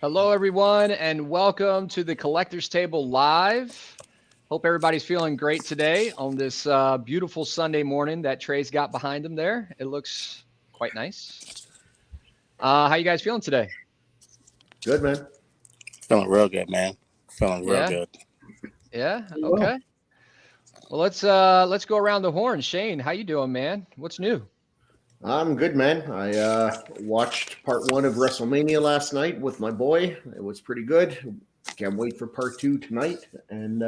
Hello, everyone, and welcome to the Collector's Table Live. Hope everybody's feeling great today on this beautiful Sunday morning that Trey's got behind him there. It looks quite nice. How you guys feeling today? Good, man. Feeling real good, man. Feeling real Yeah, good. yeah, Well, okay. Well, let's go around the horn. Shane, how you doing, man? What's new? I'm good, man. I watched part one of WrestleMania last night with my boy. It was pretty good. Can't wait for part two tonight, and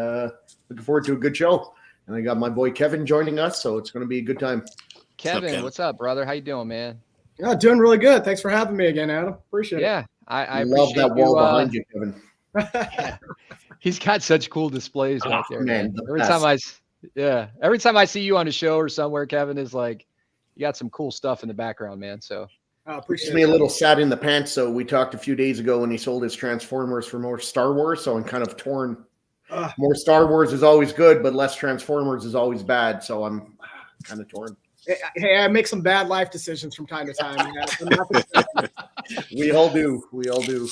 looking forward to a good show. And I got my boy Kevin joining us, so it's going to be a good time. What's up, Kevin, Kevin? what's up, brother? How you doing, man? Yeah, doing really good. Thanks for having me again, Adam. Appreciate Yeah, I Love appreciate that you. wall behind you, Kevin. it. Yeah, he's got such cool displays right there, man. Man, the Every time best. every time I see you on a show or somewhere, Kevin is like, you got some cool stuff in the background, man. So I Makes appreciate me a it. little sad in the pants. So we talked a few days ago when he sold his Transformers for more Star Wars. So I'm kind of torn. Uh, More Star Wars is always good, but less Transformers is always bad. So I'm kind of torn. hey, I make some bad life decisions from time to time. Yeah, I'm not gonna- We all do. We all do.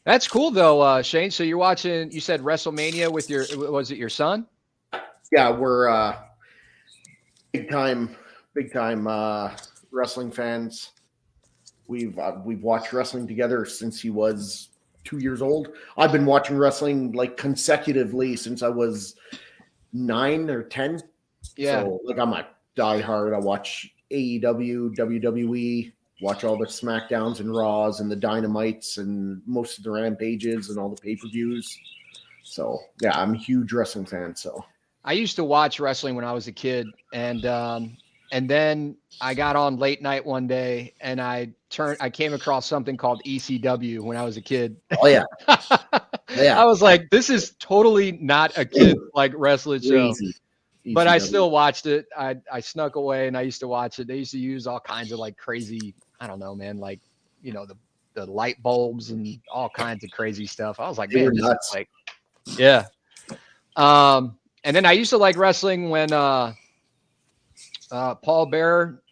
that's cool, though, Shane. So you're watching. You said WrestleMania with your. Was it your son? Yeah, we're big time wrestling fans. We've watched wrestling together since he was 2 years old. I've been watching wrestling like consecutively since I was 9 or 10. Yeah. So like I'm a diehard. I watch AEW, WWE, watch all the SmackDowns and Raws and the Dynamites and most of the Rampages and all the pay-per-views. So yeah, I'm a huge wrestling fan. So I used to watch wrestling when I was a kid, and then I got on late night one day, and I came across something called ECW when I was a kid. oh yeah, yeah, I was like, this is totally not a kid like wrestling show. crazy. But I ECW. still watched it. I snuck away and I used to watch it. They used to use all kinds of like crazy, I don't know, man, like, the light bulbs and all kinds of crazy stuff. I was like, They were man, this is nuts. like, yeah. And then I used to like wrestling when Paul Bearer,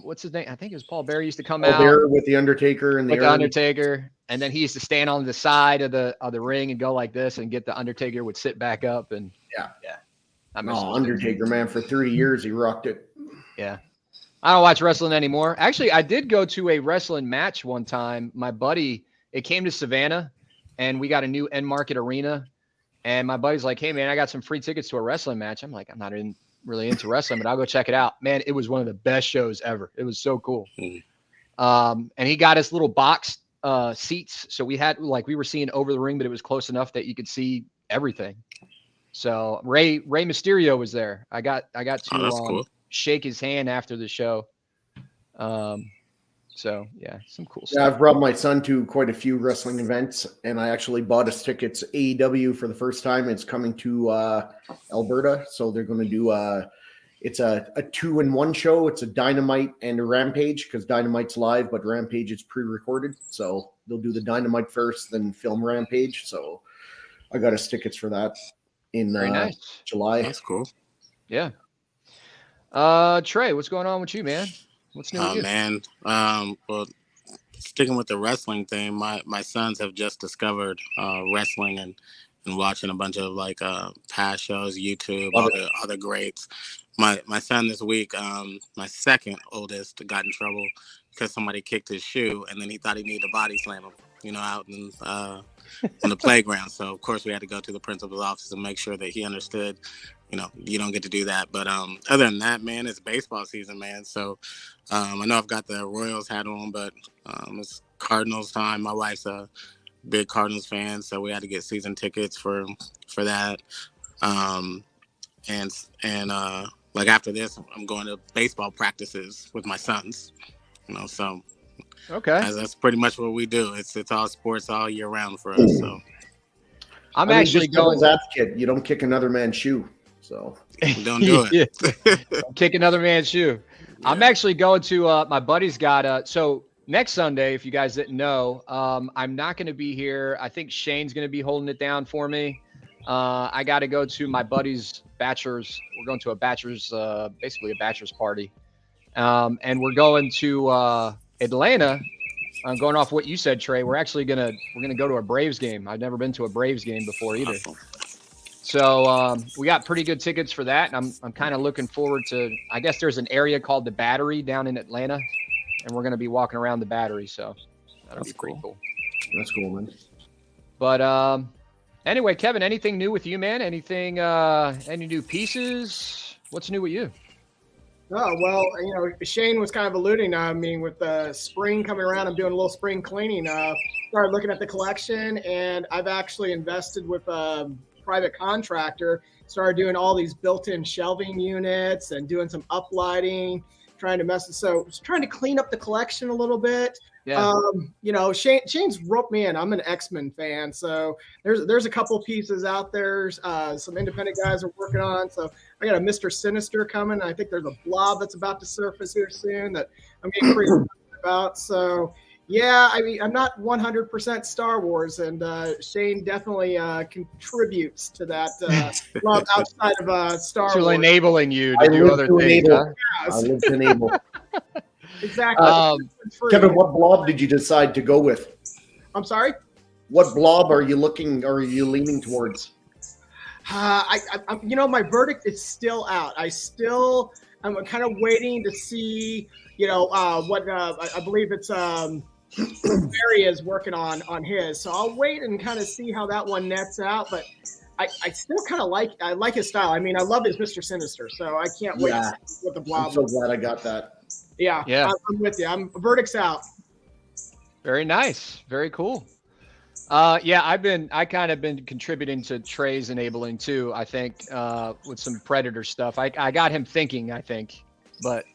what's his name? I think it was Paul Bearer used to come Paul out Bearer with the Undertaker and with the the urn. Undertaker, and then he used to stand on the side of the ring and go like this, and get the Undertaker would sit back up, and Yeah. I miss Oh, those days. Undertaker, man, for 30 years he rocked it. Yeah. I don't watch wrestling anymore. Actually, I did go to a wrestling match one time. My buddy, it came to Savannah, and we got a new end market arena. And my buddy's like, "Hey, man, I got some free tickets to a wrestling match." I'm like, "I'm not really into wrestling, but I'll go check it out." Man, it was one of the best shows ever. It was so cool. Mhm. And he got us little box seats, so we were seeing over the ring, but it was close enough that you could see everything. So Rey Mysterio was there. I got Oh, to that's cool. shake his hand after the show. So yeah, some cool Yeah, stuff. I've brought my son to quite a few wrestling events, and I actually bought us tickets. AEW for the first time. It's coming to Alberta, so they're going to do it's a 2-in-1 show. It's a Dynamite and a Rampage because Dynamite's live, but Rampage is pre-recorded. So they'll do the Dynamite first, then film Rampage. So I got us tickets for that in Very nice. July. That's cool. Yeah. Trey, what's going on with you, man? What's new with Oh you? man. Well, sticking with the wrestling thing, my sons have just discovered wrestling and watching a bunch of like past shows, YouTube, Love all the greats. My son this week, my second oldest, got in trouble because somebody kicked his shoe, and then he thought he needed to body slam him, out in on the playground. So of course we had to go to the principal's office and make sure that he understood. You don't get to do that. But other than that, man, it's baseball season, man. So I know I've got the Royals hat on, but it's Cardinals time. My wife's a big Cardinals fan, so we had to get season tickets for that. Um, and like after this, I'm going to baseball practices with my sons. So Okay. that's pretty much what we do. It's all sports all year round for us. So I'm I mean, actually just going. devil's advocate. You don't kick another man's shoe. So don't do it. Yeah, kick another man's shoe. I'm Yeah. actually going to my buddy's got so next Sunday, if you guys didn't know, I'm not going to be here. I think Shane's going to be holding it down for me. I got to go to my buddy's bachelor's. We're going to a bachelor's, basically a bachelor's party, and we're going to Atlanta going off what you said, Trey, we're gonna go to a Braves game. I've never been to a Braves game before either. Awesome. So we got pretty good tickets for that, and I'm kind of looking forward to. I guess there's an area called the Battery down in Atlanta, and we're gonna be walking around the Battery. So that'll be pretty cool. That's cool, man. But anyway, Kevin, anything new with you, man? Anything? Any new pieces? What's new with you? Oh, well, you know, Shane was kind of alluding. I mean, with the spring coming around, I'm doing a little spring cleaning. Started looking at the collection, and I've actually invested with a private contractor. Started doing all these built-in shelving units and doing some uplighting, trying to clean up the collection a little bit. Yeah. You know, Shane's roped me in. I'm an X-Men fan, so there's a couple pieces out there. Some independent guys are working on. So I got a Mr. Sinister coming. I think there's a Blob that's about to surface here soon that I'm getting pretty excited about. So yeah, I mean, I'm not 100% Star Wars, and Shane definitely contributes to that love outside of Star Actually Wars. enabling you to do other things. Huh? I live to enable. Exactly. Kevin, what blob did you decide to go with? I'm sorry? What blob are you leaning towards? You know, my verdict is still out. I'm kind of waiting to see, you know, what I believe it's Barry is working on his. So I'll wait and kind of see how that one nets out. But I still kind of like his style. I mean, I love his Mr. Sinister. So I can't wait to see what the blob. I'm so glad I got that. Yeah. I'm with you. Verdict's out. Very nice. Very cool. I kind of been contributing to Trey's enabling too. I think with some Predator stuff. I got him thinking. I think, but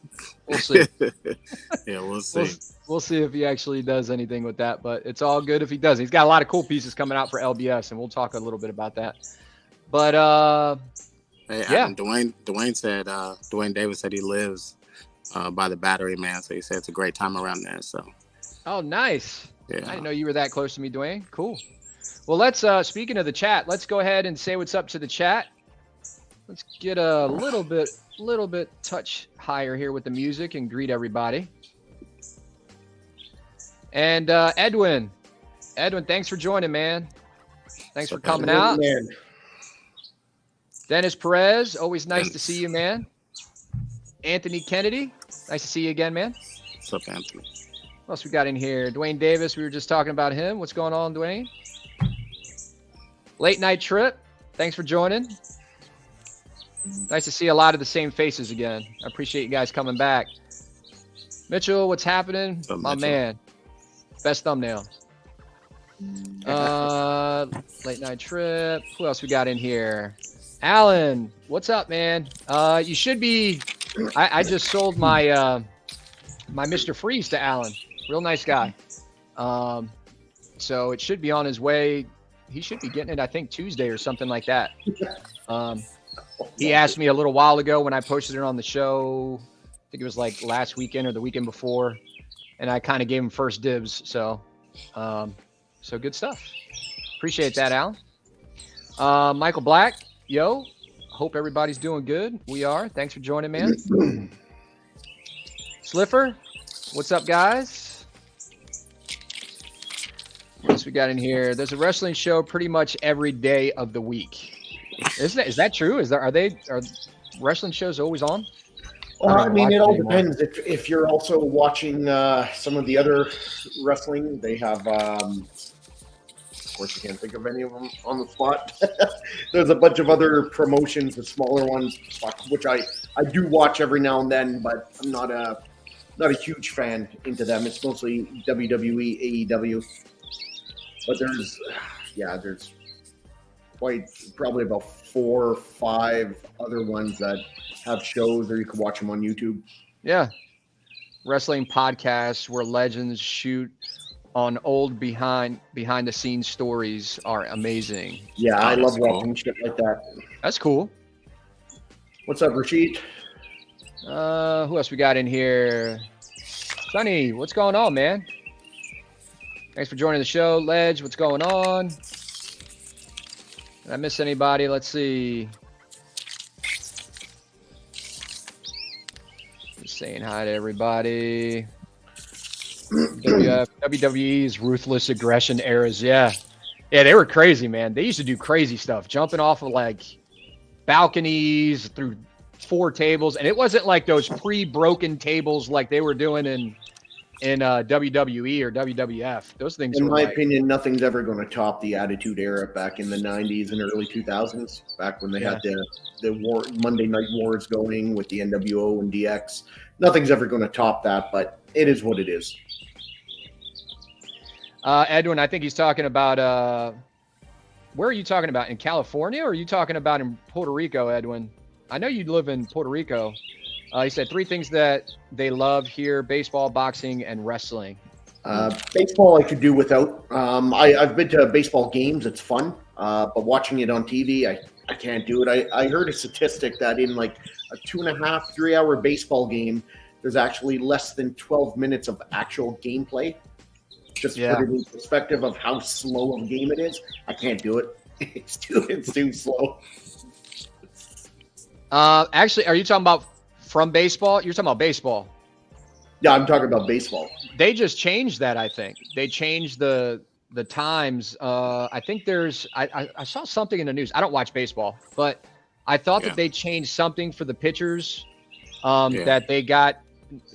we'll see. Yeah, we'll see. We'll see if he actually does anything with that. But it's all good if he does. He's got a lot of cool pieces coming out for LBS, and we'll talk a little bit about that. But hey, yeah, Dwayne said Dwayne Davis said he lives by the Battery, man. So he said it's a great time around there. So. Oh, nice. Yeah. I didn't know you were that close to me, Dwayne. Cool. Well, let's speaking of the chat, let's go ahead and say what's up to the chat. Let's get a little bit touch higher here with the music and greet everybody. And Edwin, thanks for joining, man. Thanks for coming out. Man. Dennis Perez, always nice to see you, man. Anthony Kennedy, nice to see you again, man. What's up, Anthony? What else we got in here? Dwayne Davis, we were just talking about him. What's going on, Dwayne? Late Night Trip, thanks for joining. Nice to see a lot of the same faces again. I appreciate you guys coming back. Mitchell, what's happening? What's up, My Mitchell? man. Best thumbnail. Late Night Trip. Who else we got in here? Alan, what's up, man? You should be. I just sold my my Mr. Freeze to Alan. Real nice guy. So it should be on his way. He should be getting it, I think, Tuesday or something like that. He asked me a little while ago when I posted it on the show. I think it was like last weekend or the weekend before, and I kind of gave him first dibs. So good stuff. Appreciate that, Alan. Michael Black, yo. Hope everybody's doing good. We are. Thanks for joining, man. Slipper, what's up, guys? What else we got in here? There's a wrestling show pretty much every day of the week. Is that true? Are wrestling shows always on? Well, I mean, it all depends. If you're also watching some of the other wrestling, they have. Of course, I can't think of any of them on the spot. There's a bunch of other promotions, the smaller ones, which I do watch every now and then, but I'm not a huge fan into them. It's mostly WWE, AEW. But there's probably about 4 or 5 other ones that have shows, or you can watch them on YouTube. Yeah. Wrestling podcasts where legends shoot on old behind the scenes stories are amazing. Yeah, I love cool. watching shit like that. That's cool. What's up, Rashid? Who else we got in here? Sonny, what's going on, man? Thanks for joining the show. Ledge, what's going on? Did I miss anybody? Let's see. Just saying hi to everybody. WWE's ruthless aggression eras. Yeah, they were crazy, man. They used to do crazy stuff, jumping off of like balconies through 4 tables, and it wasn't like those pre-broken tables like they were doing in WWE or WWF. Those things In were my like, opinion, nothing's ever going to top the Attitude Era back in the 90s and early 2000s, back when they had the Monday Night Wars going with the NWO and DX. Nothing's ever going to top that, but it is what it is. Edwin, I think he's talking about where are you talking about? In California, or are you talking about in Puerto Rico, Edwin? I know you live in Puerto Rico. He said 3 things that they love here: baseball, boxing, and wrestling. Baseball I could do without. I've been to baseball games. It's fun. But watching it on TV, I can't do it. I heard a statistic that in like a 2.5, 3 hour baseball game, there's actually less than 12 minutes of actual gameplay. Just put it in perspective of how slow of a game it is. I can't do it. It's too slow. Actually, are you talking about from baseball? You're talking about baseball. Yeah, I'm talking about baseball. They just changed that. I think they changed the times. I think I saw something in the news. I don't watch baseball, but I thought that they changed something for the pitchers that they got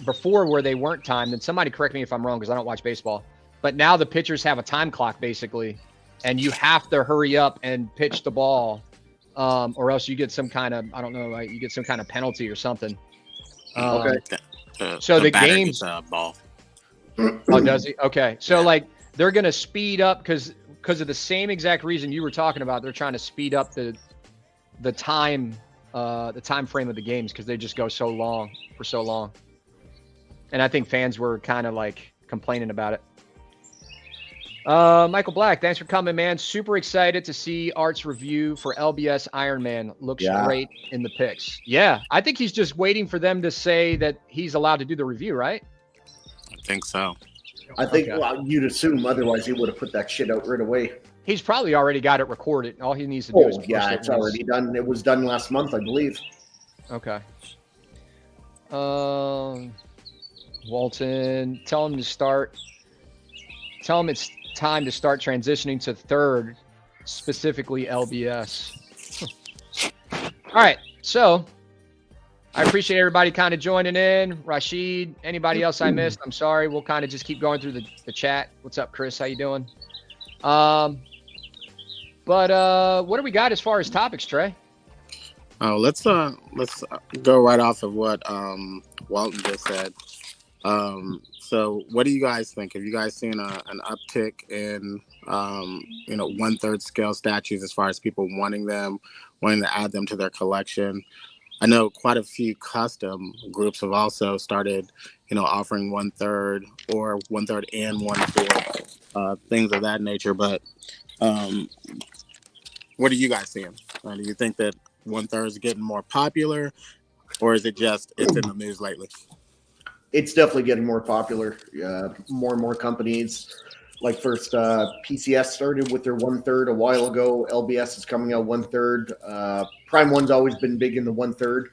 before where they weren't timed. And somebody correct me if I'm wrong because I don't watch baseball. But now the pitchers have a time clock basically, and you have to hurry up and pitch the ball, or else you get some kind of you get some kind of penalty or something. Okay. So the game's ball. Oh, does he? Okay. So like they're gonna speed up because of the same exact reason you were talking about. They're trying to speed up the time frame of the games because they just go for so long. And I think fans were kind of like complaining about it. Michael Black, thanks for coming, man. Super excited to see Art's review for LBS Iron Man. Looks great in the pics. Yeah, I think he's just waiting for them to say that he's allowed to do the review, right? I think so. I think you'd assume, otherwise he would have put that shit out right away. He's probably already got it recorded. All he needs to do is post it. It's already done. It was done last month, I believe. Okay. Walton, tell him it's time to start transitioning to third, specifically LBS. All right, so I appreciate everybody kind of joining in. Rashid, anybody else I missed? I'm sorry. We'll kind of just keep going through the chat. What's up, Chris? How you doing? But what do we got as far as topics, Trey? Oh, let's go right off of what Walton just said. So what do you guys think? Have you guys seen an uptick in 1/3 scale statues as far as people wanting to add them to their collection? I know quite a few custom groups have also started, offering 1/3 or 1/3 and 1/4, things of that nature. But what are you guys seeing? Do you think that 1/3 is getting more popular, or is it just it's in the news lately? It's definitely getting more popular. More and more companies, like first PCS started with their 1/3 a while ago. LBS is coming out 1/3. Prime One's always been big in the 1/3,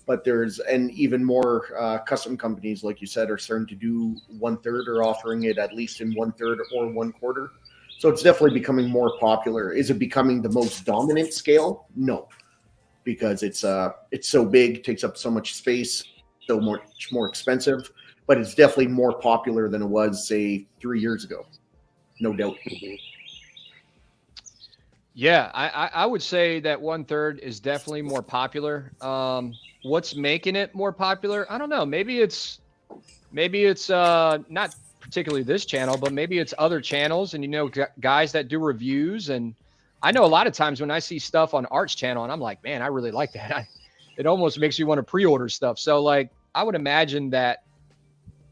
but and even more custom companies, like you said, are starting to do 1/3 or offering it at least in 1/3 or 1/4. So it's definitely becoming more popular. Is it becoming the most dominant scale? No, because it's so big, takes up so much space, so much more expensive, but it's definitely more popular than it was, say, 3 years ago. No doubt. Yeah, I would say that 1/3 is definitely more popular. What's making it more popular? I don't know. Maybe it's not particularly this channel, but maybe it's other channels and guys that do reviews. And I know a lot of times when I see stuff on Art's channel and I'm like, man, I really like that. It almost makes you want to pre-order stuff. So like, I would imagine that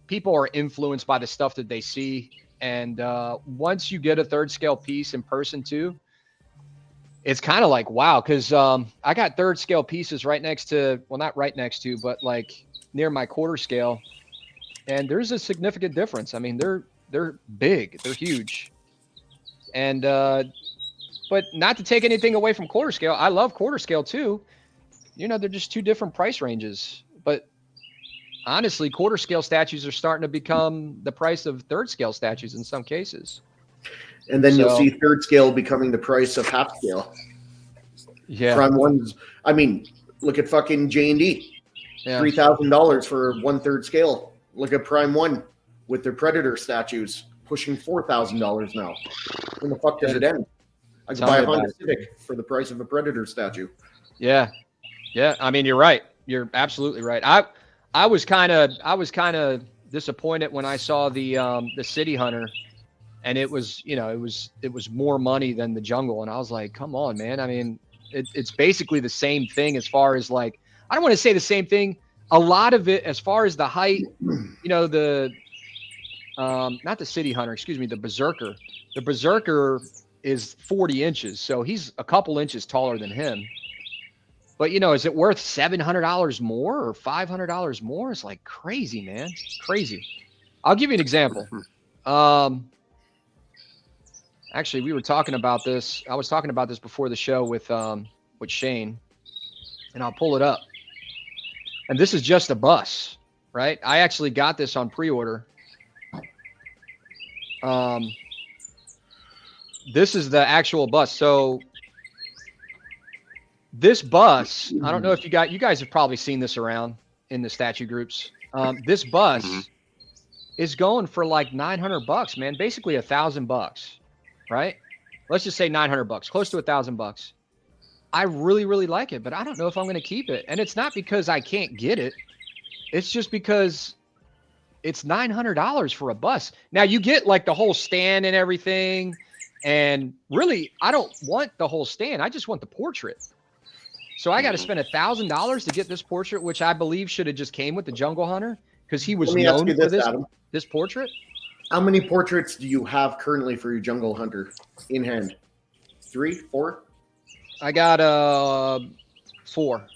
people are influenced by the stuff that they see. And once you get a 3rd scale piece in person too, it's kind of like, wow. Cause I got 3rd scale pieces right next to, well, not right next to, but like near my 1/4 scale. And there's a significant difference. I mean, they're big, they're huge. And, but not to take anything away from 1/4 scale. I love 1/4 scale too. They're just 2 different price ranges, but honestly, quarter scale statues are starting to become the price of third scale statues in some cases. And then you'll see third scale becoming the price of half scale. Yeah. Prime ones. I mean, look at fucking J&D. Yeah. $3,000 for 1/3 scale. Look at Prime 1 with their Predator statues pushing $4,000 now. When the fuck does it end? I could buy a Honda Civic for the price of a Predator statue. Yeah. Yeah. I mean, you're right. You're absolutely right. I was kind of disappointed when I saw the City Hunter, and it was, you know, it was more money than the Jungle. And I was like, come on, man. I mean, it's basically the same thing as far as like, I don't want to say the same thing. A lot of it, as far as the height, you know, not the City Hunter, excuse me, the Berserker. The Berserker is 40 inches. So he's a couple inches taller than him. But, you know, is it worth $700 more or $500 more? It's like crazy, man. Crazy. I'll give you an example. Actually, we were talking about this. I was talking about this before the show with Shane, and I'll pull it up. And this is just a bus, right? I actually got this on pre-order. This is the actual bus. So this bus, I don't know if you guys have probably seen this around in the statue groups. This bus is going for like $900, man. Basically $1,000, right? Let's just say $900, close to $1,000. I really, really like it, but I don't know if I'm going to keep it. And it's not because I can't get it. It's just because it's $900 for a bus. Now you get like the whole stand and everything. And really, I don't want the whole stand. I just want the portrait. So I got to spend $1,000 to get this portrait, which I believe should have just came with the Jungle Hunter because he was known for this portrait. How many portraits do you have currently for your Jungle Hunter in hand? 3, 4? I got 4.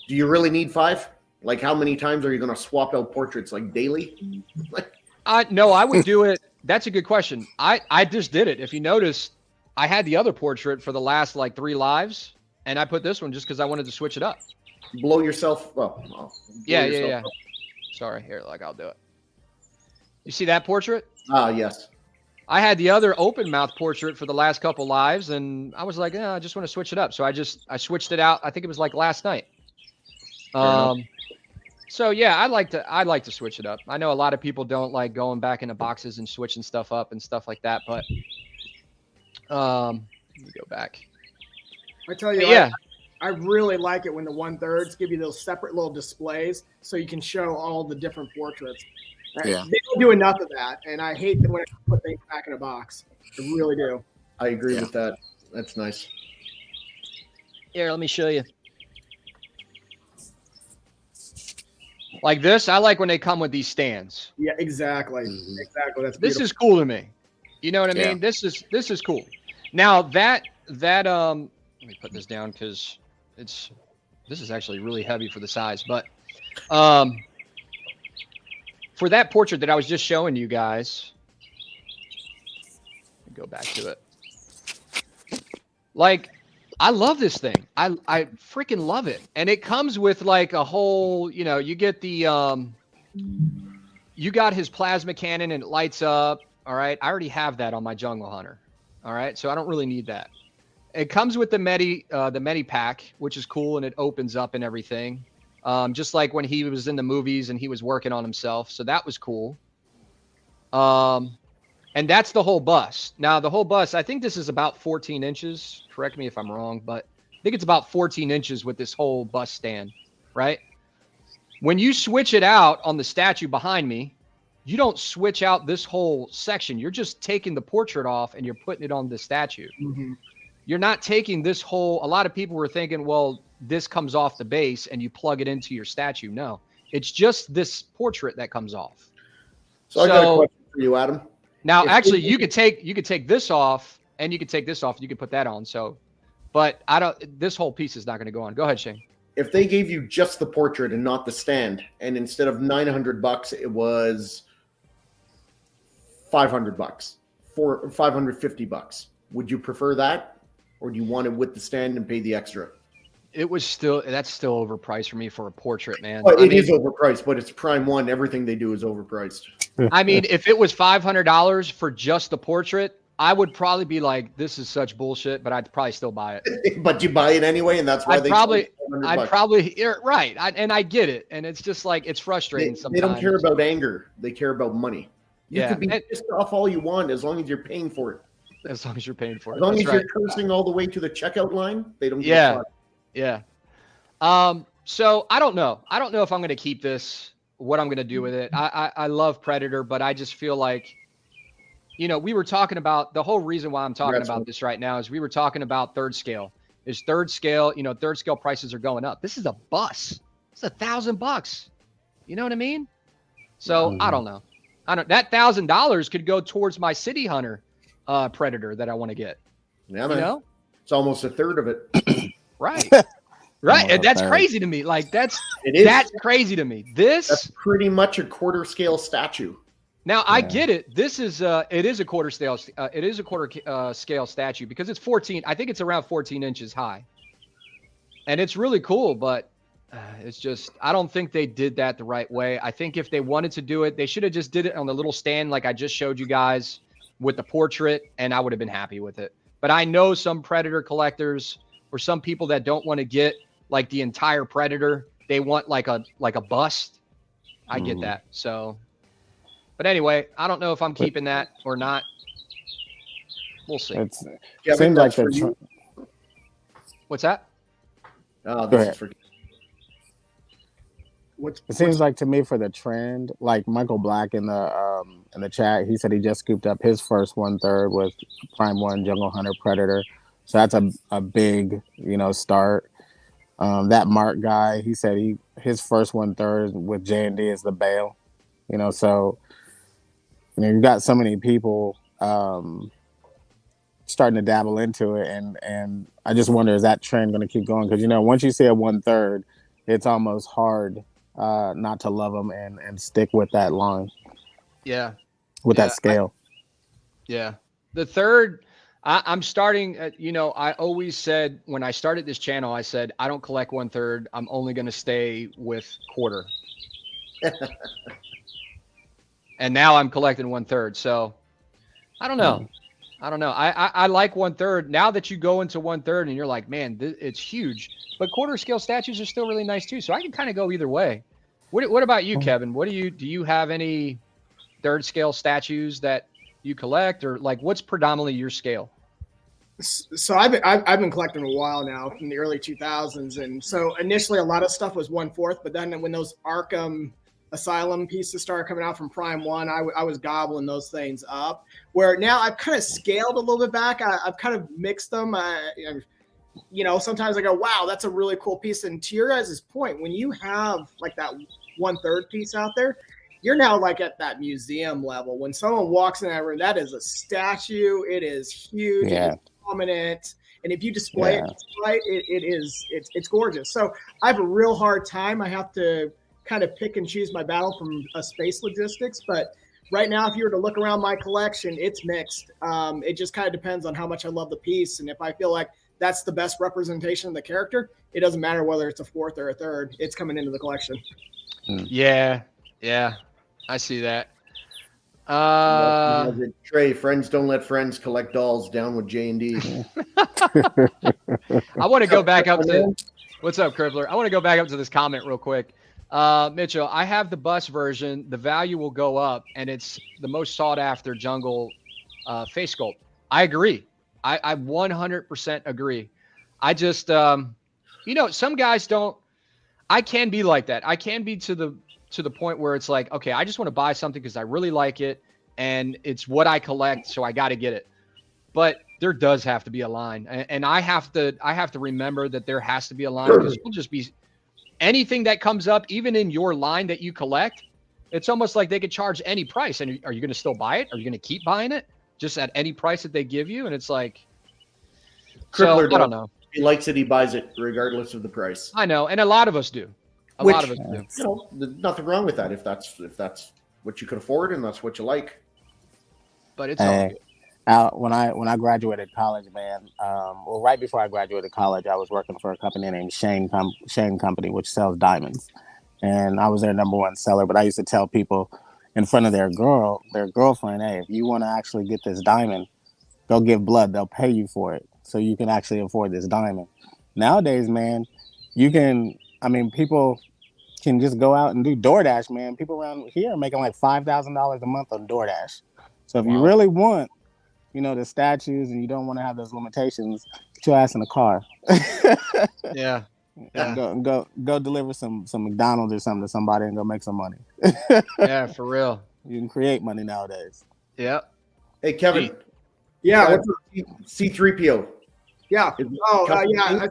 Do you really need 5? Like, how many times are you going to swap out portraits? Like daily? No, I would do it. That's a good question. I just did it. If you notice, I had the other portrait for the last like 3 lives, and I put this one just because I wanted to switch it up. Blow yourself. Yeah. Sorry, here, like I'll do it. You see that portrait? Yes. I had the other open mouth portrait for the last couple lives, and I was like, I just want to switch it up. So I switched it out. I think it was like last night. So yeah, I like to switch it up. I know a lot of people don't like going back into boxes and switching stuff up and stuff like that, but let me go back. I tell you, yeah, I really like it when the 1/3s give you those separate little displays so you can show all the different portraits. Yeah. They don't do enough of that, and I hate when I put things back in a box. I really do. I agree with that. That's nice. Here, let me show you. Like this, I like when they come with these stands. Yeah, exactly. Exactly. That's beautiful. This is cool to me. You know what I mean? This is cool. Now that let me put this down because this is actually really heavy for the size, but for that portrait that I was just showing you guys, let me go back to it. Like, I love this thing. I freaking love it. And it comes with like a whole, you know, you get the, you got his plasma cannon and it lights up. All right. I already have that on my Jungle Hunter. All right. So I don't really need that. It comes with the Medi pack, which is cool. And it opens up and everything. Just like when he was in the movies and he was working on himself. So that was cool. And that's the whole bus. Now, the whole bus, I think this is about 14 inches. Correct me if I'm wrong, but I think it's about 14 inches with this whole bus stand, right? When you switch it out on the statue behind me, you don't switch out this whole section. You're just taking the portrait off and you're putting it on the statue. Mm-hmm. You're not taking this whole, a lot of people were thinking, well, this comes off the base and you plug it into your statue. No, it's just this portrait that comes off. So I got a question for you, Adam. Now, actually, you could take this off, and you could take this off. You could put that on. So, but I don't. This whole piece is not going to go on. Go ahead, Shane. If they gave you just the portrait and not the stand, and instead of $900, it was $500 for $550, would you prefer that, or do you want it with the stand and pay the extra? It was still that's still overpriced for me for a portrait, man. Well, I it mean, is overpriced, but it's Prime One. Everything they do is overpriced. I mean, if it was $500 for just the portrait, I would probably be like, "This is such bullshit," but I'd probably still buy it. But you buy it anyway, and that's why I'd probably, $500. you're right, and I get it, and it's just like it's frustrating sometimes. They don't care about anger; they care about money. You Yeah, could be and- pissed off all you want as long as you're paying for it. as long as you're paying for it. As long That's as right. you're cursing all the way to the checkout line, they don't. Give a Yeah. fuck. Yeah. So I don't know. I don't know if I'm going to keep this, what I'm going to do with it. I love Predator, but I just feel like, you know, we were talking about the whole reason why I'm talking about this right now is we were talking about third scale. Is third scale, you know, third scale prices are going up. This is a bus. It's $1,000. You know what I mean? So I don't know. That $1,000 could go towards my City Hunter Predator that I want to get. Yeah, You man. know? It's almost a third of it. Right. Right. And that's crazy to me. Like that's crazy to me. That's pretty much a quarter scale statue. Now I get it. This is it is a quarter scale. It is a quarter scale statue because it's 14. I think it's around 14 inches high, and it's really cool. But it's just I don't think they did that the right way. I think if they wanted to do it, they should have just did it on the little stand like I just showed you guys with the portrait, and I would have been happy with it. But I know some Predator collectors or some people that don't want to get like the entire Predator. They want like a bust. I get that. So. But anyway, I don't know if I'm keeping that or not. We'll see. It seems like What's that? This is for it seems like to me for the trend, like Michael Black in the chat, he said he just scooped up his first 1/3 with Prime One Jungle Hunter Predator. So that's a big, you know, start. That Mark guy, he said his first 1/3 with J&D is the Bale. You know, so you know, you've got so many people starting to dabble into it, and I just wonder, is that trend going to keep going? Because, you know, once you see a 1/3, it's almost hard not to love them and stick with that line. Yeah. With that scale. The third, I'm starting, you know, I always said when I started this channel, I said, I don't collect 1/3. I'm only going to stay with quarter. And now I'm collecting 1/3. So I don't know. I like 1/3. Now that you go into 1/3 and you're like, man, it's huge. But quarter scale statues are still really nice too. So I can kind of go either way. What about you, Kevin? Do you have any third scale statues that you collect, or like what's predominantly your scale? So I've been collecting a while now, from the early 2000s, and so initially a lot of stuff was 1/4, but then when those Arkham Asylum pieces started coming out from Prime One, I was gobbling those things up. Where now I've kind of scaled a little bit back. I've kind of mixed them. You know, sometimes I go, wow, that's a really cool piece. And to your guys' point, when you have like that 1/3 piece out there, you're now like at that museum level. When someone walks in that room, that is a statue. It is huge. It is prominent. And if you display it right, it's gorgeous. So I have a real hard time. I have to kind of pick and choose my battle from space logistics. But right now, if you were to look around my collection, it's mixed. It just kind of depends on how much I love the piece. And if I feel like that's the best representation of the character, it doesn't matter whether it's a 4th or a 3rd. It's coming into the collection. Yeah. I see that. Trey, friends don't let friends collect dolls. Down with J&D. I want to go back up to what's up, Crippler? I want to go back up to this comment real quick. Mitchell, I have the bus version. The value will go up, and it's the most sought after jungle face sculpt. I agree. I 100% agree. I just, you know, some guys don't. I can be like that. I can be to the point where it's like, okay, I just want to buy something because I really like it, and it's what I collect, so I got to get it. But there does have to be a line, and I have to remember that there has to be a line, because we'll just be anything that comes up, even in your line that you collect. It's almost like they could charge any price, and are you going to still buy it? Are you going to keep buying it just at any price that they give you? And it's like, Crippler, so I don't know. He likes it. He buys it regardless of the price. I know, and a lot of us do. A lot of us do. You know, there's nothing wrong with that if that's what you can afford and that's what you like. But it's all good. When I graduated college, man, well, right before I graduated college, I was working for a company named Shane Company, which sells diamonds, and I was their number one seller. But I used to tell people in front of their girlfriend, hey, if you want to actually get this diamond, go give blood. They'll pay you for it, so you can actually afford this diamond. Nowadays, man, you can. I mean, people can just go out and do DoorDash, man. People around here are making like $5,000 a month on DoorDash. So if you really want, the statues, and you don't want to have those limitations, get your ass in the car. Yeah. Go deliver some McDonald's or something to somebody and go make some money. Yeah, for real. You can create money nowadays. Yeah. Hey, Kevin. Yeah. What's C3PO? Yeah. Yeah.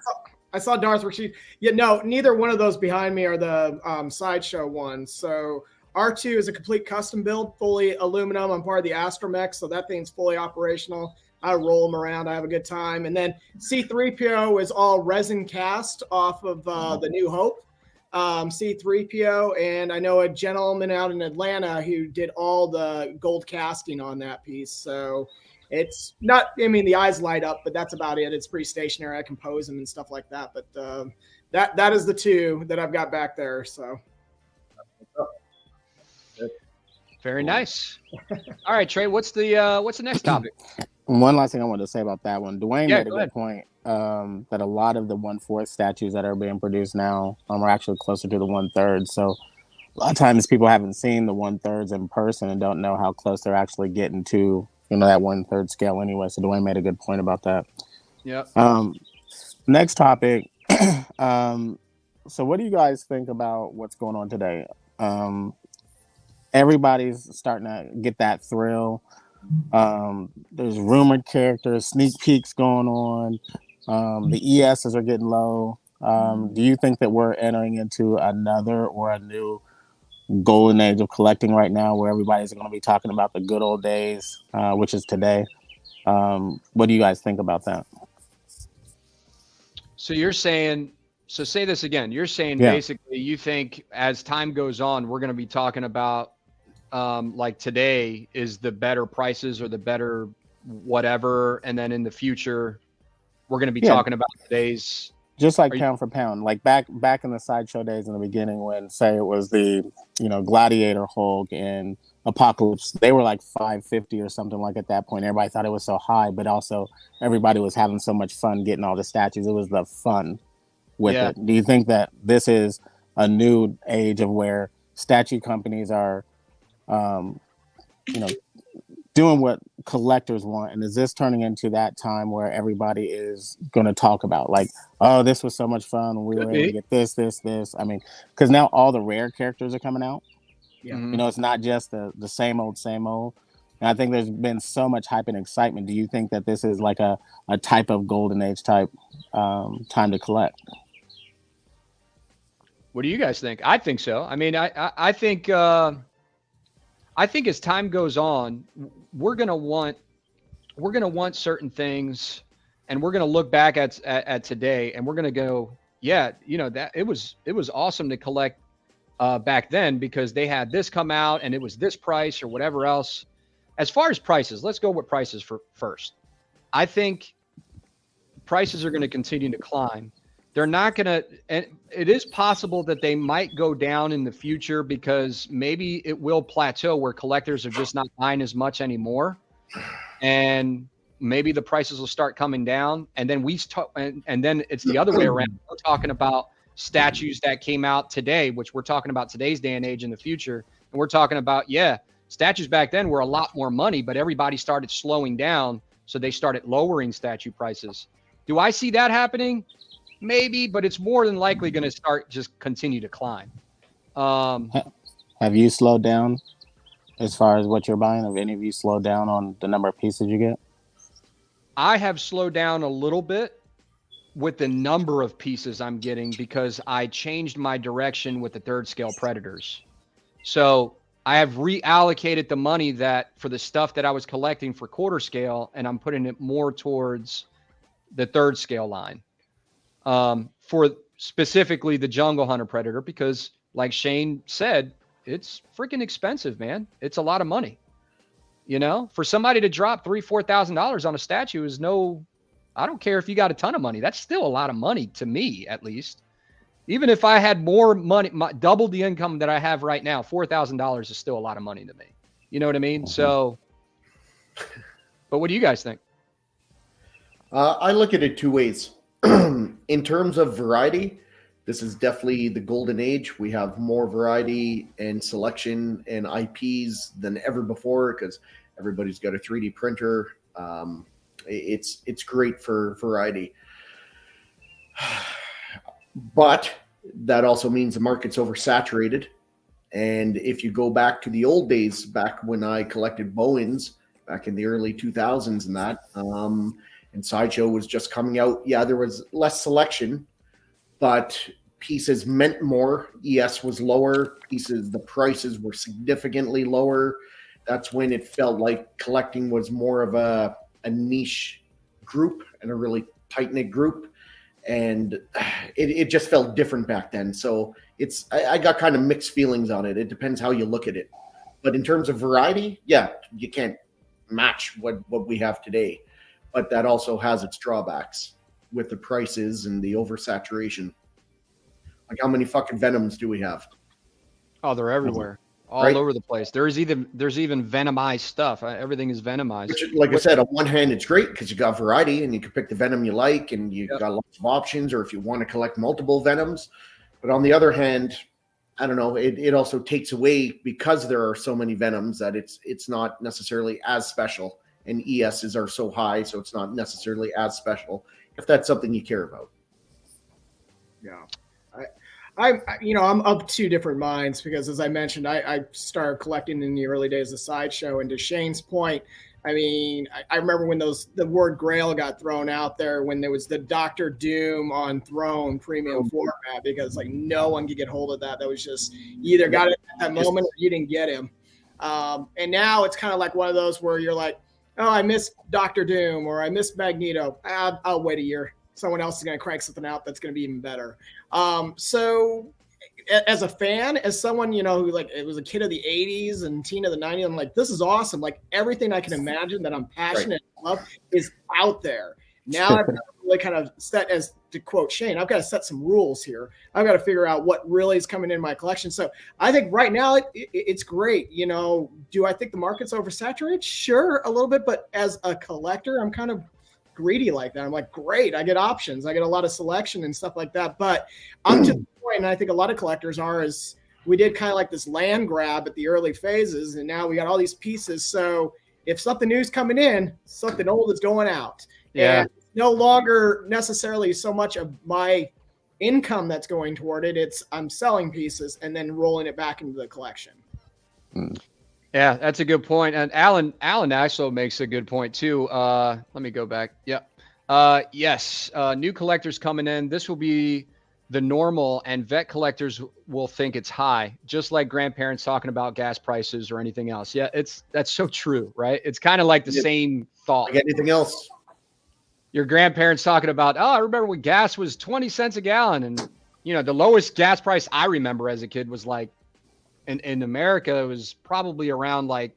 I saw Darth Rashid. Yeah, no, neither one of those behind me are the sideshow ones. So R2 is a complete custom build, fully aluminum. I'm part of the Astromech, so that thing's fully operational. I roll them around. I have a good time. And then C3PO is all resin cast off of the New Hope C3PO. And I know a gentleman out in Atlanta who did all the gold casting on that piece. So it's not, I mean, the eyes light up, but that's about it. It's pretty stationary. I can pose them and stuff like that. But that is the two that I've got back there. So. Very nice. All right, Trey, what's the next topic? One last thing I wanted to say about that one. Dwayne made a go good ahead. point that a lot of the 1/4 statues that are being produced now are actually closer to the 1/3. So a lot of times people haven't seen the 1/3 in person and don't know how close they're actually getting to, that 1/3 scale anyway. So Dwayne made a good point about that. Yeah. Next topic. So what do you guys think about what's going on today? Everybody's starting to get that thrill. There's rumored characters, sneak peeks going on. The ESs are getting low. Do you think that we're entering into another or a new golden age of collecting right now, where everybody's going to be talking about the good old days, which is today? What do you guys think about that? So you're saying, say this again. You're saying basically you think as time goes on, we're going to be talking about like today is the better prices or the better whatever, and then in the future we're going to be talking about today's, just like pound for pound, like back in the sideshow days in the beginning, when say it was the Gladiator Hulk and Apocalypse, they were like $550 or something, like at that point everybody thought it was so high, but also everybody was having so much fun getting all the statues. It was the fun with it. Do you think that this is a new age of where statue companies are doing what collectors want, and is this turning into that time where everybody is going to talk about, like, oh, this was so much fun, we were able to get this? I mean, because now all the rare characters are coming out. It's not just the same old, and I think there's been so much hype and excitement. Do you think that this is like a type of golden age type time to collect? What do you guys think? I think so. I mean, I think as time goes on, we're gonna want certain things, and we're gonna look back at today, and we're gonna go, that it was awesome to collect back then because they had this come out and it was this price or whatever else. As far as prices, let's go with prices first. I think prices are going to continue to climb. They're not going to, and it is possible that they might go down in the future because maybe it will plateau where collectors are just not buying as much anymore. And maybe the prices will start coming down. And then and then it's the other way around. We're talking about statues that came out today, which we're talking about today's day and age in the future. And we're talking about, statues back then were a lot more money, but everybody started slowing down. So they started lowering statue prices. Do I see that happening? Maybe, but it's more than likely going to just continue to climb. Have you slowed down as far as what you're buying? Have any of you slowed down on the number of pieces you get? I have slowed down a little bit with the number of pieces I'm getting because I changed my direction with the 3rd scale predators. So I have reallocated the money that for the stuff that I was collecting for 1/4 scale, and I'm putting it more towards the 3rd scale line. For specifically the Jungle Hunter Predator, because like Shane said, it's freaking expensive, man. It's a lot of money. You know, for somebody to drop $3,000-$4,000 on a statue is no, I don't care if you got a ton of money. That's still a lot of money to me, at least. Even if I had more money, double the income that I have right now, $4,000 is still a lot of money to me. You know what I mean? So, but what do you guys think? I look at it two ways. In terms of variety, this is definitely the golden age. We have more variety and selection and IPs than ever before because everybody's got a 3D printer. It's great for variety. But that also means the market's oversaturated. And if you go back to the old days, back when I collected Bowens, back in the early 2000s and that, and Sideshow was just coming out, yeah, there was less selection, but pieces meant more. ES was lower. The prices were significantly lower. That's when it felt like collecting was more of a niche group and a really tight-knit group. And it just felt different back then. So I got kind of mixed feelings on it. It depends how you look at it. But in terms of variety, yeah, you can't match what we have today. But that also has its drawbacks with the prices and the oversaturation. Like, how many fucking Venoms do we have? Oh, they're everywhere, all over the place. There's even Venomized stuff. Everything is Venomized. Which, like I said, on one hand, it's great because you got variety and you can pick the Venom you like, and you got lots of options. Or if you want to collect multiple Venoms, but on the other hand, I don't know. It also takes away, because there are so many Venoms, that it's not necessarily as special. And ESs are so high, so it's not necessarily as special if that's something you care about. Yeah. I'm of two different minds because, as I mentioned, I started collecting in the early days of Sideshow. And to Shane's point, I mean, I remember when the word Grail got thrown out there, when there was the Dr. Doom on Throne premium format, because like no one could get hold of that. That was just, you either got it at that moment or you didn't get him. And now it's kind of like one of those where you're like, oh, I missed Dr. Doom or I missed Magneto. I'll wait a year. Someone else is going to crank something out that's going to be even better. So as a fan, as someone, who like, it was a kid of the 80s and teen of the 90s, I'm like, this is awesome. Like everything I can imagine that I'm passionate about is out there. Now I've got to really kind of set, as to quote Shane, I've got to set some rules here. I've got to figure out what really is coming in my collection. So I think right now it's great. Do I think the market's oversaturated? Sure, a little bit. But as a collector, I'm kind of greedy like that. I'm like, great, I get options. I get a lot of selection and stuff like that. But I'm to the point, and I think a lot of collectors are, is we did kind of like this land grab at the early phases, and now we got all these pieces. So if something new's coming in, something old is going out. Yeah. And no longer necessarily so much of my income that's going toward it. It's I'm selling pieces and then rolling it back into the collection. Yeah, that's a good point. And Alan also makes a good point too. Let me go back. Yeah. Yes. New collectors coming in. This will be the normal, and vet collectors will think it's high, just like grandparents talking about gas prices or anything else. Yeah, that's so true, right? It's kind of like the same thought. Like anything else. Your grandparents talking about, oh, I remember when gas was 20 cents a gallon. And, the lowest gas price I remember as a kid was like, in America, it was probably around like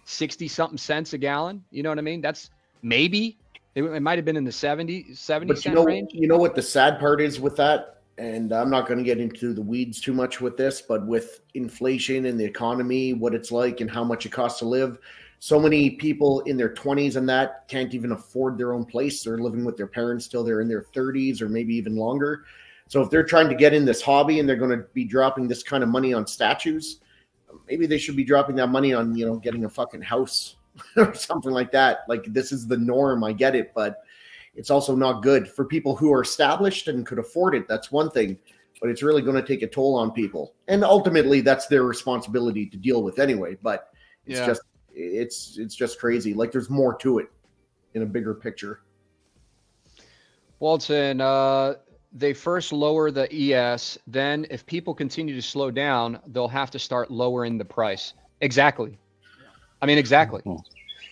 60 something cents a gallon. You know what I mean? That's maybe it might have been in the 70 cent range. You know what the sad part is with that? And I'm not going to get into the weeds too much with this, but with inflation and the economy, what it's like and how much it costs to live, so many people in their 20s and that can't even afford their own place. They're living with their parents till they're in their 30s or maybe even longer. So if they're trying to get in this hobby and they're going to be dropping this kind of money on statues, maybe they should be dropping that money on, getting a fucking house or something like that. Like, this is the norm. I get it, but it's also not good for people who are established and could afford it. That's one thing, but it's really going to take a toll on people. And ultimately that's their responsibility to deal with anyway. But it's just crazy. Like, there's more to it in a bigger picture. Walton, they first lower the ES. Then if people continue to slow down, they'll have to start lowering the price. Exactly. I mean, exactly.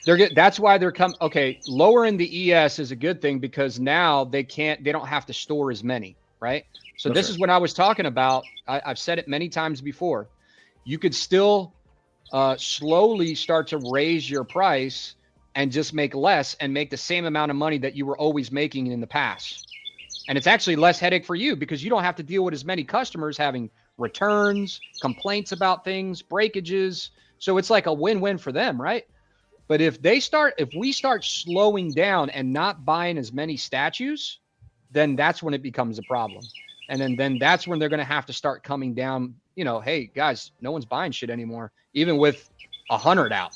That's why they're lowering the ES is a good thing, because now they don't have to store as many, right? So this is what I was talking about. I've said it many times before. You could still slowly start to raise your price and just make less and make the same amount of money that you were always making in the past. And it's actually less headache for you because you don't have to deal with as many customers having returns, complaints about things, breakages. So it's like a win-win for them, right? But if we start slowing down and not buying as many statues, then that's when it becomes a problem. And then that's when they're going to have to start coming down, hey guys, no one's buying shit anymore. Even with 100 out,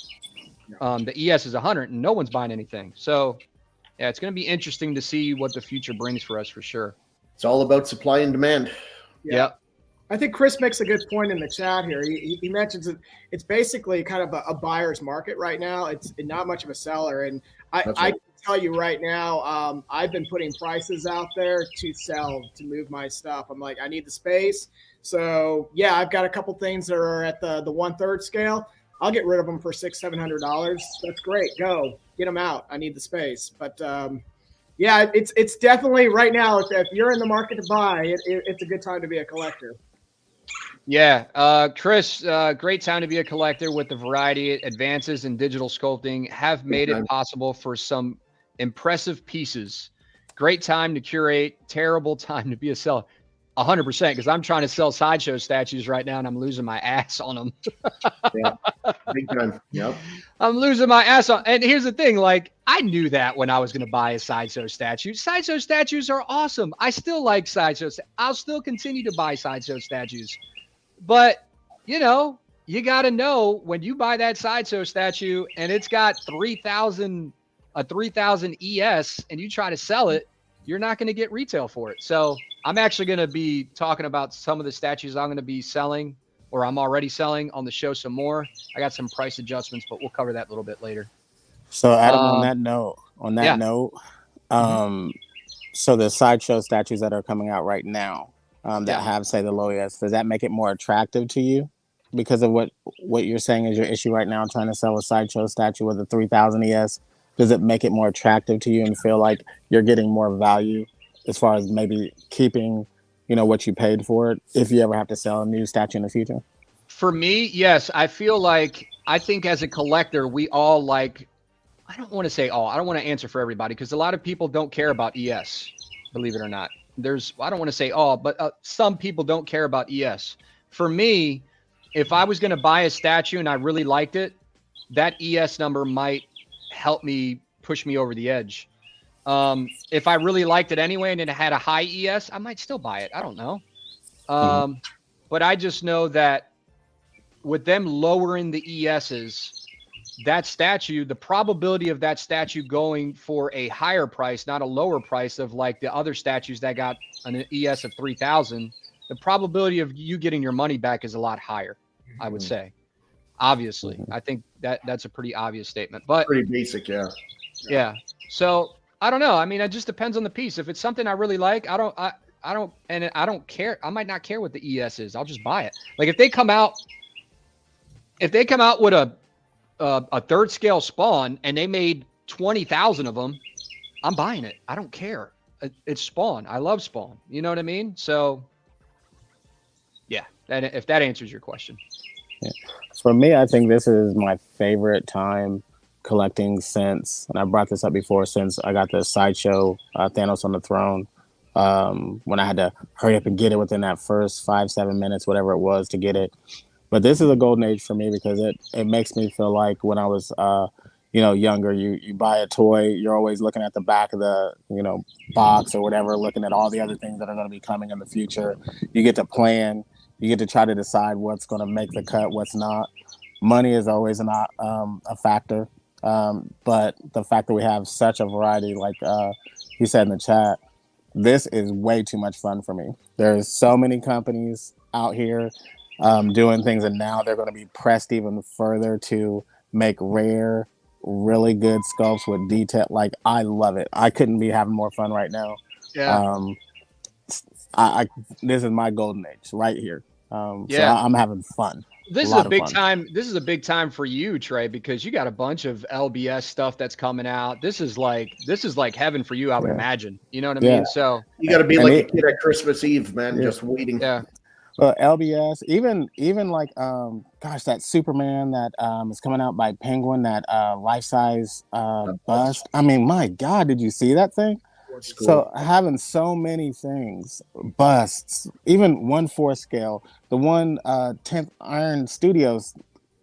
the ES is 100 and no one's buying anything. So yeah, it's going to be interesting to see what the future brings for us for sure. It's all about supply and demand. Yeah. I think Chris makes a good point in the chat here. He mentions that it's basically kind of a buyer's market right now. It's not much of a seller. And I can tell you right now, I've been putting prices out there to sell, to move my stuff. I'm like, I need the space. So yeah, I've got a couple things that are at the 1/3 scale. I'll get rid of them for $600-700. That's great. Go get them out. I need the space. But yeah, it's definitely right now. If you're in the market to buy, it's a good time to be a collector. Yeah, Chris, great time to be a collector with the variety. Advances in digital sculpting have made it possible for some impressive pieces. Great time to curate. Terrible time to be a seller. 100%, because I'm trying to sell sideshow statues right now and I'm losing my ass on them. Yeah, big time. Yep. I'm losing my ass on. And here's the thing, like, I knew that when I was going to buy a sideshow statue. Sideshow statues are awesome. I still like sideshows. I'll still continue to buy sideshow statues. But, you got to know when you buy that sideshow statue and it's got 3,000 ES and you try to sell it, you're not going to get retail for it. So I'm actually going to be talking about some of the statues I'm going to be selling, or I'm already selling on the show some more. I got some price adjustments, but we'll cover that a little bit later. So Adam, on that note, so the sideshow statues that are coming out right now, that have, say, the low ES, does that make it more attractive to you because of what you're saying is your issue right now, trying to sell a sideshow statue with a 3,000 ES? Does it make it more attractive to you and feel like you're getting more value as far as maybe keeping, what you paid for it if you ever have to sell a new statue in the future? For me, yes. I think as a collector, we all like, I don't want to say all, I don't want to answer for everybody because a lot of people don't care about ES, believe it or not. I don't want to say all, but some people don't care about ES. For me, if I was going to buy a statue and I really liked it, that ES number might help me push me over the edge. If I really liked it anyway and it had a high ES, I might still buy it. I don't know. But I just know that with them lowering the ESs, that statue, the probability of that statue going for a higher price, not a lower price of like the other statues that got an ES of 3,000, the probability of you getting your money back is a lot higher, I would say. Obviously, I think that's a pretty obvious statement, but pretty basic. Yeah. So I don't know. I mean, it just depends on the piece. If it's something I really like, I don't care. I might not care what the ES is. I'll just buy it. Like if they come out with a third scale Spawn and they made 20,000 of them, I'm buying it. I don't care. It's Spawn. I love Spawn. You know what I mean? So yeah, if that answers your question. Yeah. For me, I think this is my favorite time collecting since, and I brought this up before, since I got the sideshow Thanos on the throne, when I had to hurry up and get it within that first 5-7 minutes, whatever it was, to get it. But this is a golden age for me because it makes me feel like when I was younger, you buy a toy, you're always looking at the back of the box or whatever, looking at all the other things that are going to be coming in the future. You get to plan. You get to try to decide what's going to make the cut, what's not. Money is always not a factor. But the fact that we have such a variety, like you said in the chat, this is way too much fun for me. There's so many companies out here doing things, and now they're going to be pressed even further to make rare, really good sculpts with detail. Like, I love it. I couldn't be having more fun right now. Yeah. This is my golden age right here. So I'm having fun. This is a big time. This is a big time for you, Trey, because you got a bunch of LBS stuff that's coming out. This is like heaven for you, I would imagine. You know what I mean? So you got to be like a kid at Christmas Eve, man, just waiting. Yeah. LBS, even like gosh, that Superman that is coming out by Penguin, that life size bust. I mean, my God, did you see that thing? Cool. So having so many things, busts, even 1/4 scale, the 10th Iron Studios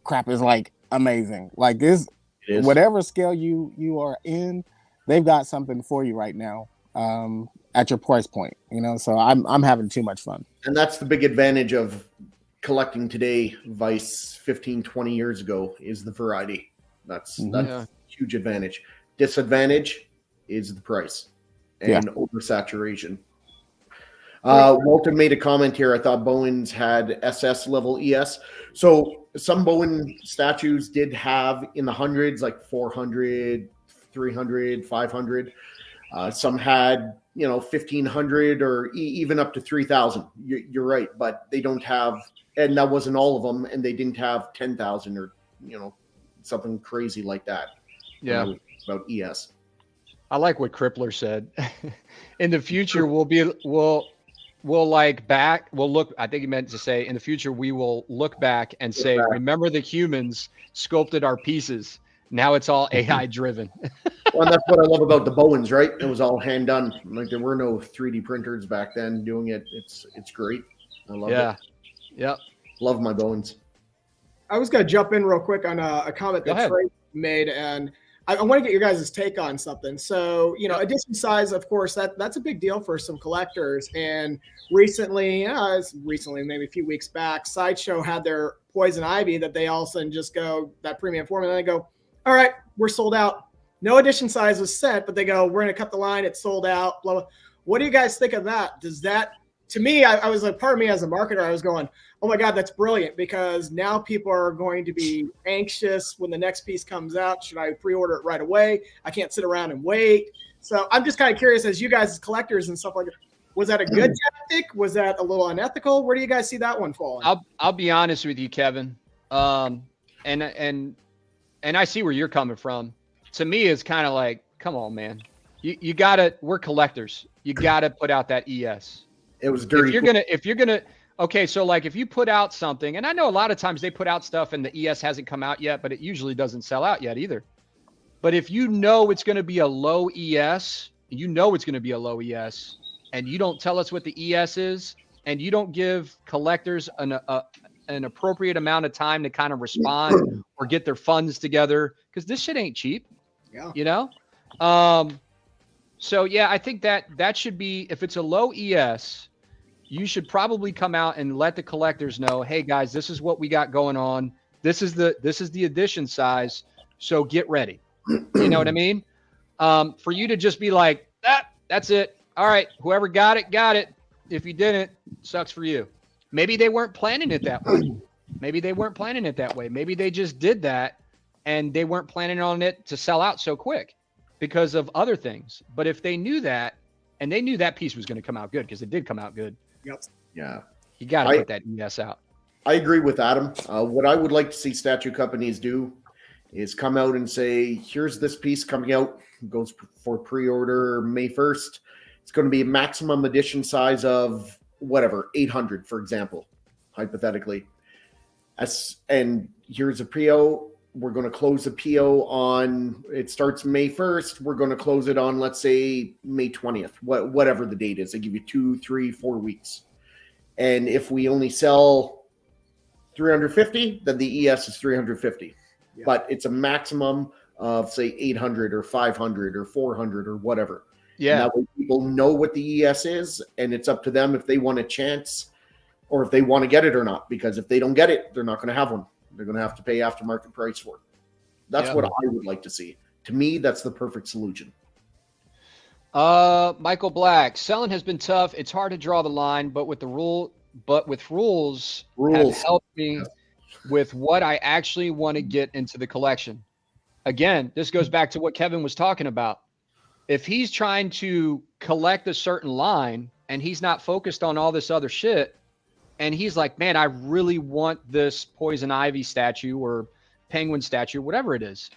crap is like amazing. Like this, whatever scale you are in, they've got something for you right now. At your price point, so I'm having too much fun. And that's the big advantage of collecting today, Vice 15, 20 years ago, is the variety. That's a huge advantage. Disadvantage is the price and oversaturation. Walter made a comment here. I thought Bowens had SS level ES. So some Bowen statues did have in the hundreds, like 400, 300, 500. Some had 1,500 or even up to 3,000. You're right, but they don't have, and that wasn't all of them, and they didn't have 10,000 or something crazy like that. Yeah, about ES. I like what Crippler said. In the future, we'll look. I think he meant to say, in the future we will look back and say, remember the humans sculpted our pieces. Now it's all AI driven. Well, that's what I love about the Bowens, right? It was all hand done. Like there were no 3D printers back then doing it. It's great. I love it. Yeah. Love my Bowens. I was going to jump in real quick on a comment that Trey made, and I want to get your guys' take on something. So, edition size, of course, that's a big deal for some collectors. And recently, maybe a few weeks back, Sideshow had their Poison Ivy that they all of a sudden just go, that premium formula, and they go, all right, we're sold out. No edition size was set, but they go, we're going to cut the line. It's sold out. Blah, blah. What do you guys think of that? Does that, to me, I was like, part of me as a marketer, I was going, oh my God, that's brilliant, because now people are going to be anxious when the next piece comes out. Should I pre-order it right away? I can't sit around and wait. So I'm just kind of curious, as you guys as collectors and stuff like that, was that a good tactic? Was that a little unethical? Where do you guys see that one falling? I'll be honest with you, Kevin. And I see where you're coming from. To me, it's kind of like, come on, man. You gotta, we're collectors. You gotta put out that ES. It was dirty. If you're gonna, okay, so like if you put out something, and I know a lot of times they put out stuff and the ES hasn't come out yet, but it usually doesn't sell out yet either. But if you know it's going to be a low ES, and you don't tell us what the ES is, and you don't give collectors an appropriate amount of time to kind of respond or get their funds together, because this shit ain't cheap. Yeah. So yeah, I think that should be, if it's a low ES, you should probably come out and let the collectors know, hey guys, this is what we got going on. This is the edition size. So get ready. You know what I mean? For you to just be like, that's it. All right. Whoever got it, got it. If you didn't, sucks for you. Maybe they weren't planning it that way. Maybe they just did that and they weren't planning on it to sell out so quick because of other things. But if they knew that, and they knew that piece was going to come out good, because it did come out good. Yep. Yeah. You got to put that ES out. I agree with Adam. What I would like to see statue companies do is come out and say, here's this piece coming out. It goes for pre-order May 1st. It's going to be a maximum edition size of whatever, 800, for example, hypothetically. And here's a PO. We're going to close the PO on, it starts May 1st. We're going to close it on, let's say, May 20th, whatever the date is. They give you 2, 3, 4 weeks. And if we only sell 350, then the ES is 350. Yeah. But it's a maximum of, say, 800 or 500 or 400 or whatever. Yeah. And that way people know what the ES is, and it's up to them if they want a chance or if they want to get it or not. Because if they don't get it, they're not going to have one. They're going to have to pay aftermarket price for it. That's what I would like to see. To me, that's the perfect solution. Michael Black, selling has been tough. It's hard to draw the line, but with rules have helped me with what I actually want to get into the collection. Again, this goes back to what Kevin was talking about. If he's trying to collect a certain line and he's not focused on all this other shit, and he's like, man, I really want this Poison Ivy statue or Penguin statue, whatever it is,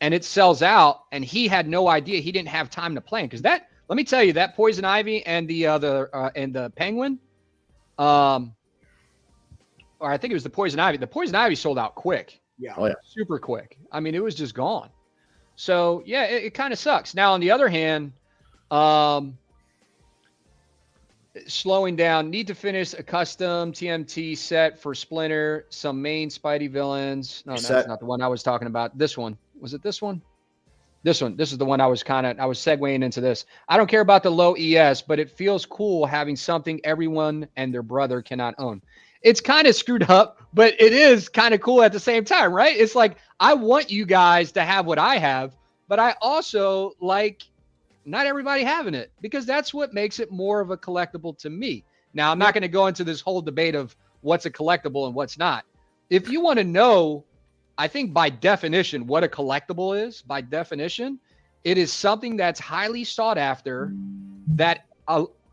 and it sells out, and he had no idea, he didn't have time to plan, because that, let me tell you, that Poison Ivy and the Penguin, or I think it was the Poison Ivy. The Poison Ivy sold out quick. Yeah. Oh, yeah. Super quick. I mean, it was just gone. So yeah, it kind of sucks. Now, on the other hand, slowing down, need to finish a custom TMT set for Splinter, some main Spidey villains. No, that's not the one I was talking about. This one. Was it this one? This one. This is the one I was segueing into this. I don't care about the low ES, but it feels cool having something everyone and their brother cannot own. It's kind of screwed up, but it is kind of cool at the same time, right? It's like, I want you guys to have what I have, but I also like not everybody having it, because that's what makes it more of a collectible to me. Now, I'm not going to go into this whole debate of what's a collectible and what's not. If you want to know, I think by definition, what a collectible is, by definition, it is something that's highly sought after that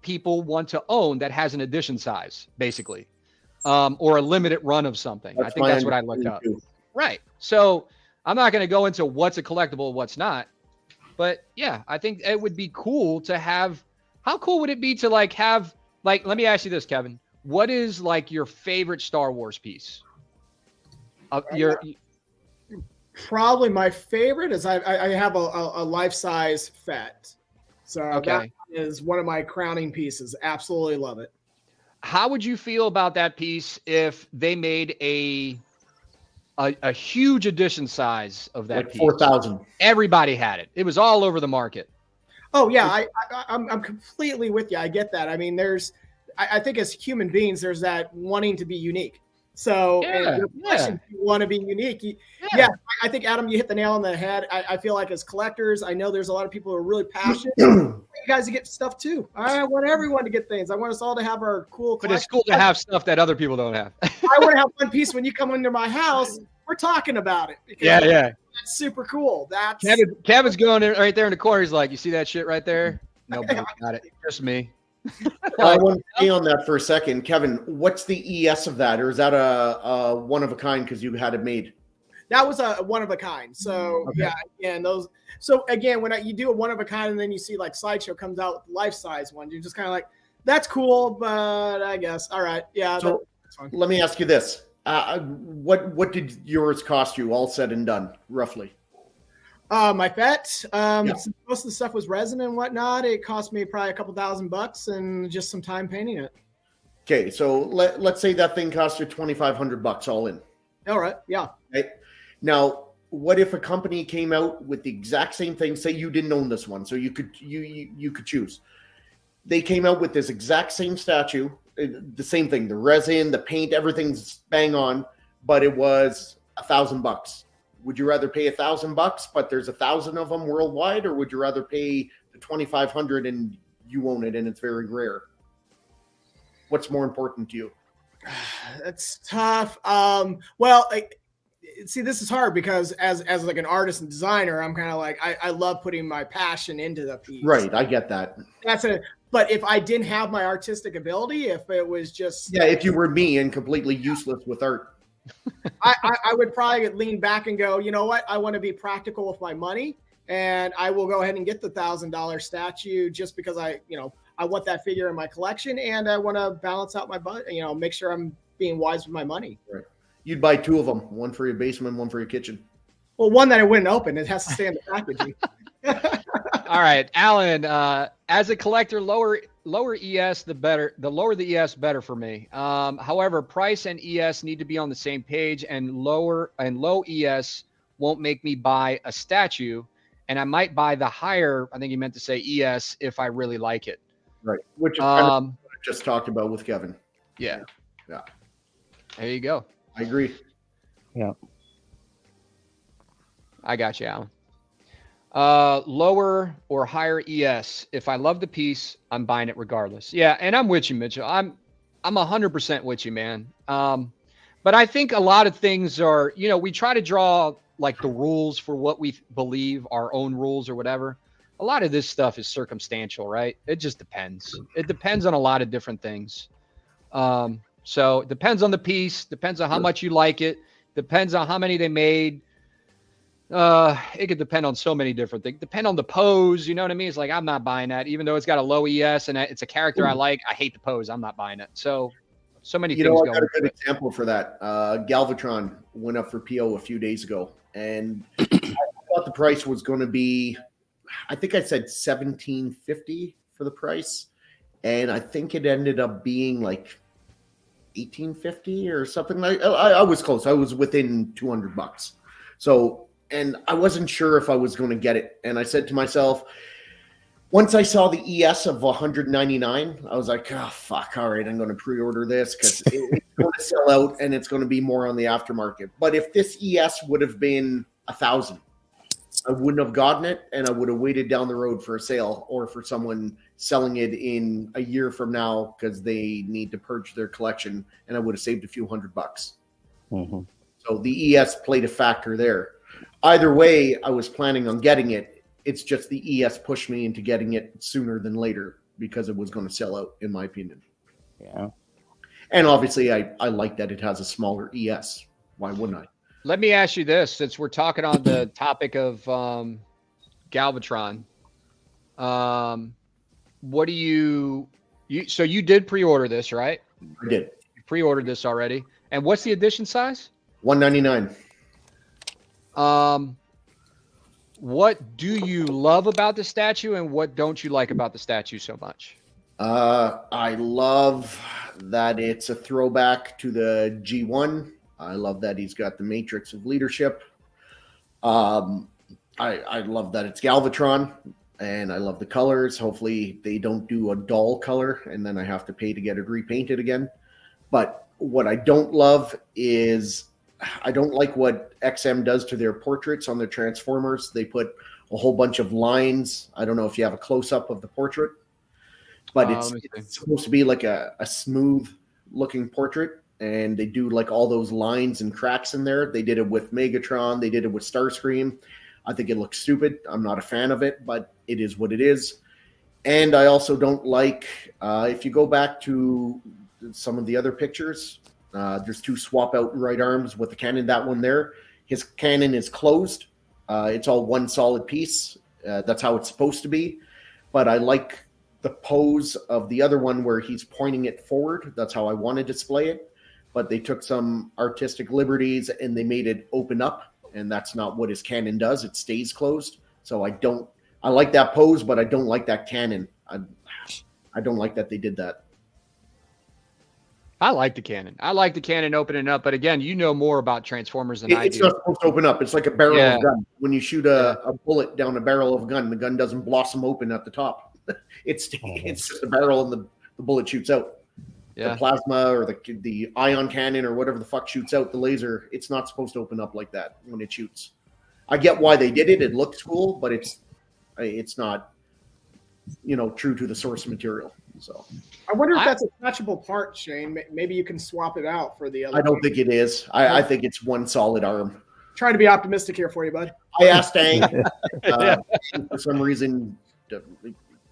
people want to own, that has an edition size, basically, or a limited run of something. I think that's what I looked up. Right. So I'm not going to go into what's a collectible and what's not. But yeah, I think it would be cool to have. How cool would it be to like have, like, let me ask you this, Kevin. What is like your favorite Star Wars piece? Probably my favorite is I have a life-size Fett. So that is one of my crowning pieces. Absolutely love it. How would you feel about that piece if they made a huge edition size of that Like piece? 4,000. Everybody had it. It was all over the market. Oh yeah, I'm completely with you. I get that. I mean, I think as human beings, there's that wanting to be unique. So your question, you want to be unique. I think, Adam, you hit the nail on the head. I feel like as collectors, I know there's a lot of people who are really passionate. You guys to get stuff too. I want everyone to get things. I want us all to have our cool collection. But it's cool to have stuff that other people don't have. I want to have one piece when you come into my house. We're talking about it. Yeah. That's super cool. Kevin's going right there in the corner. He's like, you see that shit right there? Nobody got it. Just me. I want to stay on that for a second. Kevin, what's the ES of that? Or is that a one of a kind because you had it made? That was a one of a kind. So and those. So again, when you do a one of a kind, and then you see like Sideshow comes out with life size ones, you're just kind of like, that's cool, but I guess all right, yeah. So that's fine. Let me ask you this: what did yours cost you, all said and done, roughly? My Fett, since most of the stuff was resin and whatnot, it cost me probably a couple $1,000 and just some time painting it. Okay, so let's say that thing cost you $2,500 all in. All right, yeah. Right? Now, what if a company came out with the exact same thing? Say you didn't own this one, so you could choose. They came out with this exact same statue, the same thing, the resin, the paint, everything's bang on, but it was $1,000. Would you rather pay $1,000, but there's 1,000 of them worldwide, or would you rather pay the $2,500 and you own it and it's very rare? What's more important to you? That's tough. Well, see, this is hard because as like an artist and designer, I'm kind of like I love putting my passion into the piece. Right, I get that. But if I didn't have my artistic ability, if it was just if you were me and completely useless with art. I would probably lean back and go, you know what? I want to be practical with my money, and I will go ahead and get the $1,000 statue just because I want that figure in my collection, and I want to balance out my budget. Make sure I'm being wise with my money. Right. You'd buy two of them, one for your basement, one for your kitchen. Well, one that I wouldn't open. It has to stay in the packaging. All right, Alan. As a collector, lower ES the better. The lower the ES, better for me. However, price and ES need to be on the same page, and low ES won't make me buy a statue, and I might buy the higher. I think you meant to say ES if I really like it. Right, which is kind of what I just talked about with Kevin. Yeah. There you go. I agree. Yeah. I got you, Alan. Lower or higher ES. If I love the piece, I'm buying it regardless. Yeah, and I'm with you, Mitchell. I'm 100% with you, man. But I think a lot of things are, we try to draw like the rules for what we believe, our own rules or whatever. A lot of this stuff is circumstantial, right? It just depends. It depends on a lot of different things. So it depends on the piece, depends on how much you like it, depends on how many they made. It could depend on so many different things. Depend on the pose, you know what I mean? It's like, I'm not buying that, even though it's got a low ES and it's a character I like. I hate the pose. I'm not buying it. So So many You things know, I go got a into good it. example for that. Galvatron went up for PO a few days ago, and I thought the price was going to be, I think I said $1,750 for the price, and I think it ended up being like $1,850 or something. I was close. I was within $200. So, and I wasn't sure if I was going to get it, and I said to myself, once I saw the ES of 199, I was like, oh, fuck. All right, I'm going to pre-order this because it's going to sell out and it's going to be more on the aftermarket. But if this ES would have been 1,000, I wouldn't have gotten it, and I would have waited down the road for a sale or for someone selling it in a year from now because they need to purge their collection, and I would have saved a few $100. Mm-hmm. So the ES played a factor there. Either way, I was planning on getting it. It's just the ES pushed me into getting it sooner than later because it was going to sell out, in my opinion. Yeah. And obviously, I like that it has a smaller ES. Why wouldn't I? Let me ask you this, since we're talking on the topic of Galvatron. What do you so you did pre-order this, right? I did. You pre-ordered this already. And what's the edition size? 199. What do you love about the statue, and what don't you like about the statue so much? I love that it's a throwback to the G1. I love that he's got the Matrix of Leadership. I love that it's Galvatron, and I love the colors. Hopefully they don't do a dull color, and then I have to pay to get it repainted again. But what I don't love is I don't like what XM does to their portraits on their Transformers. They put a whole bunch of lines. I don't know if you have a close-up of the portrait, but it's supposed to be like a smooth looking portrait, and they do like all those lines and cracks in there. They did it with Megatron. They did it with Starscream. I think it looks stupid. I'm not a fan of it, but it is what it is. And I also don't like, if you go back to some of the other pictures, there's two swap out right arms with the cannon. That one there, his cannon is closed. It's all one solid piece. That's how it's supposed to be. But I like the pose of the other one where he's pointing it forward. That's how I want to display it. But they took some artistic liberties and they made it open up. And that's not what his cannon does. It stays closed. So I like that pose, but I don't like that cannon. I don't like that they did that. I like the cannon. I like the cannon opening up, but again, you know more about Transformers than I do. It's not supposed to open up. It's like a barrel of a gun. When you shoot a bullet down a barrel of a gun, the gun doesn't blossom open at the top. It's just a barrel, and the bullet shoots out. Yeah. The plasma or the ion cannon or whatever the fuck shoots out the laser, it's not supposed to open up like that when it shoots. I get why they did it. It looks cool, but it's not, true to the source material. So I wonder if that's a touchable part, Shane. Maybe you can swap it out for the other. I don't think it is. I think it's one solid arm. Trying to be optimistic here for you, bud. I asked Ang. For some reason,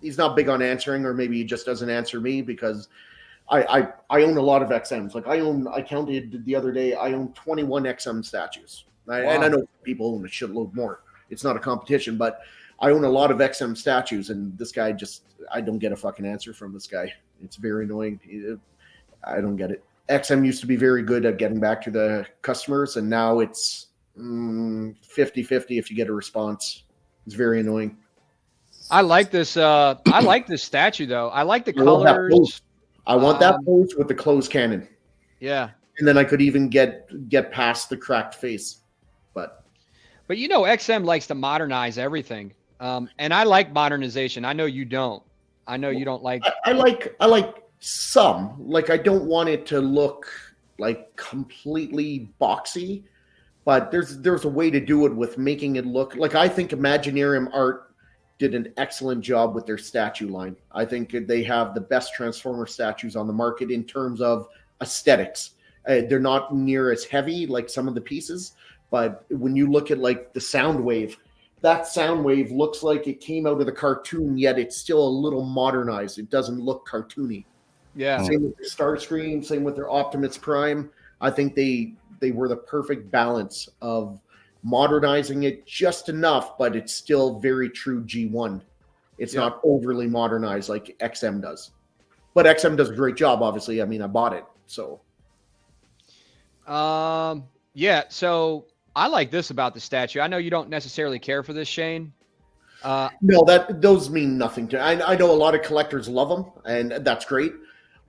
he's not big on answering, or maybe he just doesn't answer me because I own a lot of XMs. Like I counted the other day, I own 21 XM statues. And I know people own a shitload more. It's not a competition, but I own a lot of XM statues, and this guy I don't get a fucking answer from this guy. It's very annoying. I don't get it. XM used to be very good at getting back to the customers, and now it's 50-50 if you get a response. It's very annoying. I like this. I like this statue, though. I like the colors. I want that pose with the closed cannon. Yeah. And then I could even get past the cracked face. But XM likes to modernize everything. And I like modernization. I know you don't. I know you don't like. I like some. Like, I don't want it to look like completely boxy, but there's a way to do it with making it look like. I think Imaginarium Art did an excellent job with their statue line. I think they have the best Transformer statues on the market in terms of aesthetics. They're not near as heavy like some of the pieces, but when you look at like the Soundwave, that Soundwave looks like it came out of the cartoon, yet it's still a little modernized. It doesn't look cartoony. Yeah. Same with their Starscream, same with their Optimus Prime. I think they were the perfect balance of modernizing it just enough, but it's still very true G1. It's not overly modernized like XM does. But XM does a great job, obviously. I mean, I bought it. So, yeah. So I like this about the statue. I know you don't necessarily care for this, Shane. no, those mean nothing to. I know a lot of collectors love them, and that's great.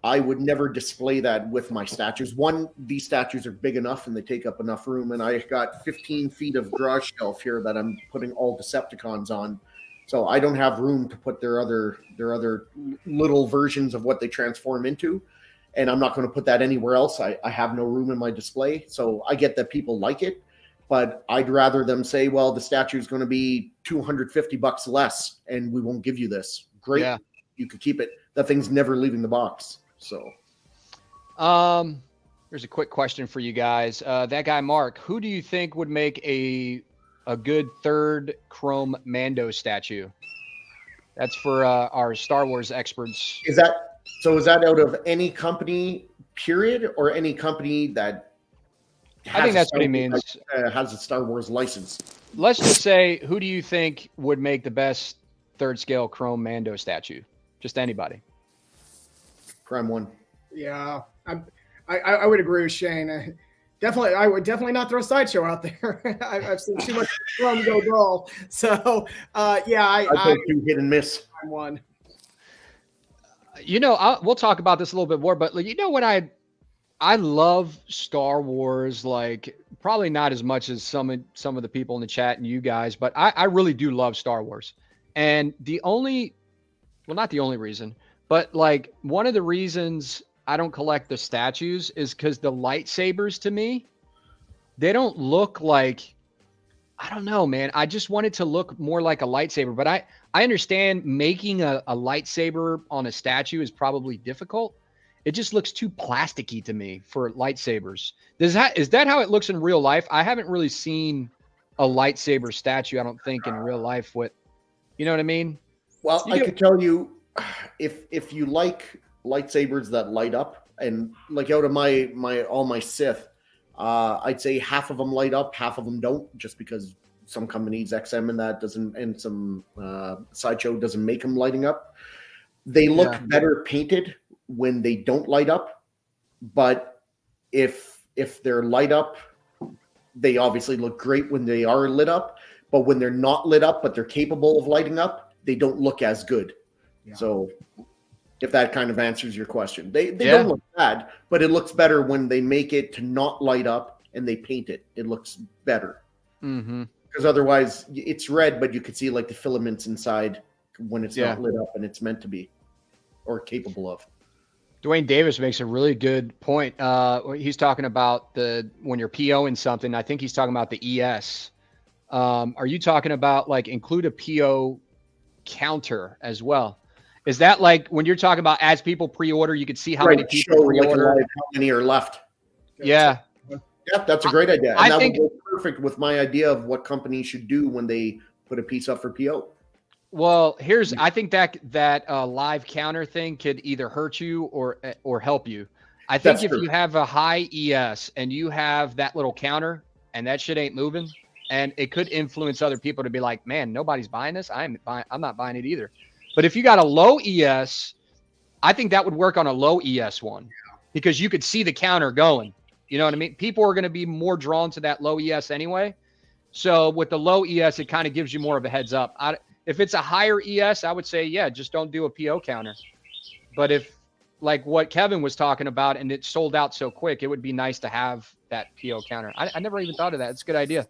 I would never display that with my statues. One, these statues are big enough and they take up enough room, and I got 15 feet of garage shelf here that I'm putting all Decepticons on. So I don't have room to put their other little versions of what they transform into, and I'm not going to put that anywhere else. I have no room in my display, so I get that people like it, but I'd rather them say, well, the statue is going to be $250 less, and we won't give you this. Great, yeah. You could keep it. That thing's never leaving the box. So, here's a quick question for you guys. That guy Mark, who do you think would make a good third Chrome Mando statue? That's for our Star Wars experts. Is that out of any company, period, or any company that I think that's what he means. Has a Star Wars license. Let's just say, who do you think would make the best third scale Chrome Mando statue? Just anybody. Prime 1. Yeah, I would agree with Shane. Definitely, I would definitely not throw Sideshow out there. I've seen too much Chrome go dull. So, yeah, I do hit and miss. Prime 1. You know, we'll talk about this a little bit more, but you know what I love Star Wars, like probably not as much as some of the people in the chat and you guys, but I really do love Star Wars. And not the only reason, but like one of the reasons I don't collect the statues is because the lightsabers, to me, they don't look like, I don't know, man. I just want it to look more like a lightsaber, but I understand making a lightsaber on a statue is probably difficult. It just looks too plasticky to me for lightsabers. Is that how it looks in real life? I haven't really seen a lightsaber statue, I don't think, in real life. You know what I mean? Well, I could tell you, if you like lightsabers that light up, and like out of my Sith, I'd say half of them light up, half of them don't, just because some companies, XM and that doesn't, and some Sideshow doesn't make them lighting up. They look better painted when they don't light up, but if they're light up, they obviously look great when they are lit up. But when they're not lit up, but they're capable of lighting up, they don't look as good. Yeah. So if that kind of answers your question, they don't look bad, but it looks better when they make it to not light up and they paint it. It looks better. Mm-hmm. Because otherwise it's red, but you could see like the filaments inside when it's not lit up and it's meant to be or capable of. Dwayne Davis makes a really good point. He's talking about when you're POing something, I think he's talking about the ES. Are you talking about like include a PO counter as well? Is that like when you're talking about as people pre-order, you could see how many people pre-order? How many are left? Yeah. Yeah, that's a great idea. And that would go perfect with my idea of what companies should do when they put a piece up for PO. Well, I think that live counter thing could either hurt you or help you. I think if you have a high ES and you have that little counter and that shit ain't moving, and it could influence other people to be like, man, nobody's buying this. I'm not buying it either. But if you got a low ES, I think that would work on a low ES one because you could see the counter going. You know what I mean? People are going to be more drawn to that low ES anyway. So with the low ES, it kind of gives you more of a heads up. If it's a higher ES, I would say, yeah, just don't do a PO counter. But if like what Kevin was talking about and it sold out so quick, it would be nice to have that PO counter. I never even thought of that. It's a good idea.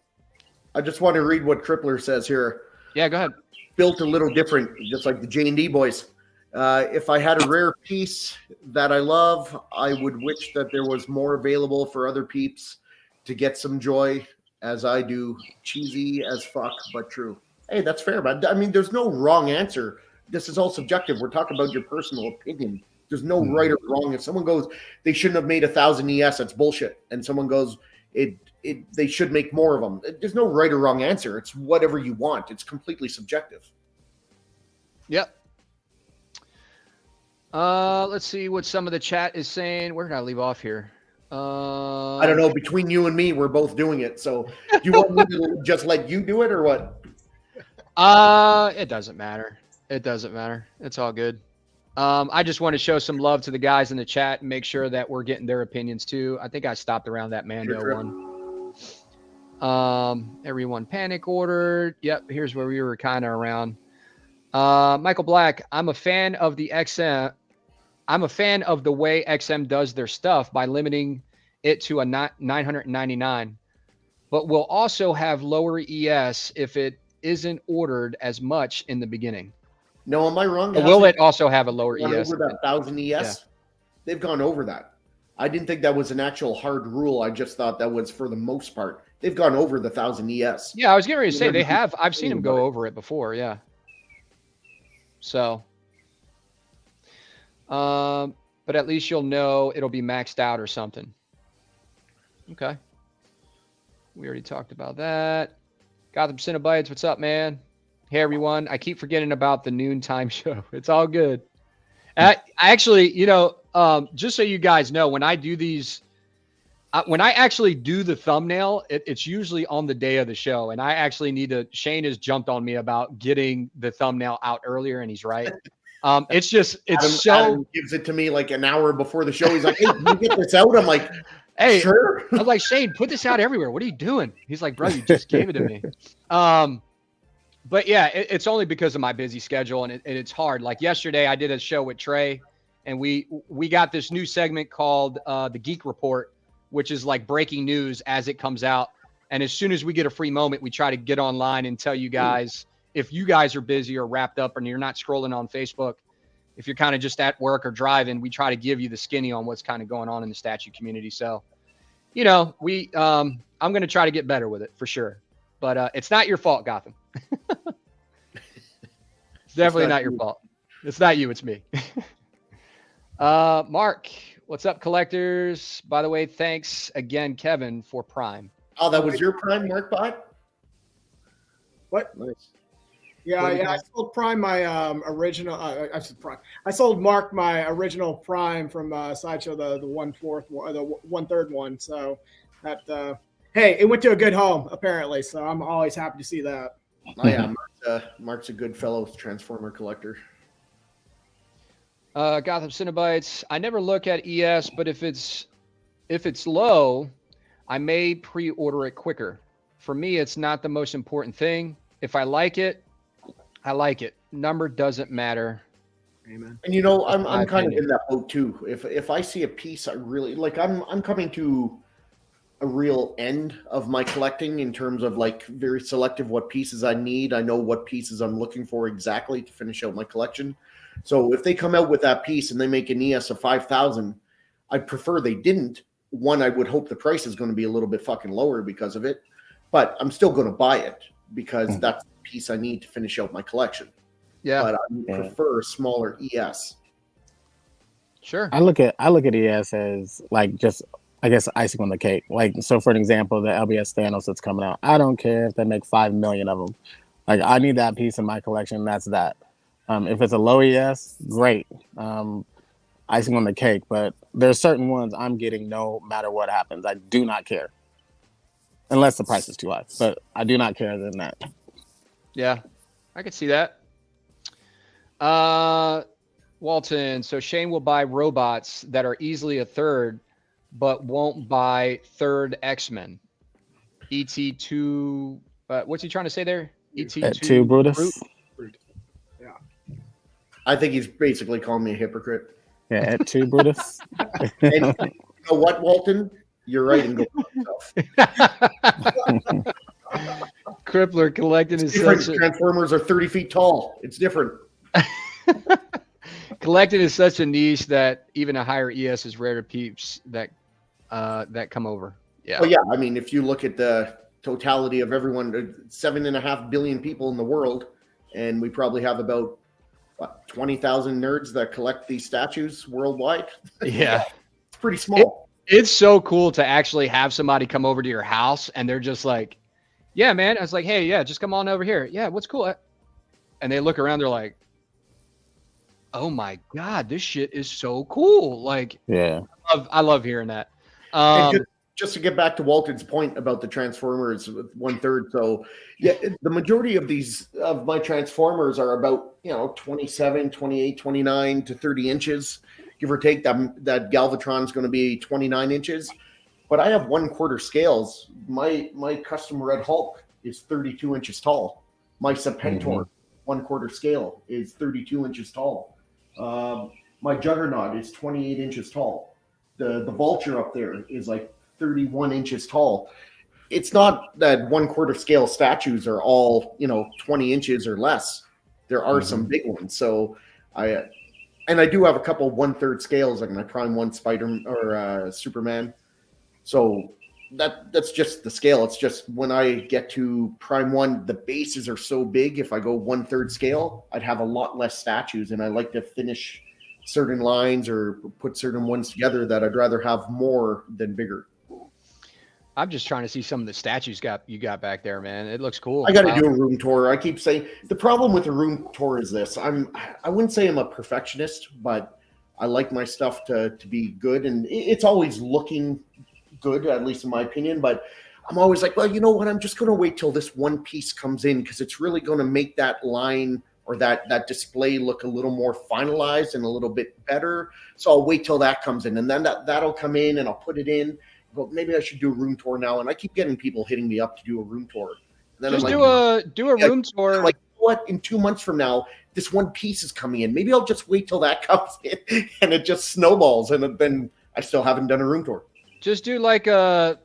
I just want to read what Crippler says here. Yeah, go ahead. Built a little different, just like the J&D boys. If I had a rare piece that I love, I would wish that there was more available for other peeps to get some joy as I do. Cheesy as fuck, but true. Hey, that's fair, man. I mean, there's no wrong answer. This is all subjective. We're talking about your personal opinion. There's no right or wrong. If someone goes, they shouldn't have made 1,000 ES, that's bullshit. And someone goes, they should make more of them. There's no right or wrong answer. It's whatever you want. It's completely subjective. Yep. Let's see what some of the chat is saying. Where did I leave off here? I don't know. Between you and me, we're both doing it. So do you want me to just let you do it or what? It doesn't matter. It doesn't matter. It's all good. I just want to show some love to the guys in the chat and make sure that we're getting their opinions too. I think I stopped around that Mando one. Everyone panic ordered. Yep, here's where we were kind of around. Michael Black, I'm a fan of the XM. I'm a fan of the way XM does their stuff by limiting it to a 999, but we'll also have lower ES if it isn't ordered as much in the beginning. No, am I wrong? Will it also have a lower ES? Over that 1,000 ES? Yeah. They've gone over that. I didn't think that was an actual hard rule. I just thought that was for the most part. They've gone over the 1,000 ES. Yeah, I was getting ready to say they have. I've seen them go over it before. Yeah. So, but at least you'll know it'll be maxed out or something. Okay. We already talked about that. Gotham Cinnabites, what's up, man? Hey, everyone. I keep forgetting about the noontime show. It's all good. I actually, just so you guys know, when I do these, when I actually do the thumbnail, it's usually on the day of the show. And I actually Shane has jumped on me about getting the thumbnail out earlier, and he's right. Adam gives it to me like an hour before the show. He's like, hey, can you get this out? I'm like, hey, sure. I'm like, Shane, put this out everywhere. What are you doing? He's like, bro, you just gave it to me. But yeah, it's only because of my busy schedule, and it's hard. Like yesterday, I did a show with Trey, and we got this new segment called the Geek Report, which is like breaking news as it comes out. And as soon as we get a free moment, we try to get online and tell you guys, if you guys are busy or wrapped up and you're not scrolling on Facebook, if you're kind of just at work or driving, we try to give you the skinny on what's kind of going on in the statue community. So, I'm going to try to get better with it for sure. But it's not your fault, Gotham. It's definitely not your fault. It's not you, it's me. Mark, what's up, collectors? By the way, thanks again, Kevin, for Prime. Oh, that was your Prime, Mark bot? What? Nice. Yeah, I sold Prime my original. I said Prime. I sold Mark my original Prime from Sideshow, the 1/4, the 1/3 one. So that hey, it went to a good home apparently. So I'm always happy to see that. Oh yeah, Mark's a good fellow Transformer collector. Gotham Cinnabites. I never look at ES, but if it's low, I may pre-order it quicker. For me, it's not the most important thing. If I like it, I like it. Number doesn't matter. Amen. And I'm kind of in that boat too. If I see a piece I really like, I'm coming to a real end of my collecting in terms of like very selective what pieces I need. I know what pieces I'm looking for exactly to finish out my collection. So if they come out with that piece and they make an ES of 5,000, I'd prefer they didn't. One, I would hope the price is going to be a little bit fucking lower because of it, but I'm still going to buy it because that's the piece I need to finish out my collection. Yeah. But I prefer a smaller ES. Sure. I look at ES as like just, I guess, icing on the cake. Like, so for an example, the LBS Thanos that's coming out, I don't care if they make 5 million of them. Like, I need that piece in my collection. That's that. If it's a low ES, great. Icing on the cake. But there's certain ones I'm getting no matter what happens. I do not care. Unless the price is too high. But I do not care other than that. Yeah, I could see that. Walton, so Shane will buy robots that are easily a third, but won't buy third X-Men. ET2, what's he trying to say there? ET2 Brutus? Yeah. I think he's basically calling me a hypocrite. Yeah, at 2 Brutus. And you know what, Walton? You're right and go for yourself. Crippler collecting is Transformers are 30 feet tall. It's different. Collecting is such a niche that even a higher ES is rare to peeps that come over. Yeah. Well, yeah. I mean, if you look at the totality of everyone, 7.5 billion people in the world, and we probably have about 20,000 nerds that collect these statues worldwide. Yeah. It's pretty small. It's so cool to actually have somebody come over to your house and they're just like, yeah, man. I was like, hey, yeah, just come on over here. Yeah, what's cool? And they look around, they're like, oh my God, this shit is so cool. Like, yeah, I love hearing that. just to get back to Walton's point about the Transformers with 1/3. So yeah, the majority of my Transformers are about 27, 28, 29 to 30 inches, give or take. That Galvatron is going to be 29 inches, but I have 1/4 scales. My custom Red Hulk is 32 inches tall. My Serpentor 1/4 scale is 32 inches tall. My Juggernaut is 28 inches tall. The Vulture up there is like 31 inches tall. It's not that 1/4 scale statues are all 20 inches or less. There are some big ones. So I do have a couple 1/3 scales, like my Prime 1 Spider or Superman. So that's just the scale. It's just when I get to Prime 1, the bases are so big. If I go 1/3 scale, I'd have a lot less statues, and I like to finish certain lines or put certain ones together that I'd rather have more than bigger. I'm just trying to see some of the statues you got back there, man. It looks cool. I got to do a room tour. I keep saying the problem with a room tour is this. I wouldn't say I'm a perfectionist, but I like my stuff to be good, and it's always looking good, at least in my opinion. But I'm always like, well, you know what? I'm just going to wait till this one piece comes in because it's really going to make that line or that display look a little more finalized and a little bit better. So I'll wait till that comes in, and then that'll come in, and I'll put it in. But maybe I should do a room tour now. And I keep getting people hitting me up to do a room tour. And then just I'm do a room tour. Like, what? In 2 months from now, this one piece is coming in. Maybe I'll just wait till that comes in, and it just snowballs. And then I still haven't done a room tour. Just do like I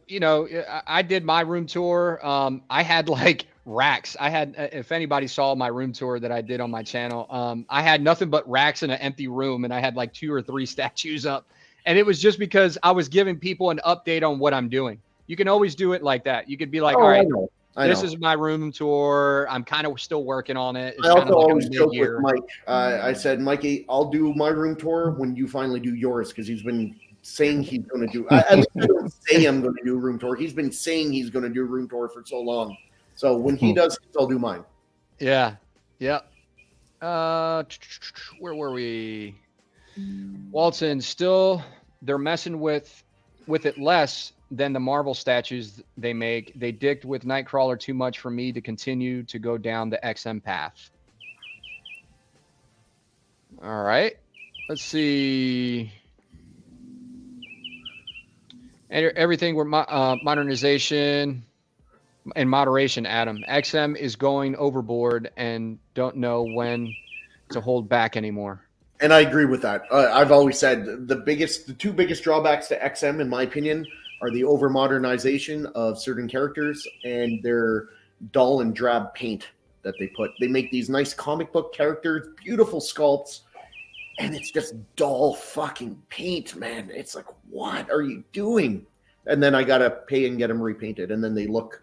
did my room tour. I had like racks. I had, if anybody saw my room tour that I did on my channel, I had nothing but racks in an empty room, and I had like 2 or 3 statues up. And it was just because I was giving people an update on what I'm doing. You can always do it like that. You could be like, all right, this is my room tour. I'm kind of still working on it. It's I also kind of like always joke with Mike. I said, Mikey, I'll do my room tour when you finally do yours, because he's been saying he's going to do. I don't say I'm going to do a room tour. He's been saying he's going to do a room tour for so long. So when he does, I'll do mine. Yeah. Yeah. Where were we? Walton, still they're messing with it less than the Marvel statues they make. They dicked with Nightcrawler too much for me to continue to go down the XM path. All right. Let's see. Everything with modernization and moderation, Adam. XM is going overboard and don't know when to hold back anymore. And I agree with that. I've always said the 2 biggest drawbacks to XM, in my opinion, are the over modernization of certain characters and their dull and drab paint that they put. They make these nice comic book characters, beautiful sculpts, and it's just dull fucking paint, man. It's like, what are you doing? And then I got to pay and get them repainted, and then they look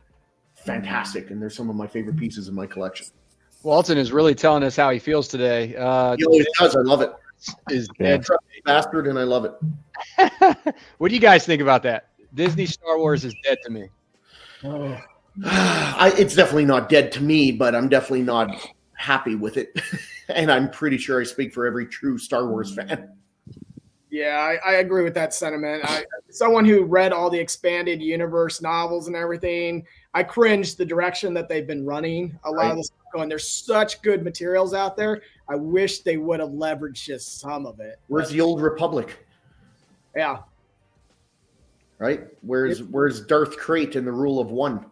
fantastic, and they're some of my favorite pieces in my collection. Walton is really telling us how he feels today. He always does. I love it. Is dead. Bastard, and I love it. What do you guys think about that? Disney Star Wars is dead to me. It's definitely not dead to me, but I'm definitely not happy with it. And I'm pretty sure I speak for every true Star Wars fan. Yeah, I agree with that sentiment. Someone who read all the expanded universe novels and everything, I cringed the direction that they've been running. A lot of this going, there's such good materials out there. I wish they would have leveraged just some of it. Where's the old Republic? Yeah. Right? Where's Darth Krayt and the Rule of One?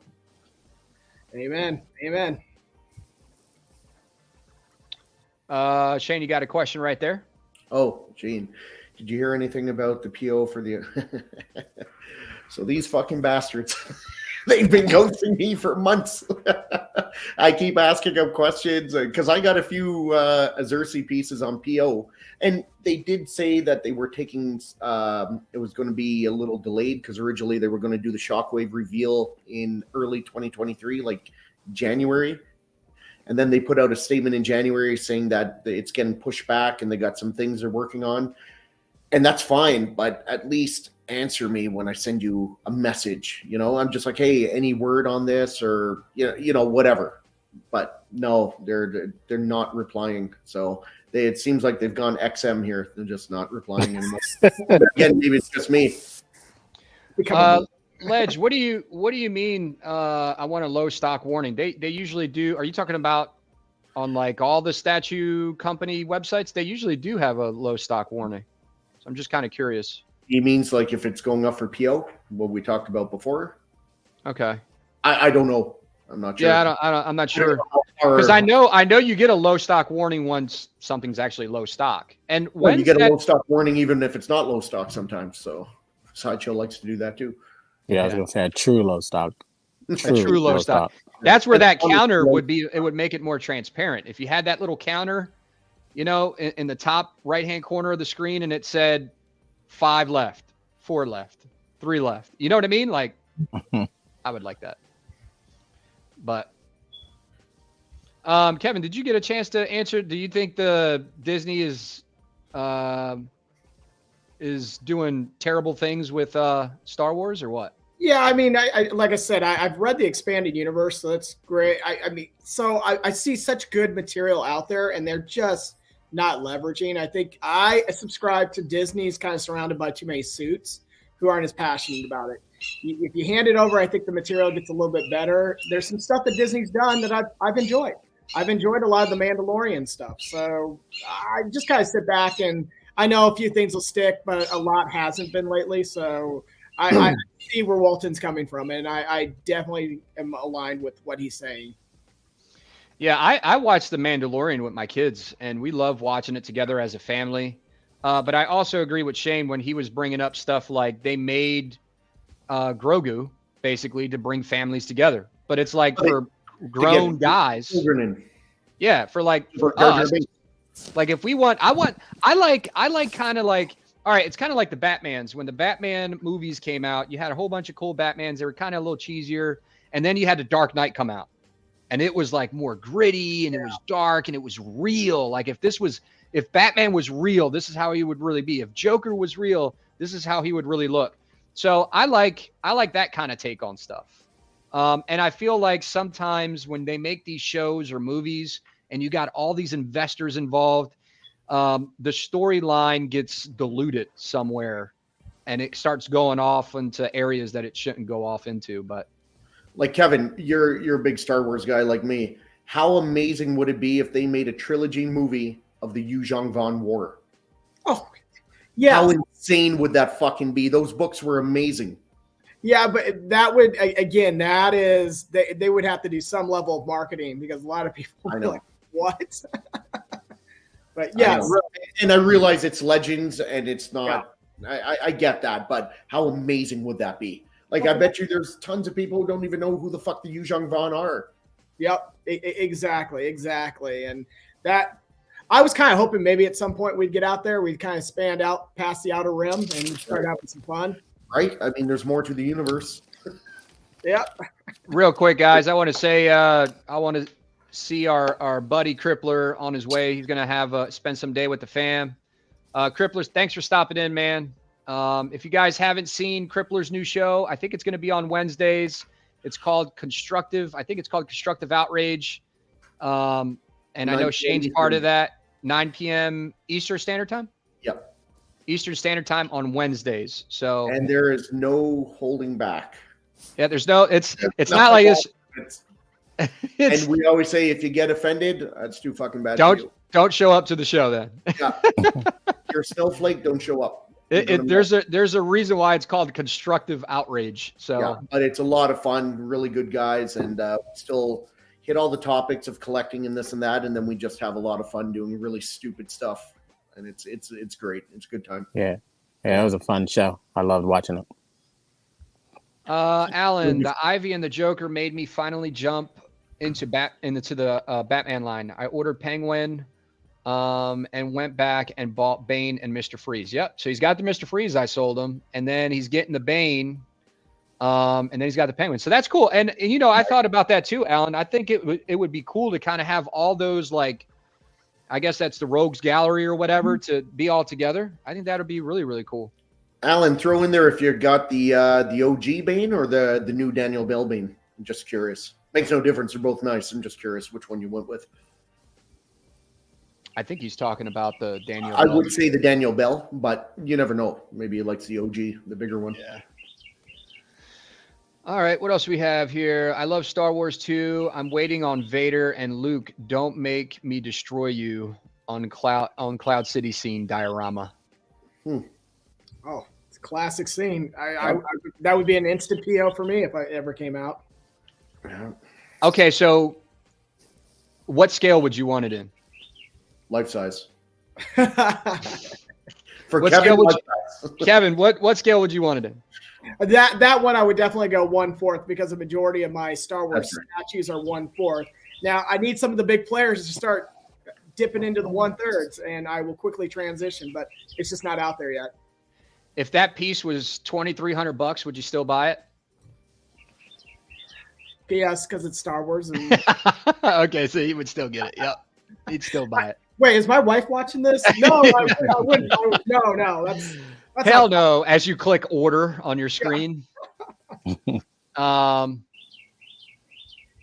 Amen. Amen. Shane, you got a question right there? Oh, Gene. Did you hear anything about the PO for the... So these fucking bastards, they've been ghosting me for months. I keep asking them questions because I got a few Azersi pieces on PO. And they did say that they were taking... it was going to be a little delayed because originally they were going to do the Shockwave reveal in early 2023, like January. And then they put out a statement in January saying that it's getting pushed back and they got some things they're working on. And that's fine, but at least answer me when I send you a message. You know, I'm just like, hey, any word on this or, you know, whatever. But no, they're not replying. So it seems like they've gone XM here. They're just not replying anymore. Again, maybe it's just me. Ledge, what do you mean? I want a low stock warning. They usually do. Are you talking about on like all the statue company websites? They usually do have a low stock warning. So I'm just kind of curious. He means like if it's going up for PO, what we talked about before. Okay. I don't know. I'm not sure. Yeah, I'm not sure. Because I know you get a low stock warning once something's actually low stock. And when you get a low stock warning even if it's not low stock sometimes. So Sideshow likes to do that too. Yeah, I was gonna say a true low stock. A true low stock. That's where that counter would be. It would make it more transparent. If you had that little counter, in the top right-hand corner of the screen, and it said 5 left, 4 left, 3 left. You know what I mean? Like, I would like that. But Kevin, did you get a chance to answer? Do you think the Disney is doing terrible things with Star Wars or what? Yeah, I mean, I like I said, I've read the expanded universe, so that's great. I see such good material out there, and they're just not leveraging. I think I subscribe to Disney's kind of surrounded by too many suits who aren't as passionate about it. If you hand it over, I think the material gets a little bit better. There's some stuff that Disney's done that I've enjoyed. I've enjoyed a lot of the Mandalorian stuff. So I just kind of sit back, and I know a few things will stick, but a lot hasn't been lately. So I see where Walton's coming from, and I definitely am aligned with what he's saying. Yeah, I watched The Mandalorian with my kids, and we love watching it together as a family. But I also agree with Shane when he was bringing up stuff like they made Grogu basically to bring families together. But it's like for grown guys. Yeah, for us. Like if we want, I like kind of like, all right, it's kind of like the Batmans. When the Batman movies came out, you had a whole bunch of cool Batmans. They were kind of a little cheesier. And then you had the Dark Knight come out. And it was like more gritty and it was dark and it was real. Like if Batman was real, this is how he would really be. If Joker was real, this is how he would really look. So I like that kind of take on stuff. And I feel like sometimes when they make these shows or movies and you got all these investors involved, the storyline gets diluted somewhere and it starts going off into areas that it shouldn't go off into. But like Kevin, you're a big Star Wars guy like me. How amazing would it be if they made a trilogy movie of the Yuuzhan Vong War? Oh, yeah. How insane would that fucking be? Those books were amazing. Yeah, but that would, again, that is, they would have to do some level of marketing because a lot of people would be like, what? But yeah. And I realize it's legends and it's not, I get that, but how amazing would that be? Like, I bet you there's tons of people who don't even know who the fuck the Yuuzhan Vong are. Yep, exactly. And that, I was kind of hoping maybe at some point we'd get out there, we'd kind of expand out past the outer rim and start having some fun. Right? I mean, there's more to the universe. Yep. Real quick, guys, I want to say I want to see our buddy Crippler on his way. He's going to have spend some day with the fam. Crippler, thanks for stopping in, man. If you guys haven't seen Crippler's new show, I think it's going to be on Wednesdays. It's called Constructive. I think it's called Constructive Outrage. And I know Shane's part of that. 9 p.m. Eastern Standard Time? Yep. Eastern Standard Time on Wednesdays. So and there is no holding back. Yeah, there's no. It's not like this. And we always say, if you get offended, that's too fucking bad. Don't show up to the show then. Yeah. You're a snowflake. Don't show up. There's a reason why it's called Constructive Outrage. So yeah, but it's a lot of fun. Really good guys, and still hit all the topics of collecting and this and that, and then we just have a lot of fun doing really stupid stuff. And it's great. It's a good time. Yeah, it was a fun show. I loved watching it. Alan, the Ivy and the Joker made me finally jump into the Batman line. I ordered Penguin, and went back and bought Bane and Mr. Freeze. Yep. So he's got the Mr. Freeze I sold him, and then he's getting the Bane, and then he's got the Penguin. So that's cool. And I thought about that too, Alan. I think it would be cool to kind of have all those, like, I guess that's the Rogues Gallery or whatever, to be all together. I think that would be really, really cool. Alan, throw in there if you got the OG Bane or the new Daniel Bell Bane. I'm just curious. Makes no difference. They're both nice. I'm just curious which one you went with. I think he's talking about the Daniel I Bell. would say the Daniel Bell, but you never know. Maybe he likes the OG, the bigger one. Yeah. All right, what else we have here? I love Star Wars 2. I'm waiting on Vader and Luke. Don't make me destroy you on Cloud City scene diorama. Oh, it's a classic scene. I that would be an instant PO for me if I ever came out. Okay, so what scale would you want it in? Life size. For what Kevin, Kevin, what scale would you want it in? That one I would definitely go 1/4 because the majority of my Star Wars statues are 1/4. Now I need some of the big players to start dipping into the 1/3, and I will quickly transition, but it's just not out there yet. If that piece was $2,300, would you still buy it? P.S. because it's Star Wars. And... Okay, so you would still get it. Yep, he'd still buy it. Wait, is my wife watching this? No, I wouldn't. No, that's hell no. As you click order on your screen.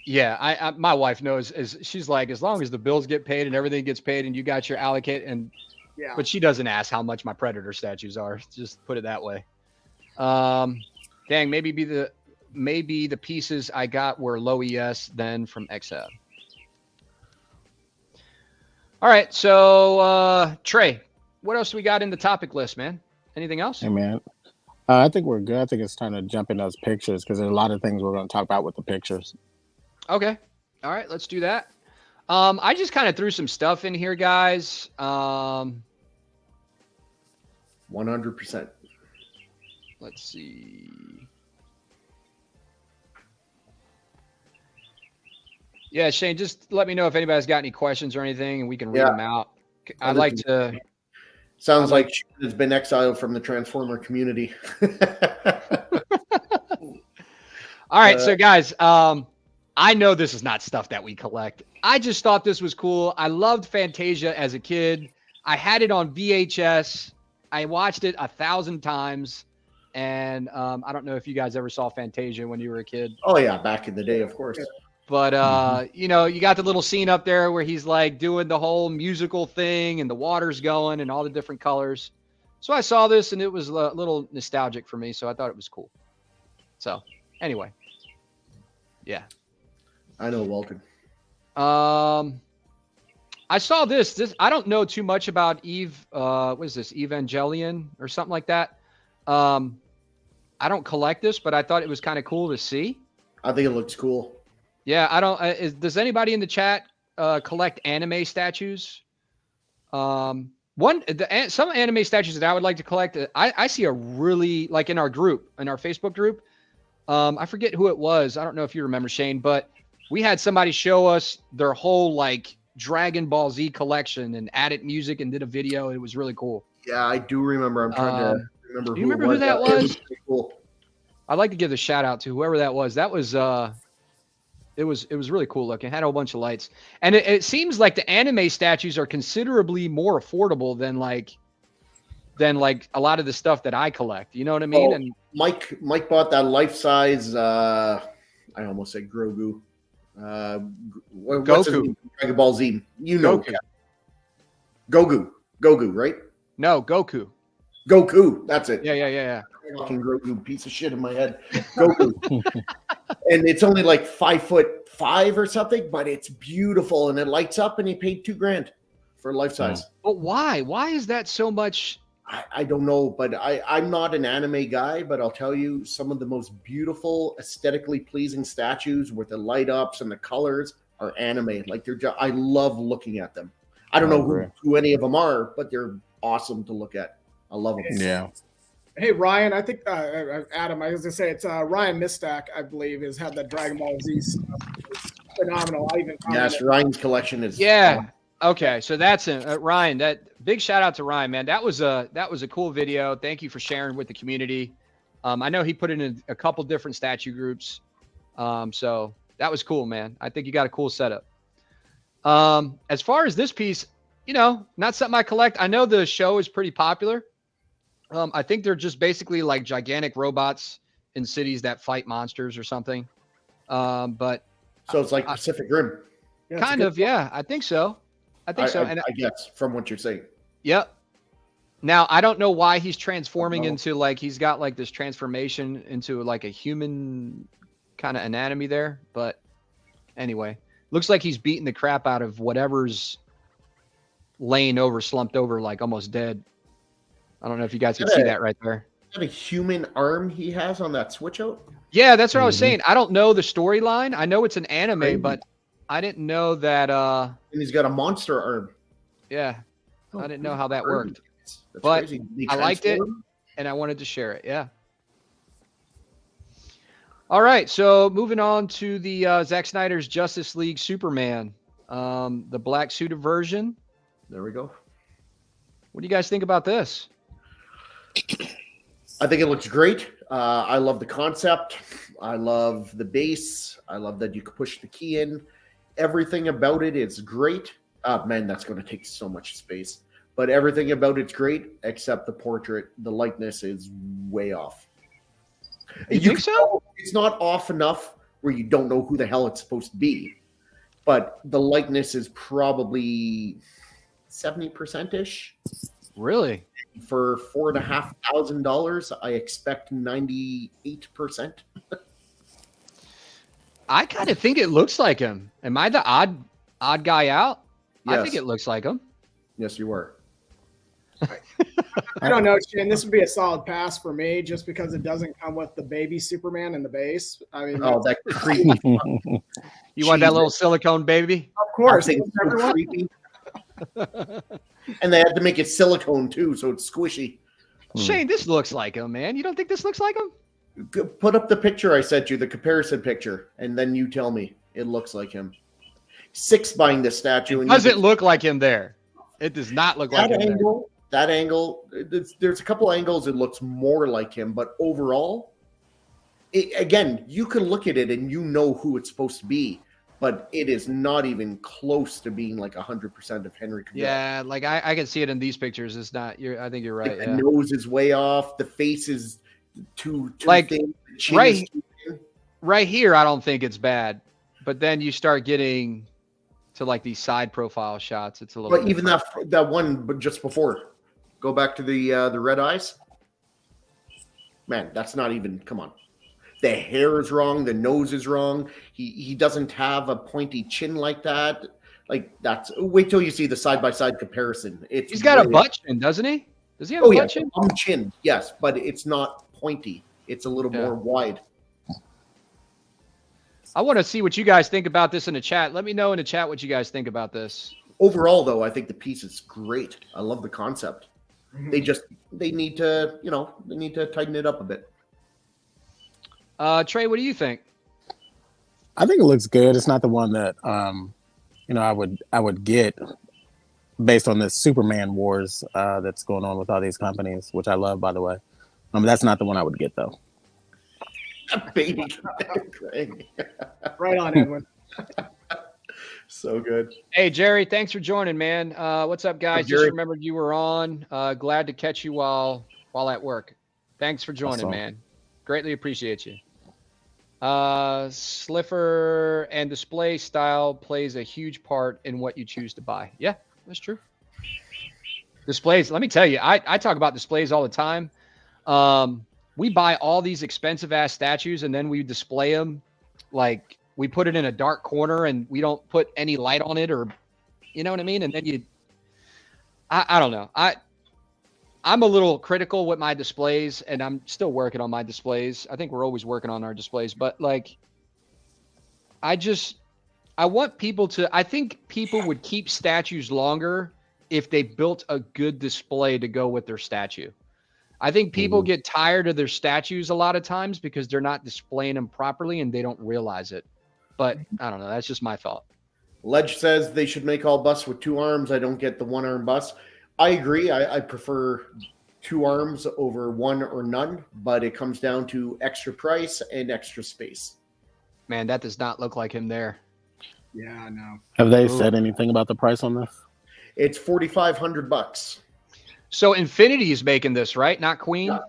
Yeah. I my wife knows. She's like, as long as the bills get paid and everything gets paid and you got your allocate, and yeah. But she doesn't ask how much my Predator statues are. Just put it that way. Dang, maybe the pieces I got were low ES then from XF. All right, so Trey, what else do we got in the topic list, man? Anything else? Hey, man. I think we're good. I think it's time to jump in those pictures because there's a lot of things we're going to talk about with the pictures. Okay. All right, let's do that. I just kind of threw some stuff in here, guys. 100%. Let's see. Yeah, Shane, just let me know if anybody's got any questions or anything, and we can read them out. I'd like to. Sounds like she has been exiled from the Transformer community. All right, so guys, I know this is not stuff that we collect. I just thought this was cool. I loved Fantasia as a kid. I had it on VHS. I watched it 1,000 times. And I don't know if you guys ever saw Fantasia when you were a kid. Oh, yeah, back in the day, of course. But, you know, you got the little scene up there where he's like doing the whole musical thing and the water's going and all the different colors. So I saw this and it was a little nostalgic for me. So I thought it was cool. So anyway, yeah. I know, Walton. I saw this. I don't know too much about Eve. What is this? Evangelion or something like that. I don't collect this, but I thought it was kind of cool to see. I think it looks cool. Yeah, I don't. Does anybody in the chat collect anime statues? Some anime statues that I would like to collect. I see a really, like in our group, in our Facebook group. I forget who it was. I don't know if you remember, Shane, but we had somebody show us their whole like Dragon Ball Z collection and added music and did a video. It was really cool. Yeah, I do remember. I'm trying to remember. Do you remember who that was? Cool. I'd like to give the shout out to whoever that was. That was it was really cool looking. It had a whole bunch of lights, and it seems like the anime statues are considerably more affordable than like a lot of the stuff that I collect. You know what I mean? Oh, and Mike bought that life size. I almost said Grogu. What's his name? Dragon Ball Z. You know, Goku, right? No, Goku. Goku, that's it. Yeah. Fucking Grogu, piece of shit in my head. Goku. And it's only like 5'5" or something, but it's beautiful and it lights up. And he paid $2,000 for life size. But why? Why is that so much? I don't know, but I'm not an anime guy, but I'll tell you some of the most beautiful, aesthetically pleasing statues with the light ups and the colors are anime. Like I love looking at them. I don't know who any of them are, but they're awesome to look at. I love them. Yeah. Hey, Ryan, I think, Adam, I was going to say it's Ryan Mistack, I believe, has had that Dragon Ball Z stuff. It's phenomenal. Yes, Ryan's collection is. Yeah. Okay. So that's Ryan. That big shout out to Ryan, man. That was a cool video. Thank you for sharing with the community. I know he put it in a couple different statue groups. So that was cool, man. I think you got a cool setup. As far as this piece, you know, not something I collect. I know the show is pretty popular. I think they're just basically like gigantic robots in cities that fight monsters or something. But so it's like Pacific Rim. Yeah, kind of, yeah. I think so. And I guess from what you're saying. Yep. Now, I don't know why he's transforming into like he's got like this transformation into like a human kind of anatomy there. But anyway, looks like he's beating the crap out of whatever's laying over, slumped over, like almost dead. I don't know if you guys can see that right there. Is that a human arm he has on that switch out? Yeah, that's what I was saying. I don't know the storyline. I know it's an anime, but I didn't know that. And he's got a monster arm. Yeah, I didn't know how that worked. That's But crazy. I liked it, and I wanted to share it. Yeah. All right, so moving on to the Zack Snyder's Justice League Superman, the black suited version. There we go. What do you guys think about this? I think it looks great. I love the concept. I love the base. I love that you can push the key in. Everything about it is great. Man, that's going to take so much space. But everything about it's great, except the portrait. The likeness is way off. You think so? It's not off enough where you don't know who the hell it's supposed to be. But the likeness is probably 70%-ish. Really? For $4,500, I expect 98%. I kind of think it looks like him. Am I the odd guy out? Yes. I think it looks like him. Yes, you were. I don't know, Shane. This would be a solid pass for me just because it doesn't come with the baby Superman in the base. I mean, Oh, that creepy. You want that little silicone baby? Of course. It's so creepy. And they had to make it silicone too, so it's squishy. Shane, this looks like him, man. You don't think this looks like him? Put up the picture I sent you, the comparison picture, and then you tell me it looks like him. 6 buying this statue. It doesn't look like him there. It does not look like him angle. That angle, there's a couple angles it looks more like him, but overall, again, you can look at it and you know who it's supposed to be, but it is not even close to being like 100% of Henry Cavill. Yeah, like I can see it in these pictures. It's not. I think you're right. Like yeah. the nose is way off. The face is too like thin. The chin right, is too thin. Right here. I don't think it's bad, but then you start getting to like these side profile shots. It's a little. But even that one, but just before. Go back to the red eyes. Man, that's not even. Come on, the hair is wrong. The nose is wrong. He doesn't have a pointy chin like that. Like that's. Wait till you see the side by side comparison. He's got a butt chin, doesn't he? Does he have a butt chin? Chin, yes, but it's not pointy. It's a little more wide. I want to see what you guys think about this in the chat. Let me know in the chat what you guys think about this. Overall, though, I think the piece is great. I love the concept. They need to, they need to tighten it up a bit. Trey, what do you think? I think it looks good. It's not the one that I would get based on this Superman wars that's going on with all these companies, which I love, by the way. That's not the one I would get though. Baby, right on, Edwin. So good. Hey, Jerry, thanks for joining, man. What's up, guys? Jerry. Just remembered you were on. Glad to catch you while at work. Thanks for joining, man. Greatly appreciate you. Slipper and display style plays a huge part in what you choose to buy. Yeah, that's true. Displays, let me tell you, I talk about displays all the time. We buy all these expensive ass statues and then we display them like we put it in a dark corner and we don't put any light on it, or you know what I mean? And then I don't know. I'm a little critical with my displays and I'm still working on my displays. I think we're always working on our displays, but like, I want people to, I think people would keep statues longer if they built a good display to go with their statue. I think people get tired of their statues a lot of times because they're not displaying them properly and they don't realize it. But I don't know. That's just my thought. Ledge says they should make all busts with 2 arms. I don't get the 1 arm bust. I agree. I prefer 2 arms over 1 or none, but it comes down to extra price and extra space. Man, that does not look like him there. Yeah, I know. Have they said anything about the price on this? It's $4,500. So Infinity is making this, right? Not Queen? Yeah.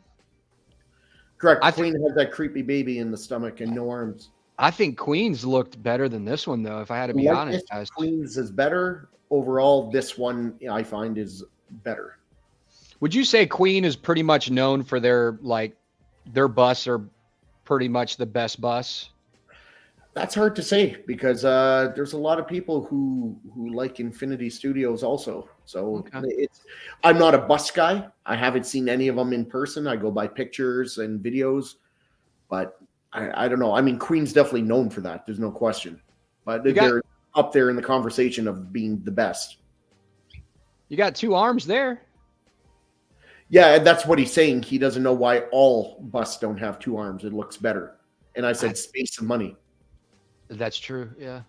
Correct. Queen has that creepy baby in the stomach and no arms. I think Queen's looked better than this one, though, if I had to be honest, guys. Queen's is better. Overall, this one I find is better. Would you say Queen is pretty much known for their busts are pretty much the best busts? That's hard to say because there's a lot of people who like Infinity Studios also. So Okay. I'm not a bus guy. I haven't seen any of them in person. I go by pictures and videos, but I don't know. I mean, Queen's definitely known for that. There's no question. But they're up there in the conversation of being the best. You got 2 arms there. Yeah, and that's what he's saying. He doesn't know why all busts don't have 2 arms. It looks better. And I said space and money. That's true. Yeah.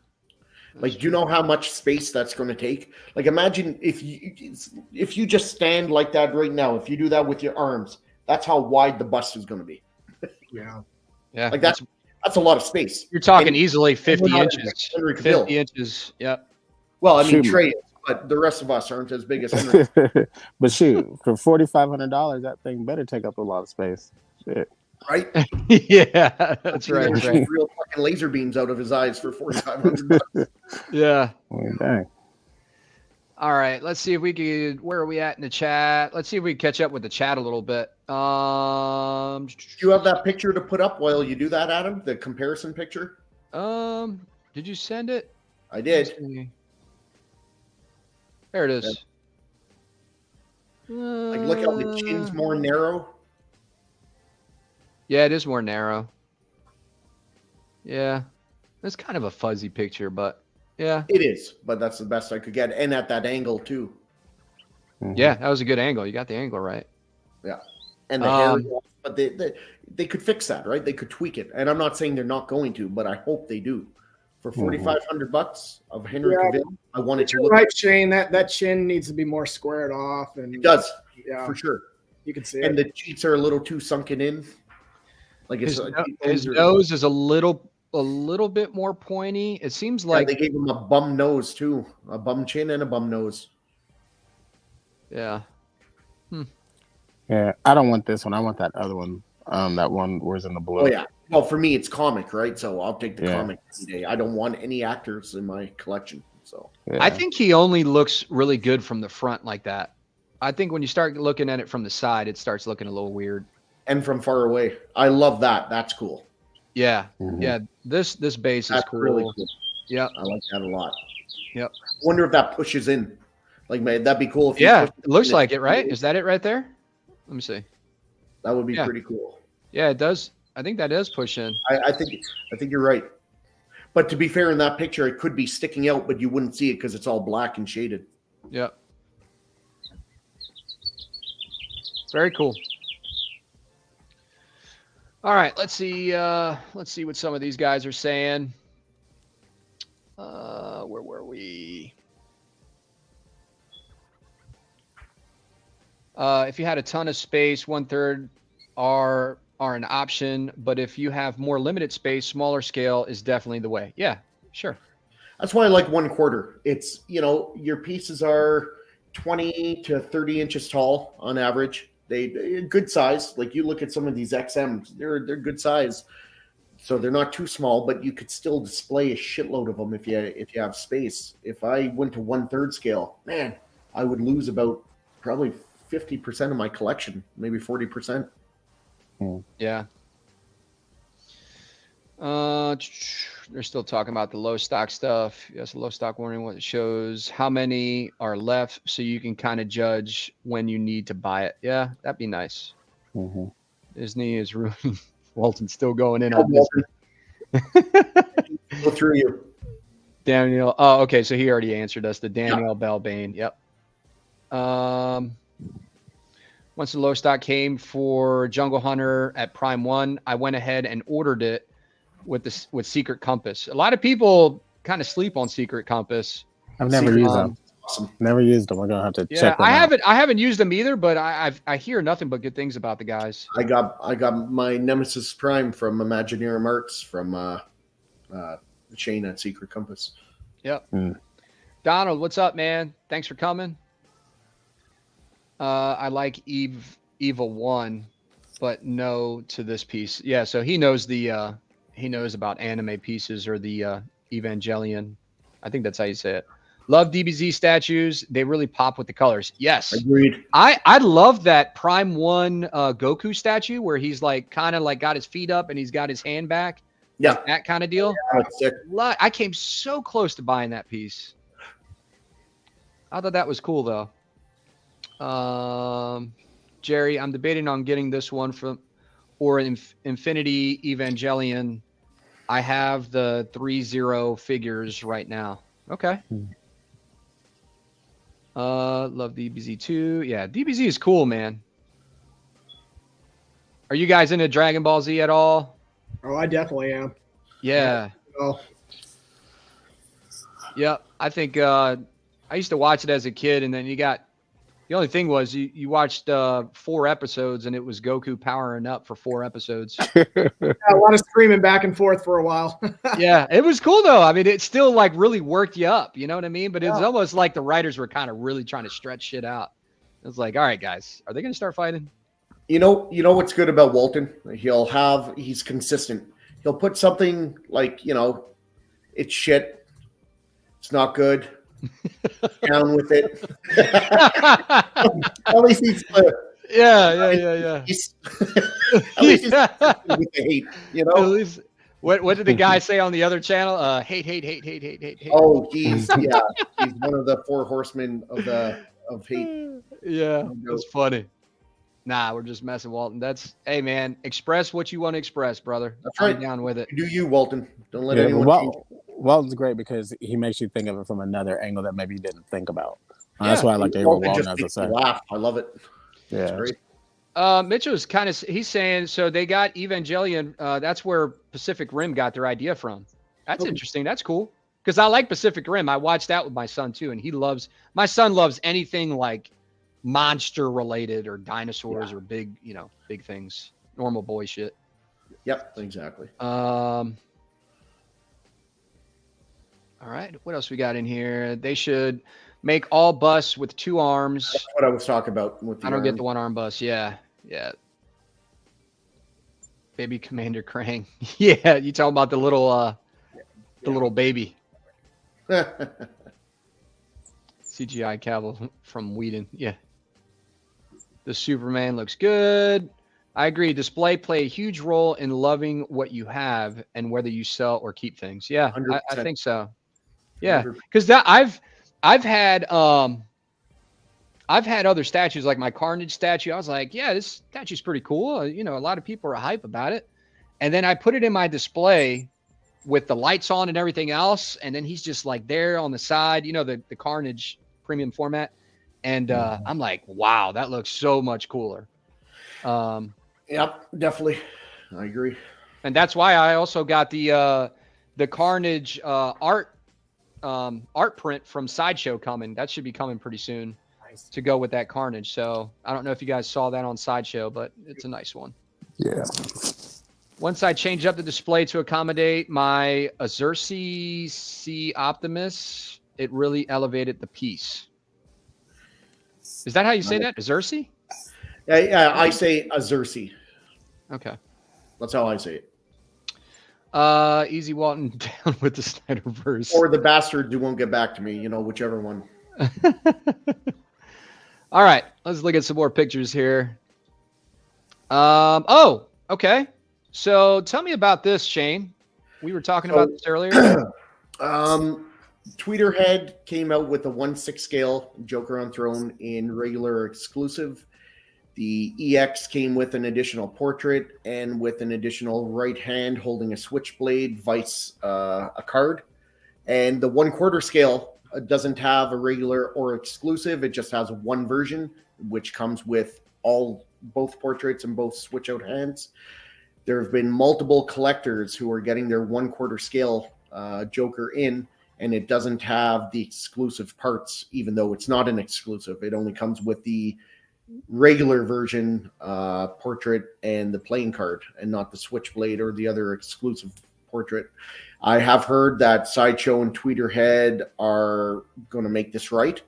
Like, do you know how much space that's going to take? Like, imagine if you just stand like that right now. If you do that with your arms, that's how wide the bust is going to be. Yeah. Yeah. Like that's a lot of space. You're talking easily 50 inches. 50 inches. Yep. Well, I mean, Trey is, but the rest of us aren't as big as Henry. But shoot, for $4,500, that thing better take up a lot of space. Shit. Right? Yeah, that's right. Right. Real fucking laser beams out of his eyes for $4,500. Yeah. Oh, dang. All right. Let's see if we could. Where are we at in the chat? Let's see if we can catch up with the chat a little bit. Do you have that picture to put up while you do that, Adam? The comparison picture? Did you send it? I did. There it is. Like, look how the chin's more narrow. Yeah, it is more narrow. Yeah. It's kind of a fuzzy picture, but yeah. It is, but that's the best I could get. And at that angle, too. Mm-hmm. Yeah, that was a good angle. You got the angle right. Yeah. And the hair, but they could fix that, right? They could tweak it. And I'm not saying they're not going to, but I hope they do. For $4,500 of Henry Cavill, I wanted to look. Right, Shane. That chin needs to be more squared off, and it does, yeah, for sure. You can see and it. The cheeks are a little too sunken in. Like his nose is a little bit more pointy. It seems like they gave him a bum nose too, a bum chin and a bum nose. Yeah. Yeah, I don't want this one. I want that other one. That one was in the blue. Oh yeah. Well, for me, it's comic, right? So I'll take the comic today. I don't want any actors in my collection. So I think he only looks really good from the front like that. I think when you start looking at it from the side, it starts looking a little weird. And from far away, I love that. That's cool. Yeah, yeah. This base is cool. Really cool. Yeah, I like that a lot. Yep. I wonder if that pushes in. Like, man, that'd be cool. If it looks like it, right? Is that it right there? Let me see. That would be pretty cool. Yeah, it does. I think that does push in. I think you're right. But to be fair, in that picture, it could be sticking out, but you wouldn't see it because it's all black and shaded. Yep. Very cool. All right, let's see what some of these guys are saying. Where were we? If you had a ton of space, 1/3 are an option, but if you have more limited space, smaller scale is definitely the way. Yeah, sure. That's why I like 1/4. It's, your pieces are 20 to 30 inches tall on average. They're good size. Like, you look at some of these XMs, they're good size. So they're not too small, but you could still display a shitload of them if you have space. If I went to 1/3 scale, man, I would lose about probably 50% of my collection, maybe 40%. Yeah. They're still talking about the low stock stuff. Yes, the low stock warning. What it shows how many are left, so you can kind of judge when you need to buy it. Yeah, that'd be nice. Disney is ruining. Walton's still going in on Disney. Go through you, Daniel. Oh, okay. So he already answered us. The Daniel Belbane. Yep. Once the low stock came for Jungle Hunter at Prime 1, I went ahead and ordered it with Secret Compass. A lot of people kind of sleep on Secret Compass. I've never used them. Awesome. Never used them. We're gonna have to check them out. I haven't used them either, but I hear nothing but good things about the guys. I got my Nemesis Prime from Imagineering Arts from Shane at Secret Compass. Yep. Donald, what's up, man? Thanks for coming. I like Eva 1, but no to this piece. Yeah, so he knows he knows about anime pieces or the Evangelion. I think that's how you say it. Love DBZ statues. They really pop with the colors. Yes. Agreed. I love that Prime 1 Goku statue where he's like kind of like got his feet up and he's got his hand back. Yeah. Like that kind of deal. That's sick. I came so close to buying that piece. I thought that was cool though. Jerry, I'm debating on getting this one or Infinity Evangelion. I have the 3-0 figures right now. Okay. Love DBZ too. Yeah, DBZ is cool, man. Are you guys into Dragon Ball Z at all? Oh, I definitely am. Yeah. Oh, Yeah. I think I used to watch it as a kid, and then the only thing was you watched 4 episodes, and it was Goku powering up for 4 episodes. yeah, a lot of screaming back and forth for a while. Yeah, it was cool though. I mean, it still like really worked you up. You know what I mean? But it's almost like the writers were kind of really trying to stretch shit out. It was like, all right, guys, are they going to start fighting? You know what's good about Walton? He's consistent. He'll put something like, it's shit. It's not good. Down with it. At least he's Yeah. at least he's with the hate, At least, what did the guy say on the other channel? Hate. Oh, he's one of the 4 horsemen of hate. Yeah, that's funny. Nah, we're just messing, Walton. Hey, man, express what you want to express, brother. That's right. I'm down with it. Do you, Walton? Don't let anyone change. Walton's great because he makes you think of it from another angle that maybe you didn't think about. That's why I like David Walton as a say. Laugh. I love it. Yeah. Great. Mitchell's he's saying, so they got Evangelion. That's where Pacific Rim got their idea from. That's interesting. That's cool. Because I like Pacific Rim. I watched that with my son too. And my son loves anything like monster related or dinosaurs or big things, normal boy shit. Yep, exactly. All right, what else we got in here? They should make all busts with 2 arms. That's what I was talking about with the I don't get the 1 arm bust. Yeah. Baby Commander Krang. Yeah, you talking about the little little baby. CGI Cavill from Whedon. Yeah. The Superman looks good. I agree. Display play a huge role in loving what you have and whether you sell or keep things. Yeah, I think so. Yeah, because I've had other statues like my Carnage statue. I was like, yeah, this statue's pretty cool. A lot of people are hype about it. And then I put it in my display with the lights on and everything else. And then he's just like there on the side, the Carnage premium format. And I'm like, wow, that looks so much cooler. Yep, definitely. I agree. And that's why I also got the Carnage art print from Sideshow coming. That should be coming pretty soon to go with that Carnage. So I don't know if you guys saw that on Sideshow, but it's a nice one. Yeah. Once I changed up the display to accommodate my Azursi C Optimus, it really elevated the piece. Is that how you say that? Azursi? Yeah, I say Azursi. Okay. That's how I say it. Easy Walton down with the Snyderverse. Or the bastard who won't get back to me, whichever one. All right, let's look at some more pictures here. Okay. So tell me about this, Shane. We were talking about this earlier. Tweeterhead came out with a 1/6 scale Joker on Throne in regular exclusive. The EX came with an additional portrait and with an additional right hand holding a switchblade, vice a card. And the 1/4 scale doesn't have a regular or exclusive. It just has one version, which comes with both portraits and both switch out hands. There have been multiple collectors who are getting their 1/4 scale Joker in, and it doesn't have the exclusive parts, even though it's not an exclusive. It only comes with the regular version portrait and the playing card, and not the switchblade or the other exclusive portrait. I have heard that Sideshow and Tweeterhead are going to make this right,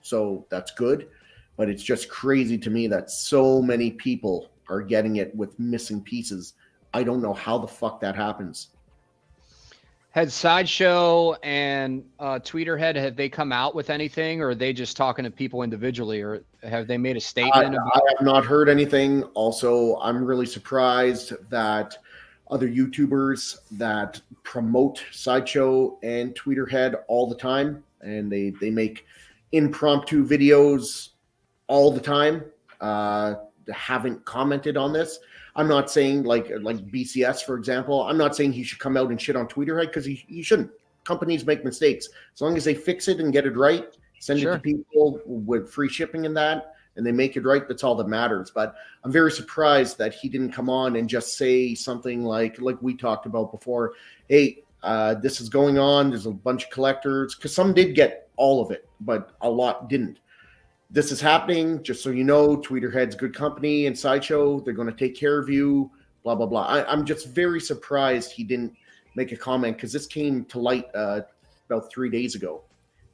so that's good. But it's just crazy to me that so many people are getting it with missing pieces. I don't know how the fuck that happens. Had Sideshow and Tweeterhead, have they come out with anything, or are they just talking to people individually, or have they made a statement? I have not heard anything. Also, I'm really surprised that other YouTubers that promote Sideshow and Tweeterhead all the time, and they make impromptu videos all the time, haven't commented on this. I'm not saying like BCS, for example, I'm not saying he should come out and shit on Tweeterhead, because he shouldn't. Companies make mistakes. As long as they fix it and get it right, send it to people with free shipping and that, and they make it right, that's all that matters. But I'm very surprised that he didn't come on and just say something like we talked about before. Hey, this is going on. There's a bunch of collectors, because some did get all of it, but a lot didn't. This is happening, just so you know. Tweeterhead's good company, and Sideshow, they're going to take care of you, blah, blah, blah. I'm just very surprised he didn't make a comment, because this came to light about 3 days ago.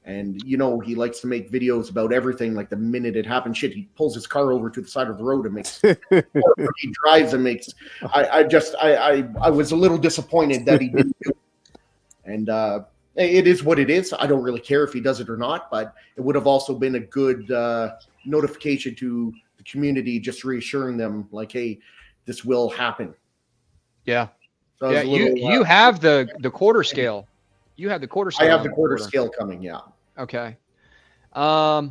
And, you know, he likes to make videos about everything, like the minute it happens. Shit, he pulls his car over to the side of the road and makes, he drives and makes, I was a little disappointed that he didn't do it. And it is what it is. I don't really care if he does it or not, but it would have also been a good notification to the community, just reassuring them like, hey, this will happen. Yeah. So yeah, you have the quarter scale. You have the quarter scale. I have the quarter scale coming, yeah. Okay. Well,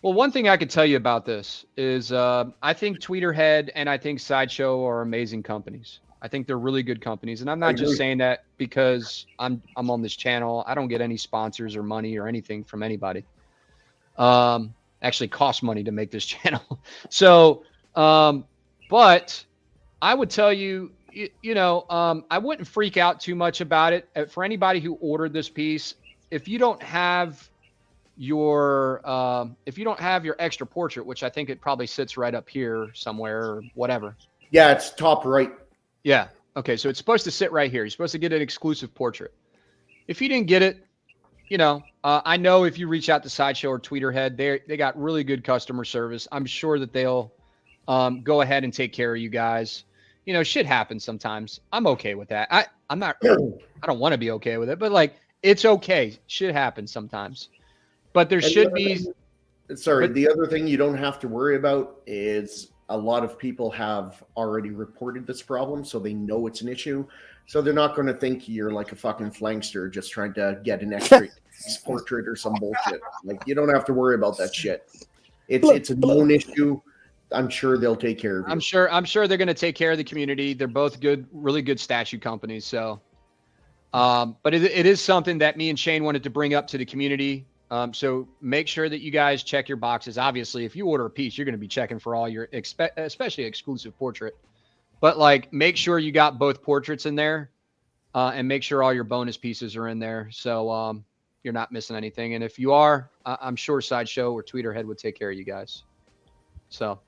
one thing I could tell you about this is I think Tweeterhead and I think Sideshow are amazing companies. I think they're really good companies, and I'm not just saying that because I'm on this channel. I don't get any sponsors or money or anything from anybody. Actually costs money to make this channel. So, but I would tell you, I wouldn't freak out too much about it. For anybody who ordered this piece, if you don't have your extra portrait, which I think it probably sits right up here somewhere or whatever. Yeah, it's top right. Yeah. Okay. So it's supposed to sit right here. You're supposed to get an exclusive portrait. If you didn't get it, I know if you reach out to Sideshow or Tweeterhead, they got really good customer service. I'm sure that they'll go ahead and take care of you guys. Shit happens sometimes. I'm okay with that. I don't want to be okay with it, but like, it's okay. Shit happens sometimes, but there should be. The other thing you don't have to worry about is a lot of people have already reported this problem, so they know it's an issue. So they're not going to think you're like a fucking flankster just trying to get an extra portrait or some bullshit. Like, you don't have to worry about that shit. It's a known issue. I'm sure they'll take care of you. I'm sure they're going to take care of the community. They're both good, really good statue companies. So, but it is something that me and Shane wanted to bring up to the community. So make sure that you guys check your boxes. Obviously, if you order a piece, you're going to be checking for all your, especially exclusive portrait. But like, make sure you got both portraits in there, and make sure all your bonus pieces are in there. So you're not missing anything. And if you are, I'm sure Sideshow or Tweeterhead would take care of you guys. So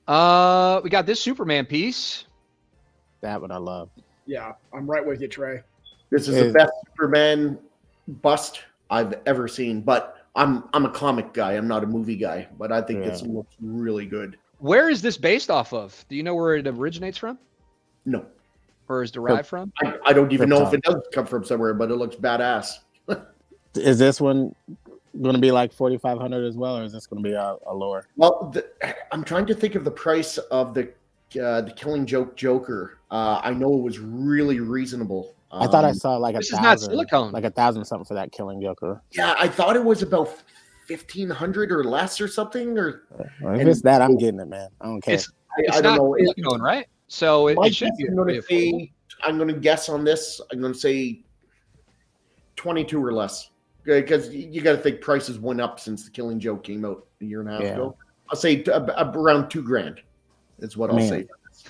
we got this Superman piece. That one I love. Yeah, I'm right with you, Trey. This is the best Superman bust I've ever seen, but I'm a comic guy. I'm not a movie guy, but I think this looks really good. Where is this based off of? Do you know where it originates from? No. Or is derived from? I don't even know if it does come from somewhere, but it looks badass. Is this one going to be like 4,500 as well, or is this going to be a lower? Well, I'm trying to think of the price of the Killing Joke Joker. I know it was really reasonable. I thought I saw like this is not silicone, like 1,000 something for that Killing Joker. Yeah, I thought it was about 1,500 or less or something. Or if it's that, I'm getting it, man. I don't care. It's I don't know. Silicone, right? So it should be. I'm going to guess on this. I'm going to say 22 or less, because you got to think prices went up since the Killing Joke came out a year and a half ago. I'll say around $2,000 is what I'll say.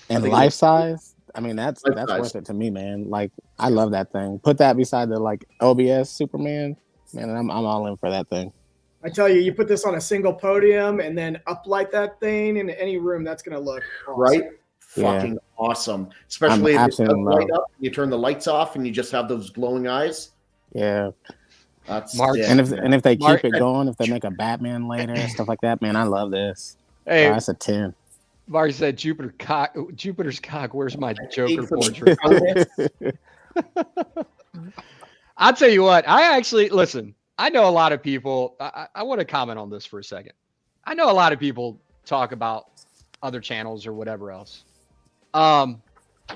And life size. I mean, that's worth it to me, man. Like, I love that thing. Put that beside the like OBS Superman, man. I'm all in for that thing. I tell you, you put this on a single podium and then uplight that thing in any room, that's gonna look awesome. Right. Fucking awesome. Especially if it light up, you turn the lights off and you just have those glowing eyes. Yeah. That's and if they keep it going, if they make a Batman later and stuff like that, man, I love this. Hey, that's a 10. Mark said Jupiter's cock. Where's my Joker for portrait? the- I'll tell you what. I actually listen. I know a lot of people. I want to comment on this for a second. I know a lot of people talk about other channels or whatever else. I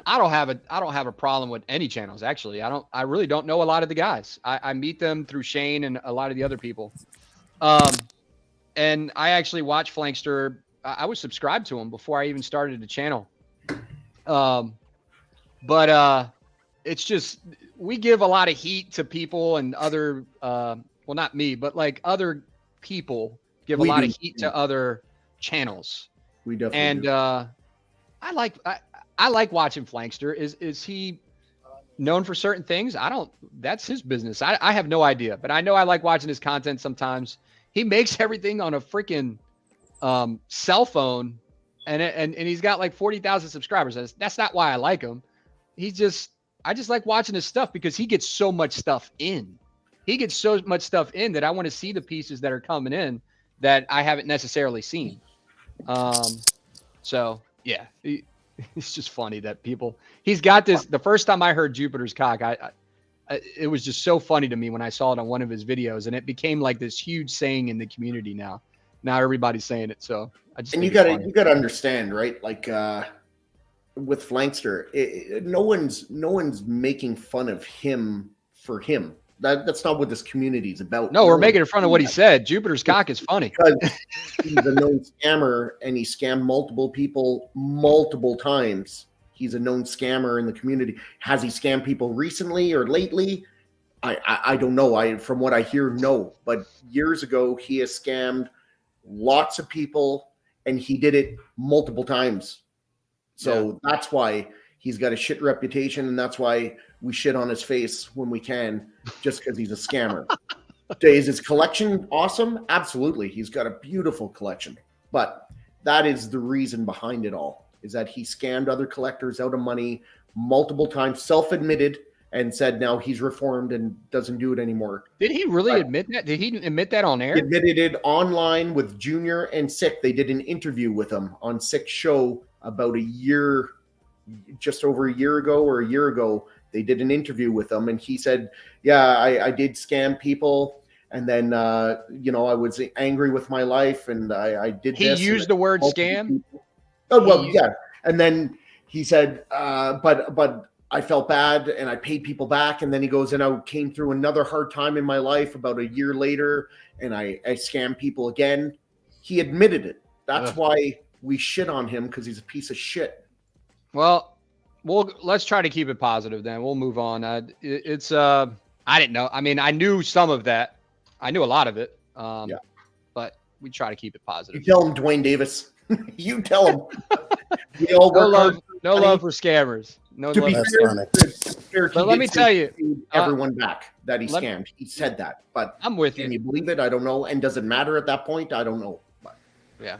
don't have a problem with any channels. Actually, I really don't know a lot of the guys. I meet them through Shane and a lot of the other people. And I actually watch Flankster. I was subscribed to him before I even started the channel. But it's just we give a lot of heat to people and other well, not me, but like other people give a lot of heat to other channels. We definitely And do. I like watching Flankster. Is he known for certain things? That's his business. I have no idea, but I know I like watching his content sometimes. He makes everything on a freaking cell phone, and he's got like 40,000 subscribers. That's not why I like him. I just like watching his stuff because he gets so much stuff in. He gets so much stuff in that I want to see the pieces that are coming in that I haven't necessarily seen. So yeah, it's just funny that he's got this. The first time I heard Jupiter's cock, it was just so funny to me when I saw it on one of his videos, and it became like this huge saying in the community now. Now everybody's saying it. So I just And you gotta understand, right? Like with Flankster, no one's making fun of him for him. That's not what this community is about. No, we're making fun of what he said. Jupiter's cock is funny because he's a known scammer and he scammed multiple people multiple times. He's a known scammer in the community. Has he scammed people recently or lately? I don't know. From what I hear, no. But years ago, he has scammed lots of people, and he did it multiple times. So that's why he's got a shit reputation, and that's why we shit on his face when we can, just because he's a scammer. Is his collection awesome? Absolutely. He's got a beautiful collection. But that is the reason behind it all, is that he scammed other collectors out of money multiple times, self-admitted, and said now he's reformed and doesn't do it anymore. Did he really admit that? Did he admit that on air? He admitted it online with Junior and Sick. They did an interview with him on Sick's show about just over a year ago. They did an interview with him, and he said, yeah, I did scam people. And then, I was angry with my life, and I did this. He used the word scam? Oh, well, yeah. And then he said, but I felt bad, and I paid people back. And then he goes, and I came through another hard time in my life about a year later, and I scammed people again. He admitted it. That's why we shit on him, because he's a piece of shit. Well, let's try to keep it positive then. We'll move on. I didn't know. I mean, I knew some of that. I knew a lot of it. But we try to keep it positive. You tell him, Dwayne Davis. You tell him. We all no love for scammers. No to love be fair, but let me tell you, everyone back that he scammed. He said that, but I'm with you. Can you believe it? I don't know. And does it matter at that point? I don't know. But. Yeah,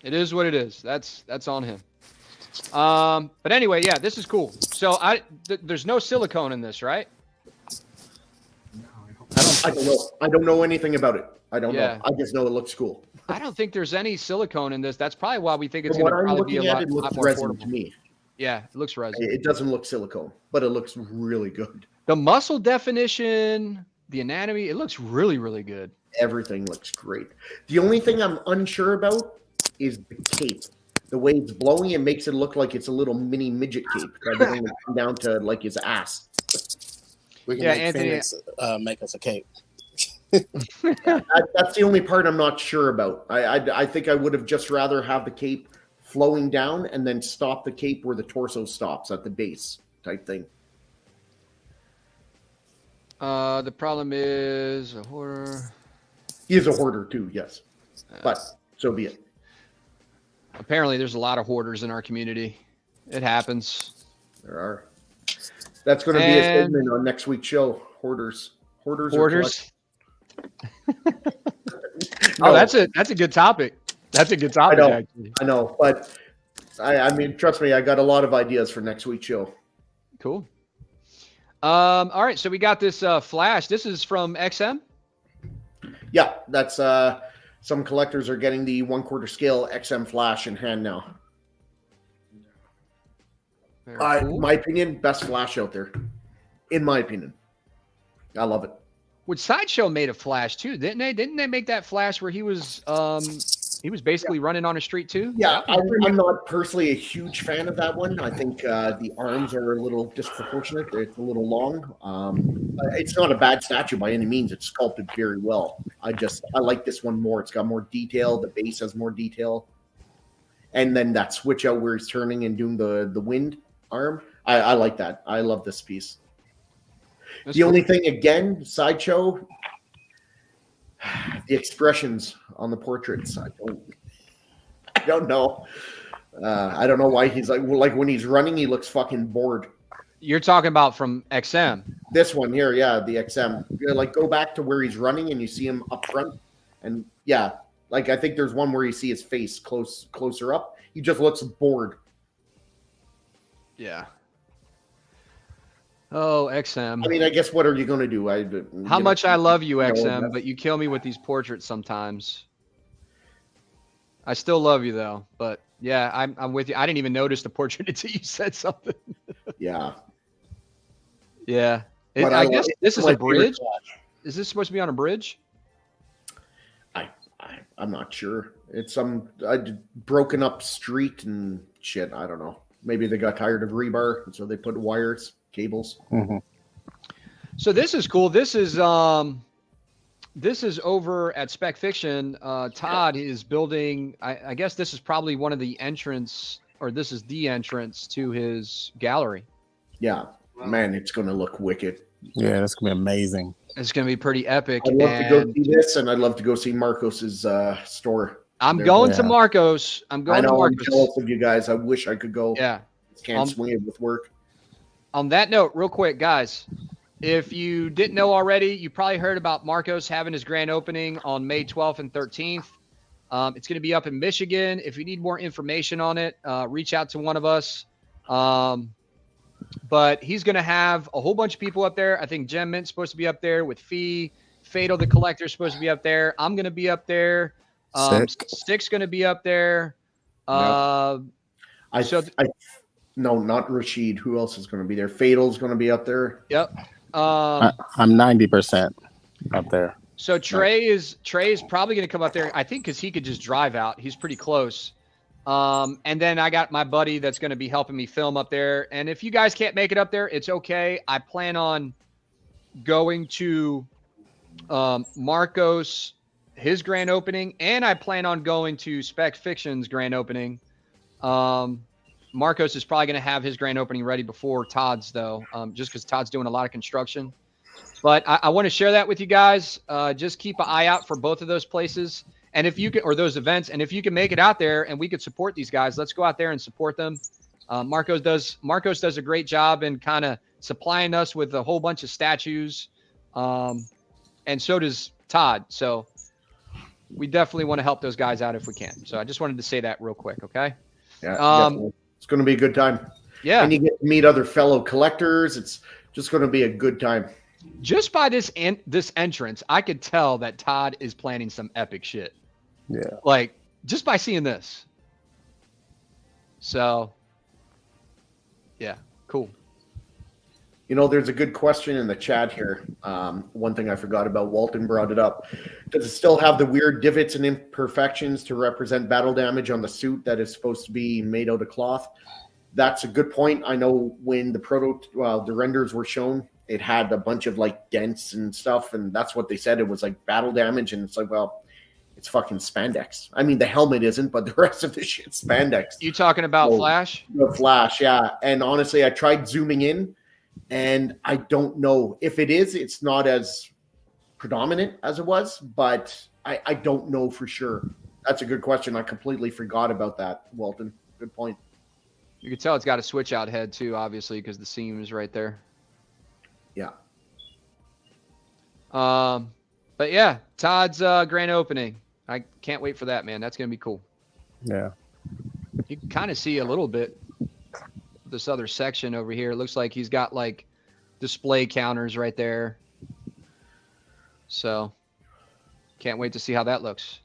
it is what it is. That's on him. But anyway, yeah, this is cool. So there's no silicone in this, right? I don't know. I don't know anything about it. I don't know. I just know it looks cool. I don't think there's any silicone in this. That's probably why we think it's going to probably be a lot, it looks more resin affordable to me. Yeah, it looks resin. It doesn't look silicone, but it looks really good. The muscle definition, the anatomy, it looks really, really good. Everything looks great. The only thing I'm unsure about is the cape. The way it's blowing, it makes it look like it's a little mini midget cape that doesn't even come down to like his ass. We can make Anthony, Phoenix make us a cape. That's the only part I'm not sure about. I think I would have just rather have the cape flowing down and then stop the cape where the torso stops at the base type thing. The problem is a hoarder. He is a hoarder too, yes. But so be it. Apparently there's a lot of hoarders in our community. It happens. There are. That's going to be a segment on next week's show. Hoarders. Hoarders. Oh, that's a good topic. That's a good topic. I know, but I mean, trust me, I got a lot of ideas for next week's show. Cool. All right, so we got this flash. This is from XM. Yeah, that's some collectors are getting the 1/4 scale XM flash in hand now. Very cool. My opinion, best Flash out there. In my opinion, I love it. Which Sideshow made a Flash too, didn't they? Didn't they make that Flash where he was basically running on a street too? Yeah, I'm not personally a huge fan of that one. I think the arms are a little disproportionate. It's a little long. It's not a bad statue by any means. It's sculpted very well. I like this one more. It's got more detail. The base has more detail. And then that switch out where he's turning and doing the wind arm. I like that. I love this piece. The only thing, again, Sideshow, the expressions on the portraits. I don't know. I don't know why he's like when he's running, he looks fucking bored. You're talking about from XM. This one here, yeah, the XM. Like go back to where he's running and you see him up front, and yeah, like I think there's one where you see his face closer up. He just looks bored. Yeah. Oh, XM. I mean, I guess what are you going to do? How much I love you, XM, but you kill me with these portraits sometimes. I still love you though, but yeah, I'm with you. I didn't even notice the portrait until you said something. Yeah. Yeah. I guess this is a bridge. Is this supposed to be on a bridge? I'm not sure. It's some broken up street and shit. I don't know. Maybe they got tired of rebar, and so they put wires, cables. Mm-hmm. So this is cool. This is over at Spec Fiction. Todd is building. I guess this is probably one of the entrance, or this is the entrance to his gallery. Yeah, man, it's going to look wicked. Yeah, that's gonna be amazing. It's gonna be pretty epic. I'd love to go see this, and I'd love to go see Marcos's store. I'm going to Marcos. I'm going to Marcos. I'm jealous of you guys. I wish I could go. Yeah. Can't swing it with work. On that note, real quick, guys, if you didn't know already, you probably heard about Marcos having his grand opening on May 12th and 13th. It's going to be up in Michigan. If you need more information on it, reach out to one of us. But he's going to have a whole bunch of people up there. I think Gem Mint's supposed to be up there with Fee. Fatal the Collector is supposed to be up there. I'm going to be up there. Stick's going to be up there. No, not Rashid. Who else is going to be there? Fatal's going to be up there. Yep. I'm 90% up there. So Trey is probably going to come up there. I think because he could just drive out. He's pretty close. And then I got my buddy that's going to be helping me film up there. And if you guys can't make it up there, it's okay. I plan on going to Marcos, his grand opening, and I plan on going to Spec Fiction's grand opening. Marcos is probably going to have his grand opening ready before Todd's, though, just because Todd's doing a lot of construction. But I want to share that with you guys. Just keep an eye out for both of those places. And if you can, or those events, and if you can make it out there and we could support these guys, let's go out there and support them. Marcos does a great job in kind of supplying us with a whole bunch of statues. And so does Todd. So we definitely want to help those guys out if we can. So I just wanted to say that real quick. Okay. Yeah. It's going to be a good time. Yeah. And you get to meet other fellow collectors. It's just going to be a good time. Just by this entrance, I could tell that Todd is planning some epic shit. Yeah. Like just by seeing this. So yeah, cool. You know, there's a good question in the chat here. One thing I forgot about, Walton brought it up. Does it still have the weird divots and imperfections to represent battle damage on the suit that is supposed to be made out of cloth? That's a good point. I know when the renders were shown, it had a bunch of like dents and stuff, and that's what they said. It was like battle damage, and it's like, well, it's fucking spandex. I mean, the helmet isn't, but the rest of the shit's spandex. You talking about Flash? The Flash, yeah. And honestly, I tried zooming in, and I don't know if it is. It's not as predominant as it was, but I don't know for sure. That's a good question. I completely forgot about that, Walton. Good point. You can tell it's got a switch out head too, obviously, because the seam is right there. Yeah. But yeah, Todd's grand opening. I can't wait for that, man. That's gonna be cool. Yeah. You can kind of see a little bit this other section over here. It looks like he's got like display counters right there. So can't wait to see how that looks.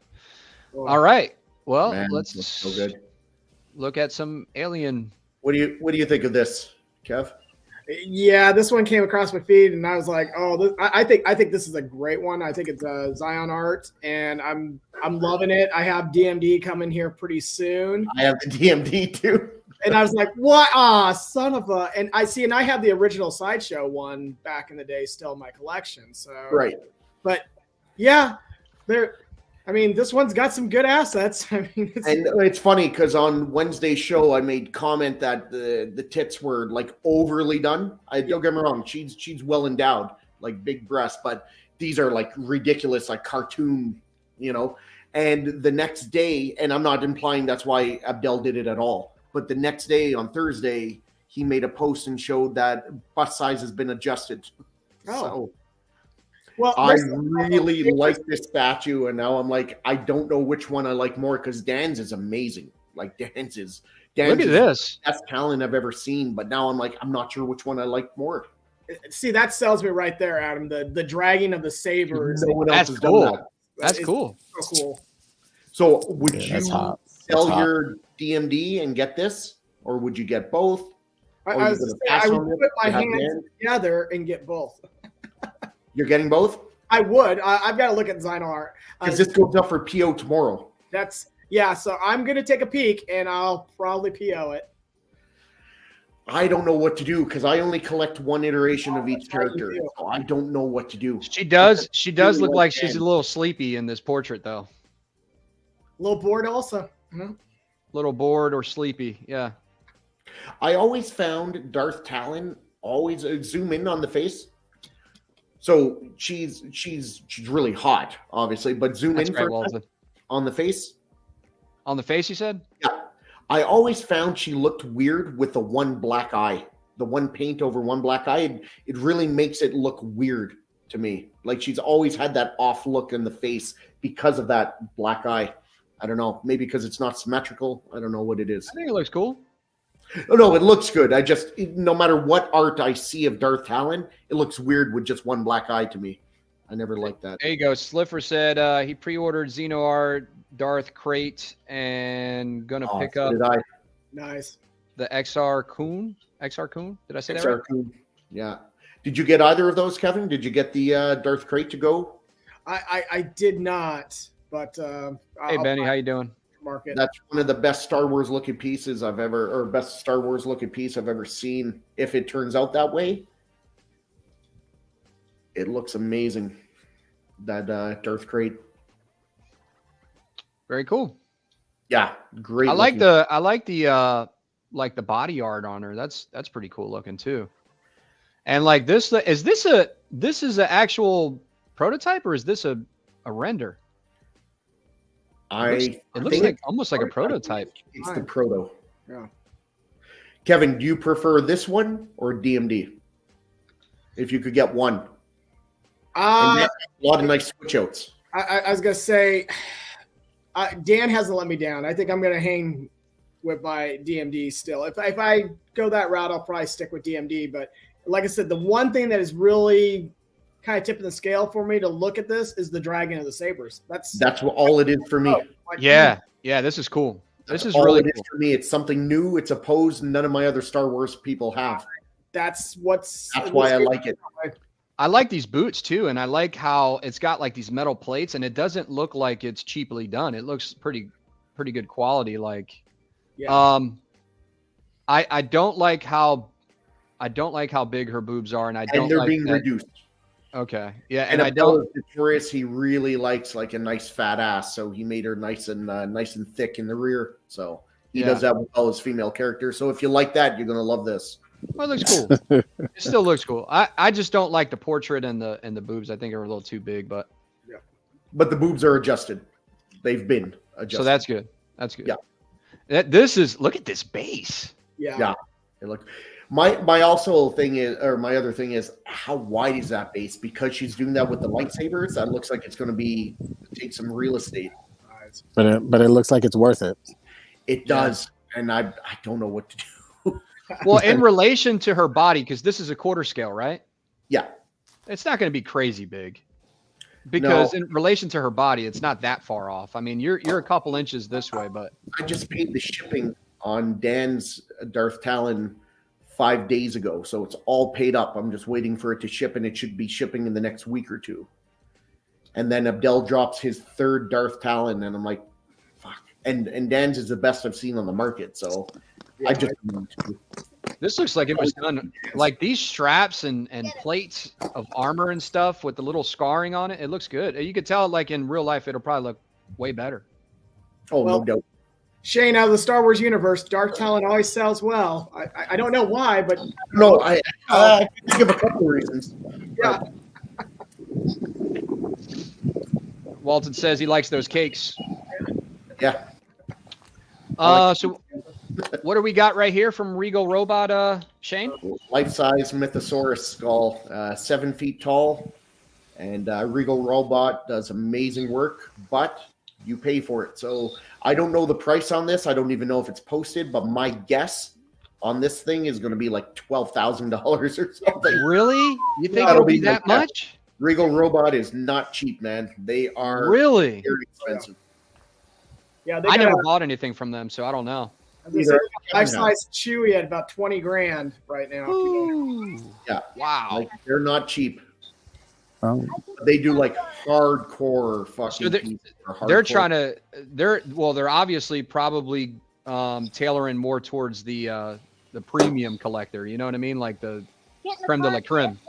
All right. Well, let's so good. look at some alien What do you think of this, Kev? Yeah, this one came across my feed, and I was like, "Oh, I think this is a great one. I think it's a Zion art, and I'm loving it. I have DMD coming here pretty soon. I have the DMD too. And I was like, "What? Ah, son of a!" And I have the original Sideshow one back in the day still in my collection. So Right. but yeah, this one's got some good assets. I mean, it's funny because on Wednesday's show, I made comment that the tits were like overly done. Don't get me wrong, she's well endowed, like big breasts, but these are like ridiculous, like cartoon, And the next day, and I'm not implying that's why Abdel did it at all. But the next day on Thursday, he made a post and showed that bust size has been adjusted. Oh. So, well, I really like this statue, and now I'm like, I don't know which one I like more because Dan's is amazing. Like Dan's Look at this. The best talent I've ever seen. But now I'm like, I'm not sure which one I like more. See, that sells me right there, Adam. The dragging of the sabers. No one else has cool. done that. That's cool. So cool. So would you sell your DMD and get this, or would you get both? I would put my hands together and get both. You're getting both? I would. I've got to look at Zion art. Because this goes up for PO tomorrow. So I'm going to take a peek, and I'll probably PO it. I don't know what to do because I only collect one iteration of each character. So I don't know what to do. She does look like she's a little sleepy in this portrait, though. A little bored also. Little bored or sleepy, yeah. I always found Darth Talon always zoom in on the face. So she's really hot, obviously, but zoom in on the face. On the face, you said? Yeah. I always found she looked weird with the one black eye. The one paint over one black eye. It really makes it look weird to me. Like she's always had that off look in the face because of that black eye. I don't know. Maybe because it's not symmetrical. I don't know what it is. I think it looks cool. Oh, no, it looks good. No matter what art I see of Darth Talon, it looks weird with just one black eye to me. I never liked that. There you go. Sliffer said he pre-ordered Xenoart Darth Crate and gonna pick up nice the XR Coon. XR Coon? Did I say that right? XR Coon. Yeah. Did you get either of those, Kevin? Did you get the Darth Crate to go? I did not, but hey Benny, how you doing? Market. That's one of the best Star Wars looking pieces I've ever, best Star Wars looking piece I've ever seen. If it turns out that way, it looks amazing. That Darth Crate. Very cool. Yeah, great. I like the body art on her. That's pretty cool looking too. And like this is an actual prototype or is this a render? It looks like almost like a prototype. It's the proto. Yeah. Kevin, do you prefer this one or DMD? If you could get one. A lot of nice switch outs. I was gonna say, Dan hasn't let me down. I think I'm gonna hang with my DMD still. If I go that route, I'll probably stick with DMD. But like I said, the one thing that is really kind of tipping the scale for me to look at this is the Dragon of the Sabers. That's what all it is for me. Yeah, this is cool. This is really cool for me. It's something new. It's a pose none of my other Star Wars people have. That's why I like it. I like these boots too, and I like how it's got like these metal plates, and it doesn't look like it's cheaply done. It looks pretty good quality. Like, yeah. I don't like how big her boobs are, and they're like being reduced. Okay, yeah, and I don't. Victorious, he really likes like a nice fat ass, so he made her nice and thick in the rear. So he does that with all his female characters. So if you like that, you're gonna love this. Well, it looks cool. It still looks cool. I just don't like the portrait and the boobs. I think are a little too big, but but the boobs are adjusted. They've been adjusted. So that's good. That's good. Yeah. This is look at this base. Yeah. It looks. My other thing is how wide is that base? Because she's doing that with the lightsabers, that looks like it's going to take some real estate. But it looks like it's worth it. It does, and I don't know what to do. Well, in relation to her body, because this is a quarter scale, right? Yeah, it's not going to be crazy big. Because in relation to her body, it's not that far off. I mean, you're a couple inches this way, but I just paid the shipping on Dan's Darth Talon 5 days ago, so it's all paid up. I'm just waiting for it to ship, and it should be shipping in the next week or two. And then Abdel drops his third Darth Talon, and I'm like, fuck. And Dan's is the best I've seen on the market, so I just. This looks like it was done like these straps and plates of armor and stuff with the little scarring on it. It looks good. You could tell, like in real life, it'll probably look way better. Oh, Well, no doubt. Shane, out of the Star Wars universe, Darth Talon always sells well. I don't know why, but No, I can think of a couple of reasons. yeah. Walton says he likes those cakes. Yeah. So what do we got right here from Regal Robot, Shane? Life-size Mythosaurus skull, 7 feet tall, and Regal Robot does amazing work, but you pay for it. So I don't know the price on this. I don't even know if it's posted, but my guess on this thing is going to be like $12,000 or something. Really? You think That'll it'll be be that like that. much? Regal Robot is not cheap, man. They are Really? very expensive. Yeah, they I got never bought anything from them, so I don't know. life-size Chewie at about $20,000 right now. Ooh. Yeah. Wow. Like, they're not cheap. Um, They do like hardcore fucking. So pieces or They're hardcore- trying to. They're obviously probably tailoring more towards the premium collector. You know what I mean? Like the creme de la creme.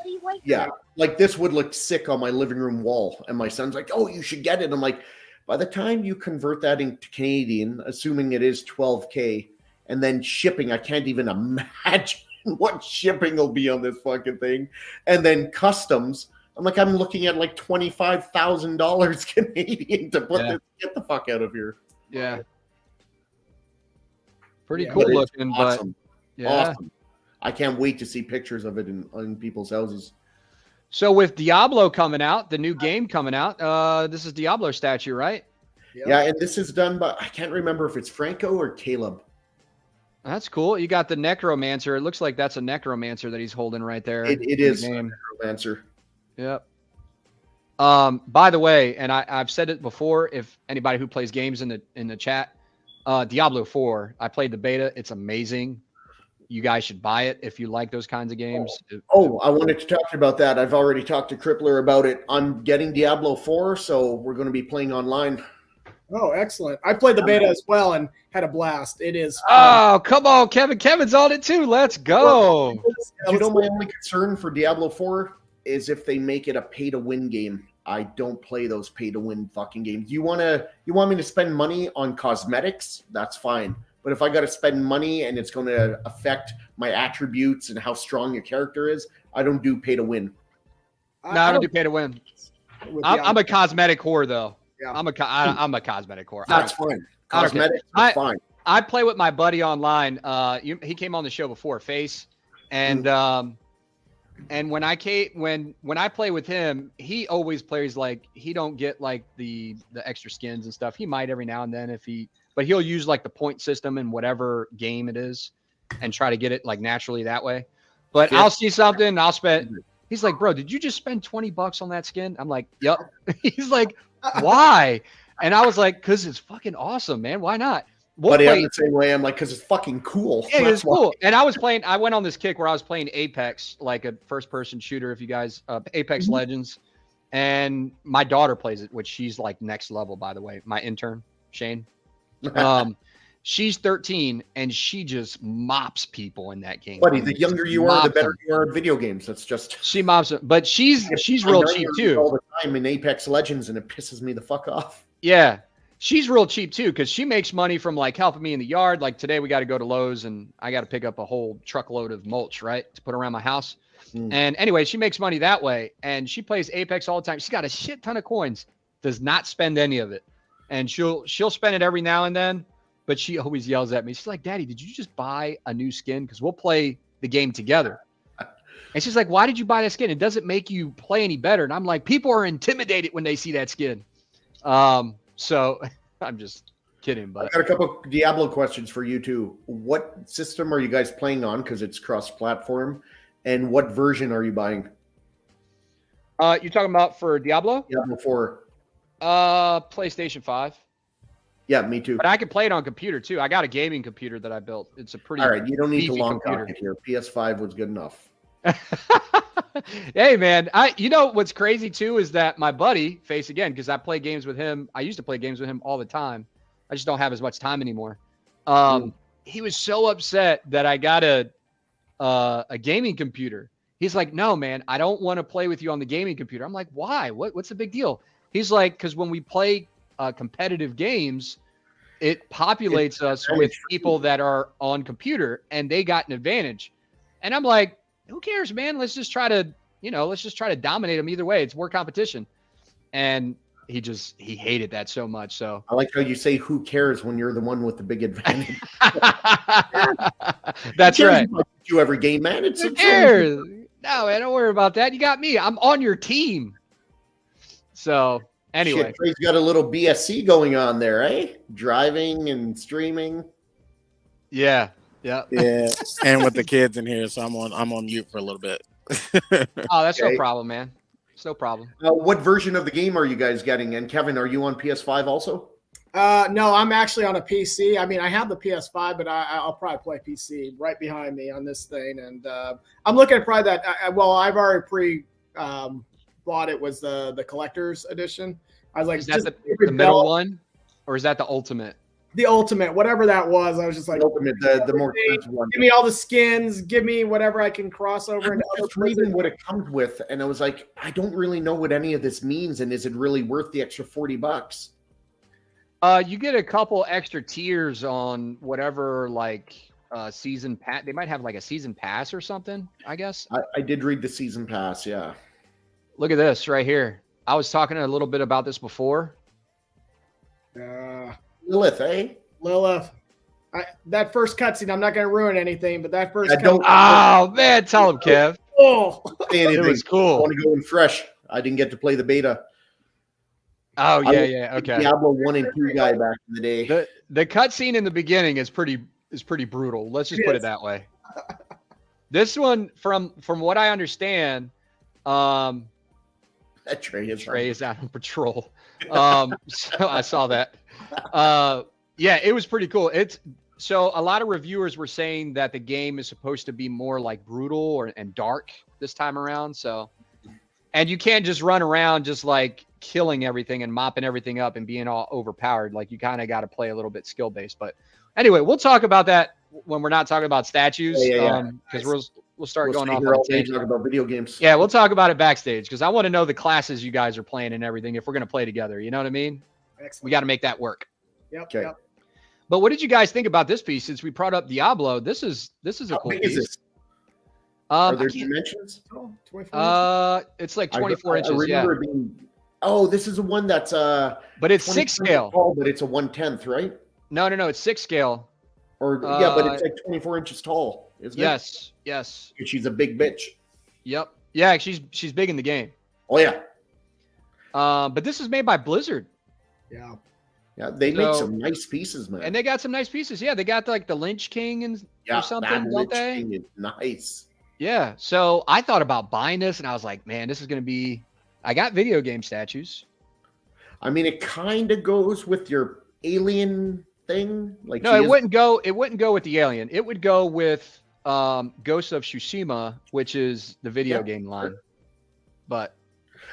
Yeah, like this would look sick on my living room wall, and my son's like, "Oh, you should get it." I'm like, by the time you convert that into Canadian, assuming it is 12K, and then shipping, I can't even imagine what shipping will be on this fucking thing, and then customs. I'm like, I'm looking at like $25,000 Canadian to put this. Get the fuck out of here. Yeah. Pretty Yeah, cool But it's looking, awesome. but yeah. Awesome. I can't wait to see pictures of it in people's houses. So with Diablo coming out, the new game coming out, this is Diablo statue, right? Yeah, and this is done by, I can't remember if it's Franco or Caleb. That's cool. You got the Necromancer. It looks like that's a Necromancer that he's holding right there. It in the is game. Necromancer. Yep. By the way, and I've said it before, if anybody who plays games in the chat, Diablo 4, I played the beta. It's amazing. You guys should buy it if you like those kinds of games. Oh, I wanted to talk about that. I've already talked to Crippler about it. I'm getting Diablo 4, so we're going to be playing online. Oh, excellent. I played the beta as well and had a blast. It is. Oh, come on, Kevin. Kevin's on it too. Let's go. You know, my only concern for Diablo 4 is if they make it a pay-to-win game. I don't play those pay-to-win fucking games. You want me to spend money on cosmetics? That's fine. But if I got to spend money and it's going to affect my attributes and how strong your character is, I don't do pay-to-win. No, I don't do pay to win. I'm a cosmetic whore, though. Yeah. I'm a cosmetic whore. That's fine. I don't care. Cosmetics is fine. I play with my buddy online. He came on the show before, Face, and when I play with him, he always plays like he don't get like the extra skins and stuff. He might every now and then but he'll use like the point system in whatever game it is, and try to get it like naturally that way. But Yeah. I'll see something, and I'll spend. He's like, bro, did you just spend $20 on that skin? I'm like, yep. He's like, why? And I was like, because it's fucking awesome, man. Why not? But I'm the same way. I'm like, because it's fucking cool. Yeah, That's it's cool. why. And I went on this kick where I was playing Apex, like a first-person shooter, if you guys, Apex Legends. And my daughter plays it, which she's like next level, by the way. My intern, Shane. She's 13, and she just mops people in that game. Buddy, the younger you are, the better you are at video games. That's just she mops them, but she's real cheap too. All the time in Apex Legends, and it pisses me the fuck off. Yeah, she's real cheap too because she makes money from like helping me in the yard. Like today, we got to go to Lowe's, and I got to pick up a whole truckload of mulch, right, to put around my house. And anyway, she makes money that way, and she plays Apex all the time. She's got a shit ton of coins, does not spend any of it, and she'll spend it every now and then. But she always yells at me. She's like, Daddy, did you just buy a new skin? Because we'll play the game together. And she's like, why did you buy that skin? It doesn't make you play any better. And I'm like, people are intimidated when they see that skin. So I'm just kidding. But I got a couple Diablo questions for you too. What system are you guys playing on? Because it's cross-platform. And what version are you buying? you're talking about for Diablo? Diablo 4. PlayStation 5. Yeah, me too. But I can play it on computer too. I got a gaming computer that I built. It's a pretty All right, you don't need to beefy long computer. talk it here. PS5 was good enough. Hey man, you know what's crazy too is that my buddy, Face again, because I play games with him. I used to play games with him all the time. I just don't have as much time anymore. He was so upset that I got a gaming computer. He's like, no, man, I don't want to play with you on the gaming computer. I'm like, why? What's the big deal? He's like, because when we play competitive games, it populates us with people that are on computer and they got an advantage. And I'm like, who cares, man? Let's just try to dominate them either way. It's more competition. And he hated that so much. So I like how you say who cares when you're the one with the big advantage. That's right. You every game, man. Who cares? No, man, don't worry about that. You got me. I'm on your team. So anyway, Shit, Trey's got a little BSC going on there, eh? Driving and streaming. Yeah. And with the kids in here, so I'm on mute for a little bit. Oh, that's no problem, man. It's no problem. What version of the game are you guys getting? And Kevin, are you on PS5 also? No, I'm actually on a PC. I mean, I have the PS5, but I'll probably play PC right behind me on this thing. And I'm looking at probably that. I've already bought it. Was the collector's edition. I was like, is that the middle one, or is that the ultimate? The ultimate, whatever that was. I was just like, the ultimate, the more expensive one. Give me all the skins. Give me whatever I can cross over. I'm just reading what it comes with, and I was like, I don't really know what any of this means, and is it really worth the extra $40? You get a couple extra tiers on whatever, like season pass. They might have like a season pass or something, I guess. I did read the season pass, yeah. Look at this right here. I was talking a little bit about this before. Lilith, eh? Lilith. That first cutscene, I'm not going to ruin anything, but that first Oh, man, tell him, Kev. It was cool. I want to go in fresh. I didn't get to play the beta. Oh, yeah, okay. Diablo 1 and 2 guy back in the day. The cutscene in the beginning is pretty brutal. Let's just put it that way. This one, from what I understand, that Trey is out on patrol. So I saw that. Yeah, it was pretty cool. So a lot of reviewers were saying that the game is supposed to be more like brutal and dark this time around. So, and you can't just run around just like killing everything and mopping everything up and being all overpowered. Like you kind of got to play a little bit skill based. But anyway, we'll talk about that when we're not talking about statues. Because we'll start going off on a tangent. Talk about video games. Yeah, we'll talk about it backstage because I want to know the classes you guys are playing and everything if we're going to play together. You know what I mean? Excellent. We got to make that work. Yep. But what did you guys think about this piece? Since we brought up Diablo, this is a cool piece. Is are there dimensions? 24 it's like 24 inches. I remember it being. Oh, this is the one that's but it's 6 scale. Tall, but it's a 1/10, right? No, it's 6 scale. Or but it's like 24 inches tall, isn't it? Yes. She's a big bitch. Yep. Yeah, she's big in the game. Oh yeah. But this is made by Blizzard. Yeah. Yeah, they make some nice pieces, man. And they got some nice pieces. Yeah, they got like the Lynch King or something, that don't they? King is nice. Yeah. So I thought about buying this, and I was like, man, this is going to be. I got video game statues. I mean, it kind of goes with your alien thing. Like, no, it wouldn't go. It wouldn't go with the alien. It would go with Ghost of Tsushima, which is the video game line. But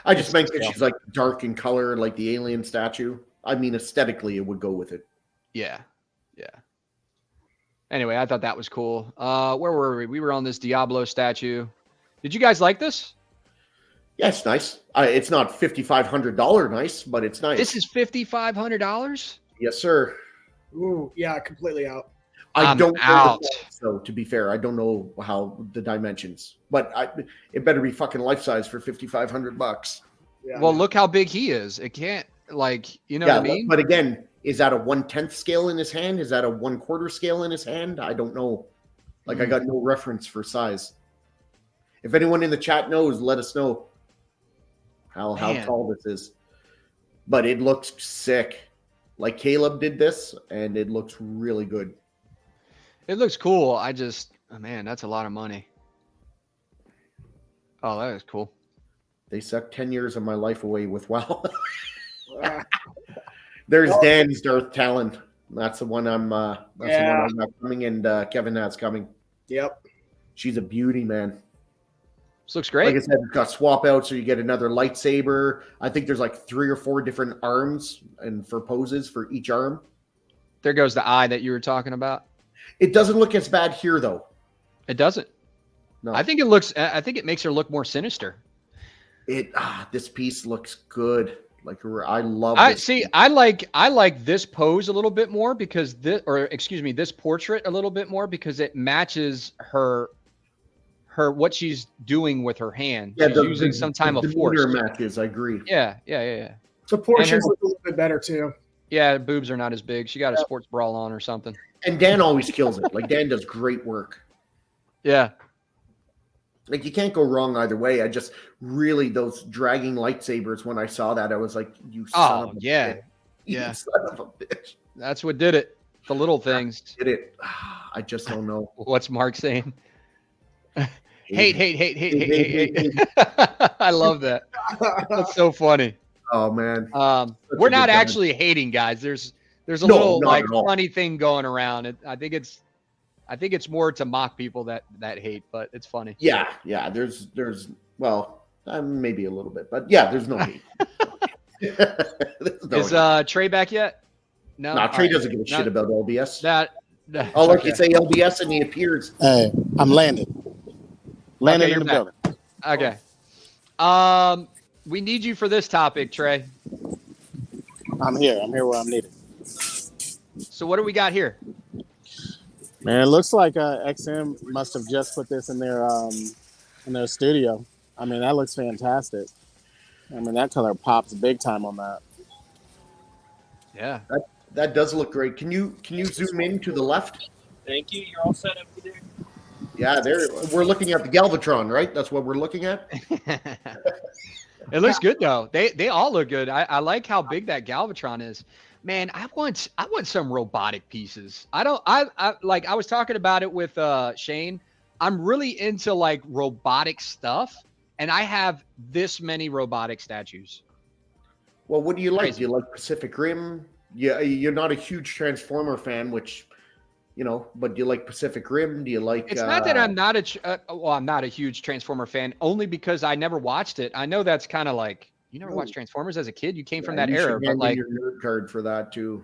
I just meant that she's like dark in color, like the alien statue. I mean, aesthetically, it would go with it. Yeah. Anyway, I thought that was cool. Where were we? We were on this Diablo statue. Did you guys like this? Yeah, it's nice. It's not $5,500 nice, but it's nice. This is $5,500? Yes, sir. Ooh, yeah, completely out. I don't know. So to be fair, I don't know how the dimensions, but it better be fucking life size for $5,500. Yeah. Well, look how big he is. It can't what I mean? But again, is that a 1/10 scale in his hand? Is that a 1/4 scale in his hand? I don't know. I got no reference for size. If anyone in the chat knows, let us know how tall this is. But it looks sick. Like Caleb did this, and it looks really good. It looks cool. Man, that's a lot of money. Oh, that is cool. They sucked 10 years of my life away with WoW. There's Dan's Darth Talon. That's the one I'm. That's the one I'm not coming, and Kevin that's coming. Yep. She's a beauty, man. This looks great. Like I said, it's got swap out, so you get another lightsaber. I think there's like 3 or 4 different arms and for poses for each arm. There goes the eye that you were talking about. It doesn't look as bad here, though. It doesn't. No, I think it looks. I think it makes her look more sinister. This piece looks good. Like I love. I like this pose a little bit more because this portrait a little bit more because it matches her what she's doing with her hand. Yeah, she's using some time of force. Matches, I agree. Yeah. The portions look a little bit better too. Yeah, boobs are not as big. She got a sports bra on or something. And Dan always kills it. Like Dan does great work. Yeah. Like you can't go wrong either way. I just really those dragging lightsabers. When I saw that, I was like, "You son of a bitch. You son of a bitch." That's what did it. The little things did it. I just don't know. What's Mark saying? Hate. I love that. That's so funny. Oh man. We're not actually hating, guys. There's a little like funny thing going around. I think it's more to mock people that hate, but it's funny. Yeah. There's maybe a little bit, but yeah, there's no hate. Is Trey back yet? No, Trey doesn't give a shit about LBS. Like you say LBS and he appears. Hey, I'm landed. Landed in the building. Okay. We need you for this topic, Trey. I'm here. I'm here where I'm needed. So what do we got here? Man, it looks like XM must have just put this in their studio. I mean, that looks fantastic. I mean, that color pops big time on that. Yeah. That does look great. Can you zoom in to the left? Thank you. You're all set up there. Yeah, we're looking at the Galvatron, right? That's what we're looking at. It looks good though. They all look good. I like how big that Galvatron is. Man, I want some robotic pieces. I was talking about it with Shane. I'm really into like robotic stuff, and I have this many robotic statues. Well, what do you like? Crazy. Do you like Pacific Rim? Yeah, you're not a huge Transformer fan, which, but do you like Pacific Rim? Do you like? It's not that I'm not I'm not a huge Transformer fan, only because I never watched it. I know that's kind of like, you never watched Transformers as a kid. You came from that era, but like your nerd card for that too.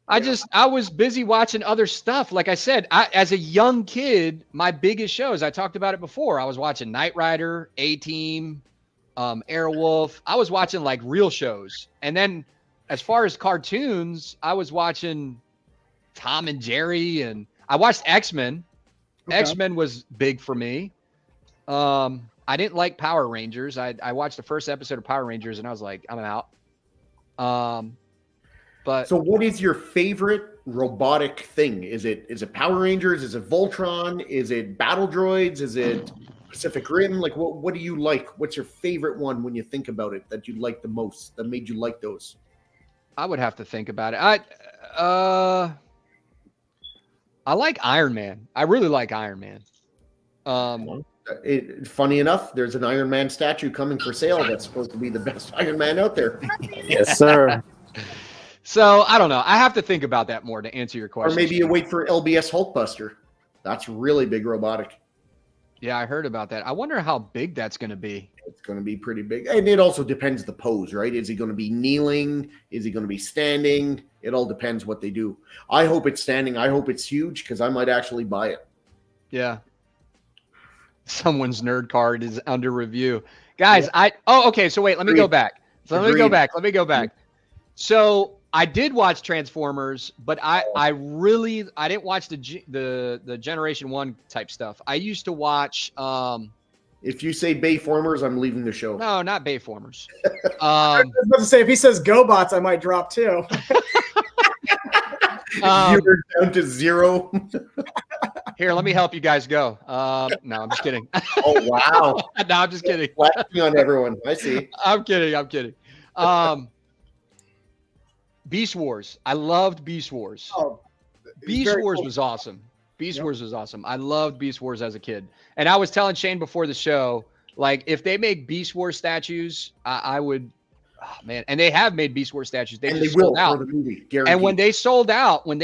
I was busy watching other stuff. Like I said, as a young kid, my biggest shows, I talked about it before. I was watching Knight Rider, A-Team, Airwolf. I was watching like real shows. And then as far as cartoons, I was watching Tom and Jerry, and I watched X-Men. Okay. X-Men was big for me. I didn't like Power Rangers. I watched the first episode of Power Rangers and I was like, I'm out. But so what is your favorite robotic thing? Is it Power Rangers? Is it Voltron? Is it Battle Droids? Is it Pacific Rim? Like what do you like? What's your favorite one when you think about it that you like the most, that made you like those? I would have to think about it. I like Iron Man. I really like Iron Man. Funny enough, there's an Iron Man statue coming for sale that's supposed to be the best Iron Man out there. Yes, sir. So I don't know. I have to think about that more to answer your question. Or maybe you wait for LBS Hulkbuster. That's really big robotic. Yeah, I heard about that. I wonder how big that's going to be. It's going to be pretty big. And it also depends the pose, right? Is he going to be kneeling? Is he going to be standing? It all depends what they do. I hope it's standing. I hope it's huge because I might actually buy it. Yeah. Someone's nerd card is under review. Guys, yeah. Okay. So wait, let me go back. Let me go back. So I did watch Transformers, but I didn't watch the Generation 1 type stuff. I used to watch if you say Bayformers, I'm leaving the show. No, not Bayformers. I was about to say, if he says GoBots, I might drop too. You're down to 0. Here, let me help you guys go. No, I'm just kidding. Oh, wow. No, I'm just kidding. Laughing on everyone. I see. I'm kidding. Beast Wars. I loved Beast Wars. Oh, Beast Wars was awesome. Beast Wars was awesome. I loved Beast Wars as a kid. And I was telling Shane before the show, like, if they make Beast Wars statues, I would Oh man, and they have made Beast Wars statues. They and just they will sold out. for the movie. Guaranteed. And when they sold out, when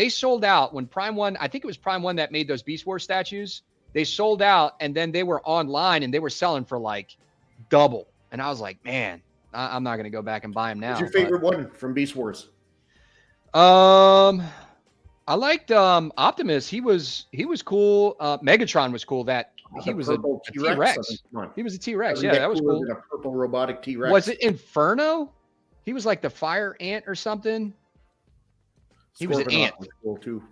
Prime One, I think it was Prime One that made those Beast Wars statues, they sold out, and then they were online and they were selling for like double. And I was like, man, I'm not gonna go back and buy them now. What's your favorite one from Beast Wars? I liked Optimus. He was cool. Megatron was cool. That he was a T-Rex. He was a T-Rex. Yeah, that was cool. A purple robotic T-Rex. Was it Inferno? He was like the fire ant or something. He was an ant. Was cool too.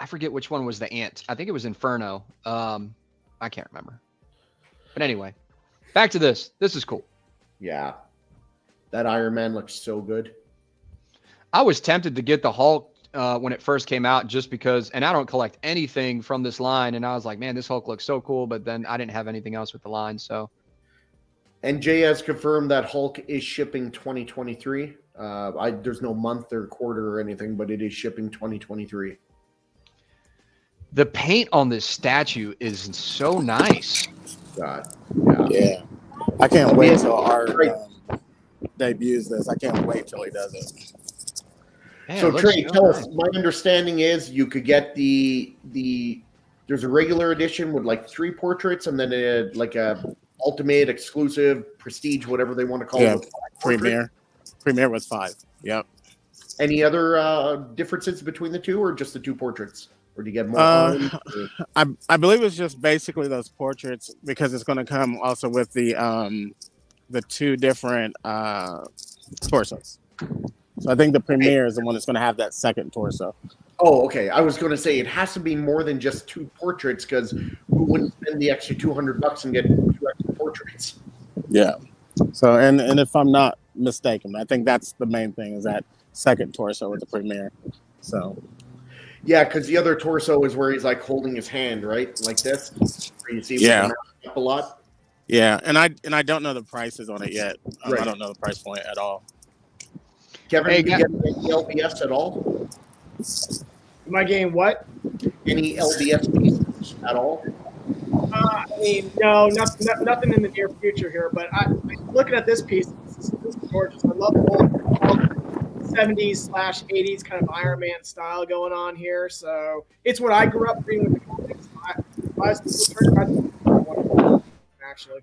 I forget which one was the ant. I think it was Inferno. I can't remember. But anyway, back to this. This is cool. Yeah. That Iron Man looks so good. I was tempted to get the Hulk when it first came out just because, and I don't collect anything from this line. And I was like, man, this Hulk looks so cool. But then I didn't have anything else with the line. So. And Jay has confirmed that Hulk is shipping 2023. There's no month or quarter or anything, but it is shipping 2023. The paint on this statue is so nice. God. Yeah. I can't wait till Art debuts this. I can't wait till he does it. Man, so Trey, so tell nice. us. My understanding is you could get the there's a regular edition with like 3 portraits, and then a ultimate, exclusive, prestige, whatever they want to call it. Premier was 5. Yep. Any other differences between the two, or just the 2 portraits? Or do you get more? I believe it's just basically those portraits, because it's going to come also with the 2 different torsos. So I think the Premier is the one that's going to have that second torso. Oh, okay. I was going to say it has to be more than just 2 portraits, because who wouldn't spend the extra $200 and get 2 extra portraits? Yeah. So and if I'm not mistaken, I think that's the main thing, is that second torso with the Premier. So. Yeah, because the other torso is where he's like holding his hand, right, like this. Where you see him up a lot. Yeah, and I don't know the prices on it yet. Right. I don't know the price point at all. Kevin, you get any LBS at all? Am I getting what? Any LBS pieces at all? I mean, no, nothing in the near future here. But looking at this piece, this is gorgeous. I love the whole 70s/80s kind of Iron Man style going on here. So it's what I grew up reading with the comics. Actually.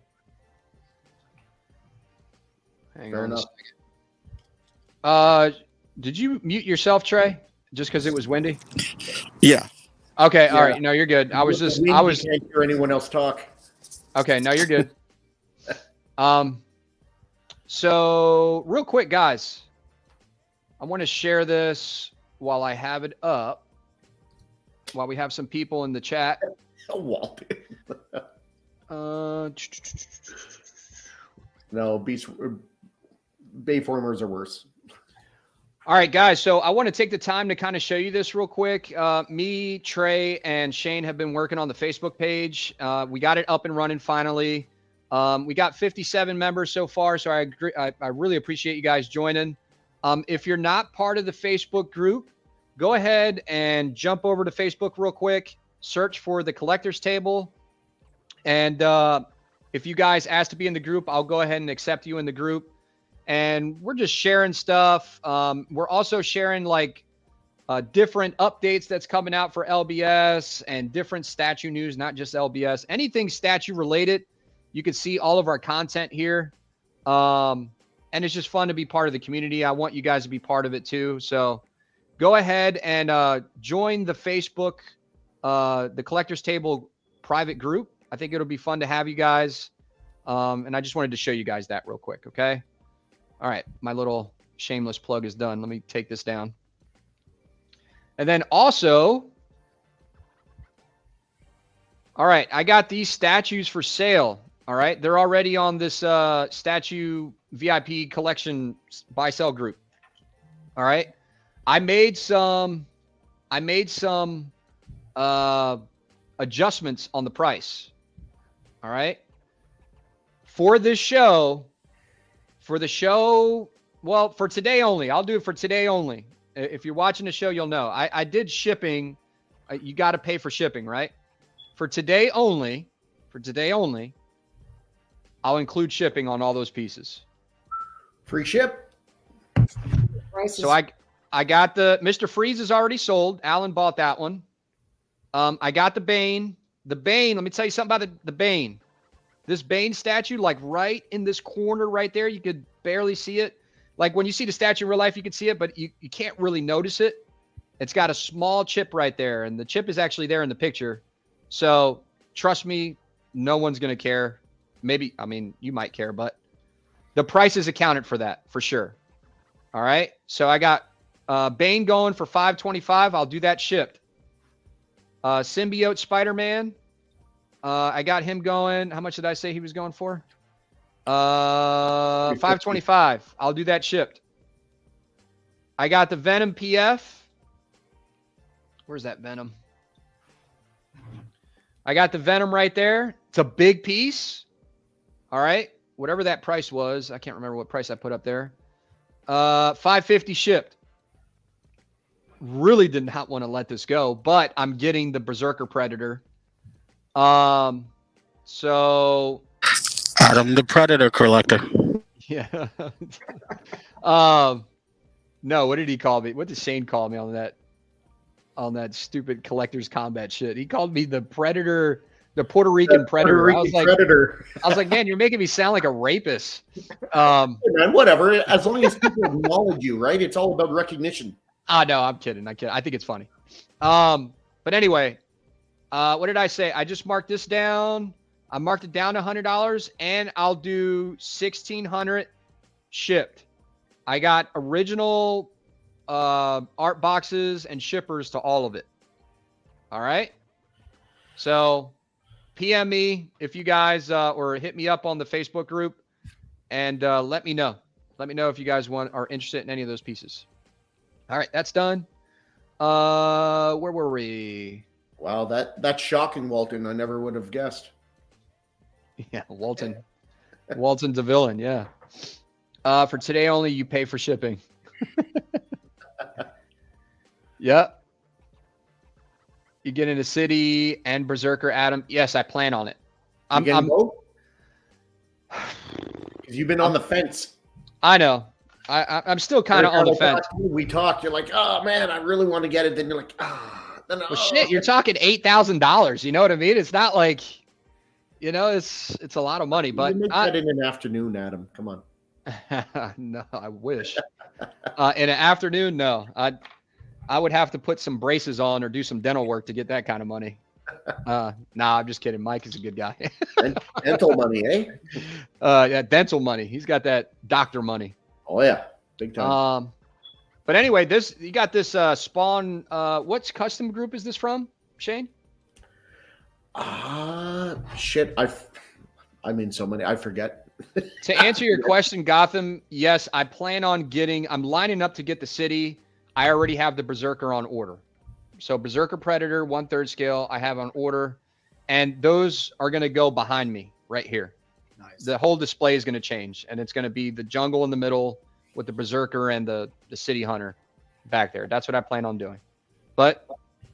Hang Fair on enough. a second. Did you mute yourself, Trey? Just because it was windy? Yeah. Okay. All right. No, you're good. I can't hear anyone else talk. Okay. No, you're good. So real quick, guys, I want to share this while I have it up, while we have some people in the chat. No, Bayformers are worse. All right, guys. So I want to take the time to kind of show you this real quick. Me, Trey, and Shane have been working on the Facebook page. We got it up and running finally. We got 57 members so far, so I really appreciate you guys joining. If you're not part of the Facebook group, go ahead and jump over to Facebook real quick. Search for the Collectors Table. And if you guys ask to be in the group, I'll go ahead and accept you in the group. And we're just sharing stuff. We're also sharing like different updates that's coming out for LBS and different statue news, not just LBS. Anything statue related, you can see all of our content here. And it's just fun to be part of the community. I want you guys to be part of it too. So go ahead and join the Facebook, the Collectors Table private group. I think it'll be fun to have you guys. And I just wanted to show you guys that real quick. Okay. All right. My little shameless plug is done. Let me take this down. And then also, all right, I got these statues for sale. All right. They're already on this statue VIP collection buy sell group. All right. I made some adjustments on the price. All right. For this show, for today only. I'll do it for today only. If you're watching the show, you'll know. I did shipping. You got to pay for shipping, right? For today only, I'll include shipping on all those pieces. Free ship. Prices. So I got the Mr. Freeze is already sold. Alan bought that one. I got the Bane. The Bane, let me tell you something about the Bane. This Bane statue, like right in this corner right there, you could barely see it. Like when you see the statue in real life, you can see it, but you can't really notice it. It's got a small chip right there, and the chip is actually there in the picture. So trust me, no one's going to care. Maybe, I mean, you might care, but the price is accounted for that, for sure. All right. So I got Bane going for $525. I'll do that shipped. Symbiote Spider-Man. I got him going. How much did I say he was going for? $525. I'll do that shipped. I got the Venom PF. Where's that Venom? I got the Venom right there. It's a big piece. All right. Whatever that price was. I can't remember what price I put up there. $550 shipped. Really did not want to let this go, but I'm getting the Berserker Predator. So Adam the Predator collector. yeah. No, what did he call me? What did Shane call me on that stupid collector's combat shit? He called me the Predator, the Puerto Rican Predator. I was like, man, you're making me sound like a rapist. Hey man, whatever. As long as people acknowledge you, right? It's all about recognition. No, I'm kidding. I think it's funny. But anyway, what did I say? I just marked this down. I marked it down to $100, and I'll do $1,600 shipped. I got original art boxes and shippers to all of it. All right. So PM me if you guys or hit me up on the Facebook group and let me know. Let me know if you guys are interested in any of those pieces. All right, that's done. Where were we? Wow, that's shocking, Walton. I never would have guessed. Yeah, Walton. Walton's a villain, yeah. For today only, you pay for shipping. Yep. You get into City and Berserker, Adam. Yes, I plan on it. Because you've been on the fence. I know. I'm still kind of on the fence. We talked. You're like, oh man, I really want to get it. Then you're like, well, shit, you're talking $8,000. You know what I mean? It's not like, it's a lot of money. But you make that in an afternoon, Adam. Come on. No, I wish. In an afternoon, no. I would have to put some braces on or do some dental work to get that kind of money. Nah, I'm just kidding. Mike is a good guy. Dental money, eh? Yeah, dental money. He's got that doctor money. Oh yeah, big time. But anyway, you got this Spawn. What's custom group is this from, Shane? Shit. I'm in so many. I forget. To answer your question, Gotham, yes, I plan on I'm lining up to get the City. I already have the Berserker on order. So Berserker Predator, 1/3 scale, I have on order. And those are going to go behind me right here. Nice. The whole display is going to change. And it's going to be the jungle in the middle with the Berserker and the City Hunter back there. That's what I plan on doing. But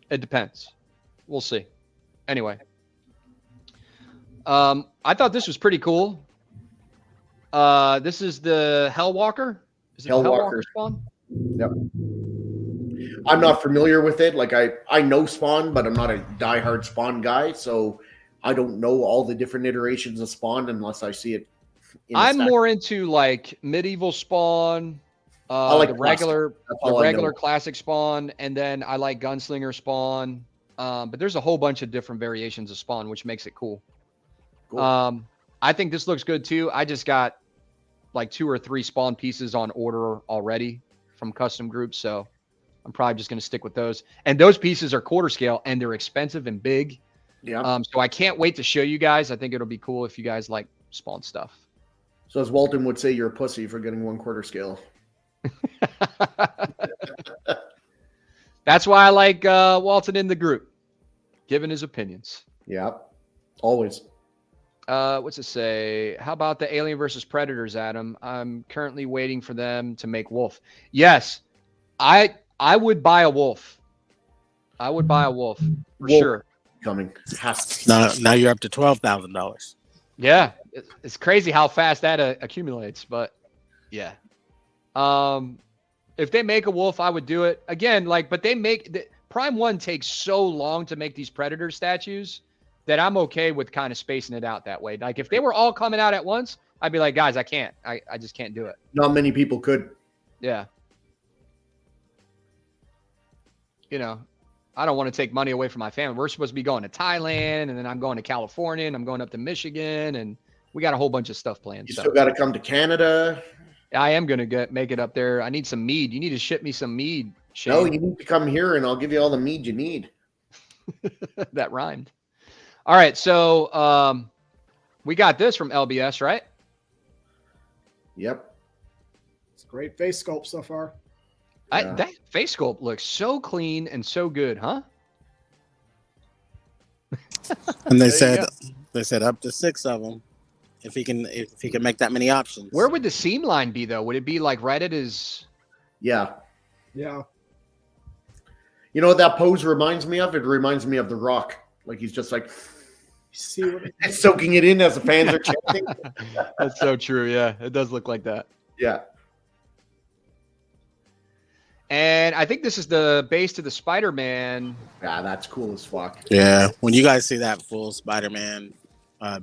it depends. We'll see. Anyway. I thought this was pretty cool. This is the Hellwalker. Is it Hellwalker Spawn? Yep. I'm not familiar with it. Like I know Spawn, but I'm not a diehard Spawn guy, so I don't know all the different iterations of Spawn unless I see it. I'm more into like medieval Spawn, I like the regular classic Spawn, and then I like Gunslinger Spawn. But there's a whole bunch of different variations of Spawn, which makes it cool. I think this looks good too. I just got like 2 or 3 Spawn pieces on order already from custom groups, so I'm probably just going to stick with those. And those pieces are quarter scale, and they're expensive and big. Yeah. So I can't wait to show you guys. I think it'll be cool if you guys like Spawn stuff. So as Walton would say, you're a pussy for getting 1/4 scale. That's why I like Walton in the group, giving his opinions. Yeah, always. What's it say? How about the Alien versus Predators, Adam? I'm currently waiting for them to make Wolf. Yes, I would buy a Wolf. I would buy a Wolf for sure. Coming. Now you're up to $12,000. Yeah, it's crazy how fast that accumulates. But Yeah. If they make a wolf, I would do it again. But they make Prime 1 takes so long to make these Predator statues that I'm okay with kind of spacing it out that way. Like if they were all coming out at once, I'd be like, guys, I can't. I just can't do it. Not many people could. Yeah. You know, I don't want to take money away from my family. We're supposed to be going to Thailand, and then I'm going to California, and I'm going up to Michigan, and we got a whole bunch of stuff planned. You still got to come to Canada. I am going to make it up there. I need some mead. You need to ship me some mead, Shane. No, you need to come here, and I'll give you all the mead you need. That rhymed. All right, so we got this from LBS, right? Yep. It's a great face sculpt so far. Yeah. That face sculpt looks so clean and so good, huh? And they said up to 6 of them if he can make that many options. Where would the seam line be though? Would it be like right at his? Yeah. Yeah. You know what that pose reminds me of? It reminds me of The Rock. Like he's just like See what soaking it in as the fans are chanting. That's so true. Yeah, it does look like that. Yeah. And I think this is the base to the Spider-Man. Yeah, that's cool as fuck. Yeah, when you guys see that full Spider-Man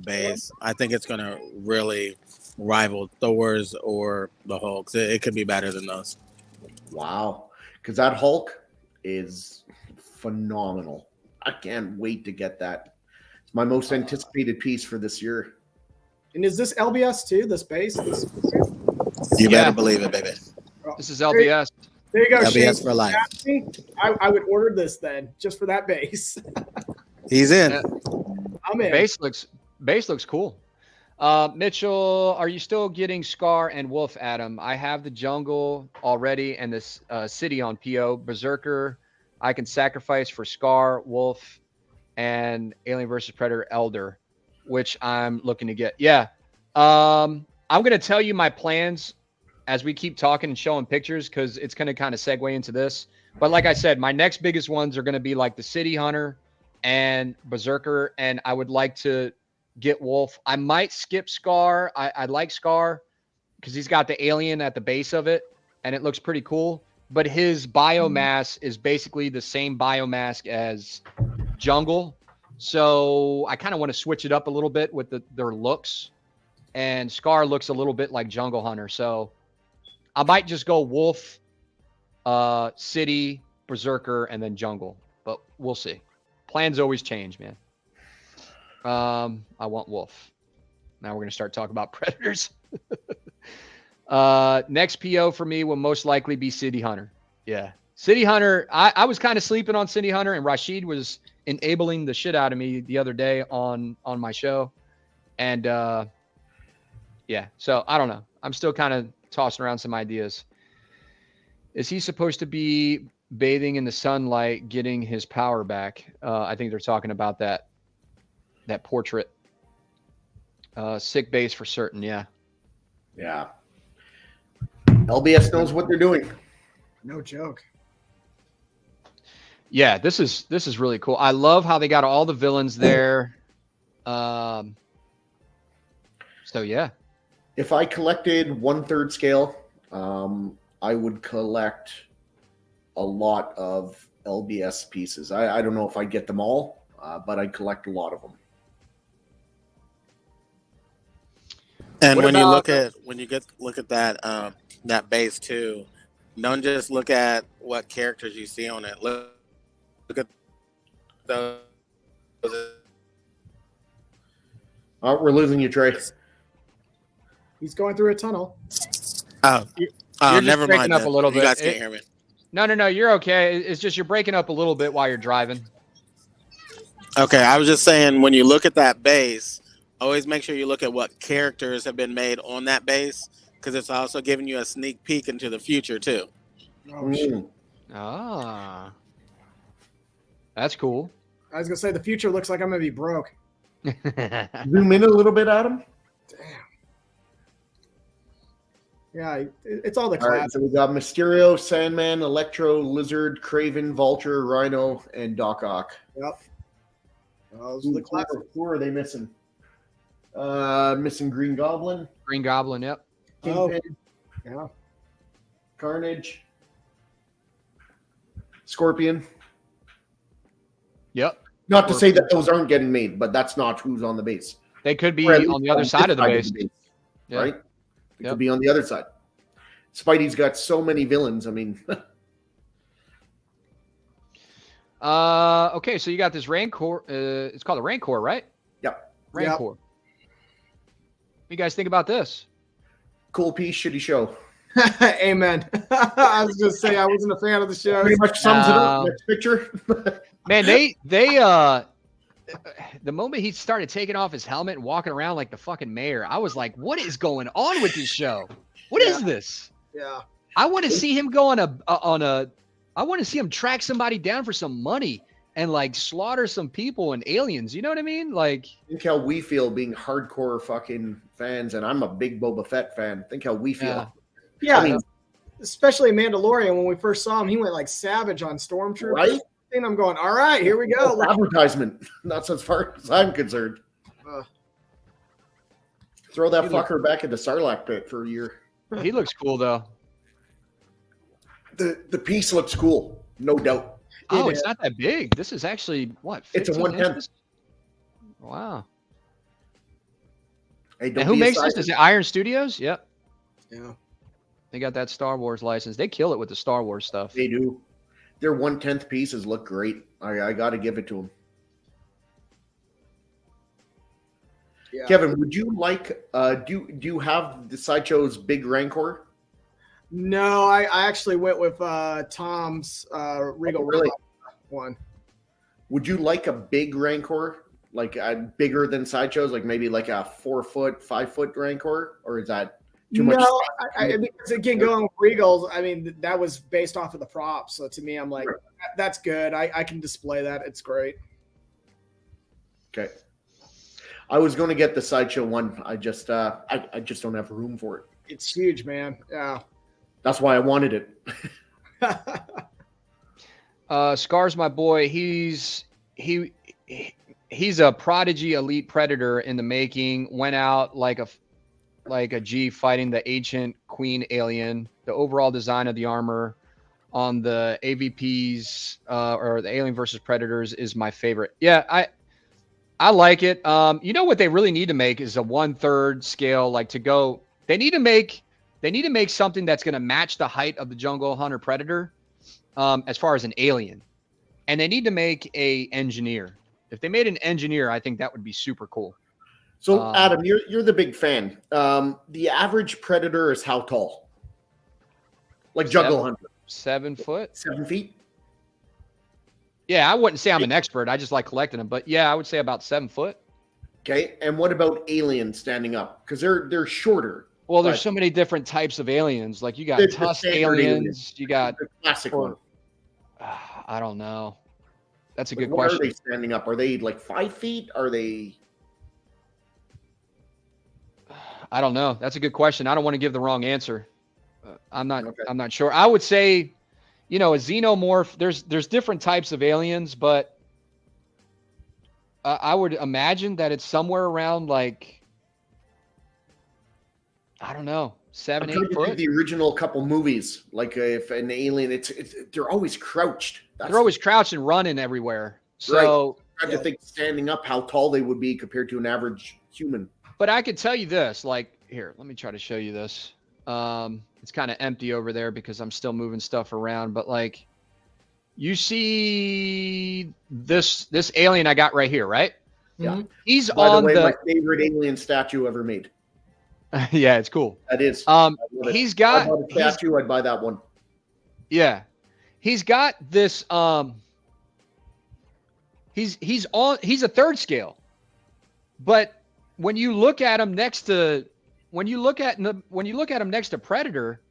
base, I think it's gonna really rival Thor's or the Hulk's. It could be better than those. Wow. Because that Hulk is phenomenal. I can't wait to get that. It's my most anticipated piece for this year. And is this LBS too? This base? You better believe it, baby. This is LBS. There you go. LBS Shane. for life. I would order this then, just for that base. He's in. Yeah. I'm in. Base looks cool. Mitchell, are you still getting Scar and Wolf, Adam? I have the Jungle already and this City on PO. Berserker, I can sacrifice for Scar, Wolf, and Alien vs. Predator Elder, which I'm looking to get. Yeah. I'm going to tell you my plans as we keep talking and showing pictures because it's going to kind of segue into this. But like I said, my next biggest ones are going to be like the City Hunter and Berserker, and I would like to get Wolf. I might skip Scar. I like Scar because he's got the alien at the base of it, and it looks pretty cool. But his biomass is basically the same biomass as Jungle. So I kind of want to switch it up a little bit with their looks. And Scar looks a little bit like Jungle Hunter. So I might just go Wolf, City, Berserker, and then Jungle. But we'll see. Plans always change, man. I want Wolf. Now we're going to start talking about Predators. Next PO for me will most likely be City Hunter. Yeah. City Hunter, I was kind of sleeping on City Hunter, and Rashid was enabling the shit out of me the other day on my show. And yeah, so I don't know. I'm still kind of tossing around some ideas. Is he supposed to be bathing in the sunlight, getting his power back? I think they're talking about that portrait. Sick base for certain, yeah. Yeah. LBS knows what they're doing. No joke. Yeah, this is really cool. I love how they got all the villains there. So yeah. If I collected 1/3 scale, I would collect a lot of LBS pieces. I don't know if I'd get them all, but I'd collect a lot of them. And What when you about- look at that that base too, don't just look at what characters you see on it. Look at those. Oh, we're losing you, Trey. He's going through a tunnel. Oh, You're just never breaking mind. up Then. a little You bit. guys can't hear me. No, you're okay. It's just you're breaking up a little bit while you're driving. Okay, I was just saying when you look at that base, always make sure you look at what characters have been made on that base because it's also giving you a sneak peek into the future too. Oh, shit. Ah. That's cool. I was gonna say the future looks like I'm gonna be broke. Zoom in a little bit, Adam. Damn. Yeah, it's all the All right, class. so we got Mysterio, Sandman, Electro, Lizard, Craven, Vulture, Rhino, and Doc Ock. Yep. Those are the classics. Who are they missing? Missing Green Goblin, Green Goblin, yep. Oh. Kingpin, Yeah. Carnage. Scorpion. Yep. Not to say that those aren't getting made, but that's not who's on the base. They could be Or at least on the other side of the base. Yeah. Right? It Yep. could be on the other side. Spidey's got so many villains. I mean, Okay, so you got this Rancor. It's called a Rancor, right? Yep. Rancor. What do you guys think about this? cool piece, shitty show. Amen. I was going to say I wasn't a fan of the show. Pretty much sums it up. Next picture. Man, they the moment he started taking off his helmet and walking around like the fucking mayor, I was like, what is going on with this show? What is this? Yeah. I want to see him go I want to see him track somebody down for some money and like slaughter some people and aliens. You know what I mean? Like, think how we feel being hardcore fucking fans, and I'm a big Boba Fett fan. Think how we feel. Yeah. I mean, especially Mandalorian, when we first saw him, he went like savage on Stormtroopers. Right? And I'm going, all right, here we go. Advertisement. That's as far as I'm concerned. Throw that fucker back in the Sarlacc pit for a year. he looks cool though. The piece looks cool, no doubt. Oh, it's not that big. This is actually what? It's a 1/10. inches? Wow. Hey, And don't who be makes a this? side- Is it Iron Studios? Yep. Yeah. They got that Star Wars license. They kill it with the Star Wars stuff. They do. Their 1/10 pieces look great. I got to give it to them. Yeah. Kevin, would you like? Do you have the Sideshow's big Rancor? No, I actually went with Tom's Regal really? one. Would you like a big Rancor, like bigger than Sideshow's, like maybe like a 4 foot, 5 foot Rancor, or is that too much? No, because again, going with Regals, I mean, that was based off of the props. So to me, I'm like, Sure. that's good. I can display that. It's great. Okay. I was going to get the Sideshow one. I just don't have room for it. It's huge, man. Yeah. That's why I wanted it. Scar's my boy. He's a prodigy elite predator in the making. Went out like a G fighting the ancient queen alien. The overall design of the armor on the AVPs or the Alien versus Predators is my favorite. Yeah, I like it. You know what they really need to make is a 1/3 scale, like to go. They need to make something that's going to match the height of the Jungle Hunter Predator, as far as an alien, and they need to make a engineer. If they made an engineer, I think that would be super cool. So, Adam, you're the big fan. The average Predator is how tall? Like Jungle Hunter? 7 foot. 7 feet? Yeah, I wouldn't say I'm an expert. I just like collecting them, but yeah, I would say about 7 foot. Okay, and what about aliens standing up? Because they're shorter. Well, there's so many different types of aliens. Like you got The tusk standard aliens. You got the classic one. I don't know. That's a good What question. are they standing up? Are they like 5 feet? Are they? I don't know. That's a good question. I don't want to give the wrong answer. I'm not sure. I would say, a xenomorph. There's different types of aliens, but I would imagine that it's somewhere around like, I don't know, 7, 8 foot. The original couple movies, like if an alien, they're always crouched. They're always crouched and running everywhere. So I had to think standing up how tall they would be compared to an average human. But I could tell you this, like here, let me try to show you this. It's kind of empty over there because I'm still moving stuff around, but like you see this alien I got right here, right? Yeah. He's By on the way, my favorite alien statue ever made. Yeah, it's cool. That is. He's got if I bought a statue, I'd buy that one. Yeah. He's got this he's a 3rd scale. But when you look at him next to Predator,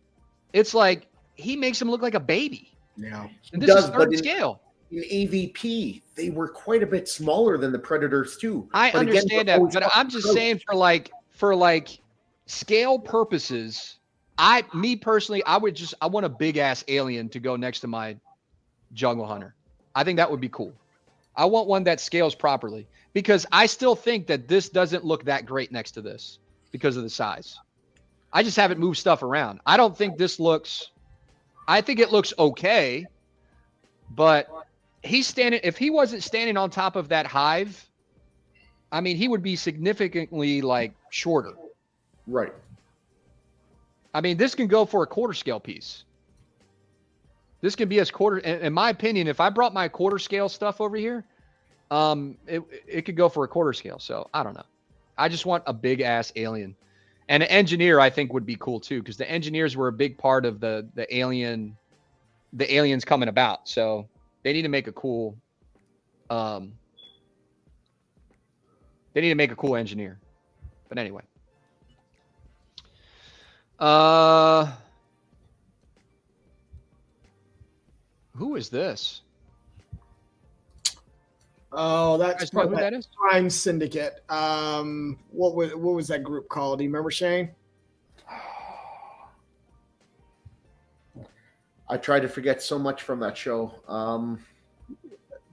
it's like he makes him look like a baby. Yeah. And this is 3rd scale. In AVP, they were quite a bit smaller than the Predators too. I understand that, but I'm just saying for like scale purposes, me personally, I want a big ass alien to go next to my Jungle Hunter. I think that would be cool. I want one that scales properly because I still think that this doesn't look that great next to this because of the size. I just haven't moved stuff around. I don't think this looks. I think it looks okay, but he's standing. If he wasn't standing on top of that hive, I mean, he would be significantly like shorter. Right. I mean, this can go for a quarter scale piece. This can be as quarter. In my opinion, if I brought my quarter scale stuff over here, it could go for a quarter scale. So I don't know. I just want a big ass alien, and an engineer I think would be cool too, because the engineers were a big part of the aliens coming about. So they need to make a cool. They need to make a cool engineer. But anyway. Who is this? Oh, that's You guys know who that is? Crime Syndicate. What was that group called? Do you remember, Shane? I try to forget so much from that show.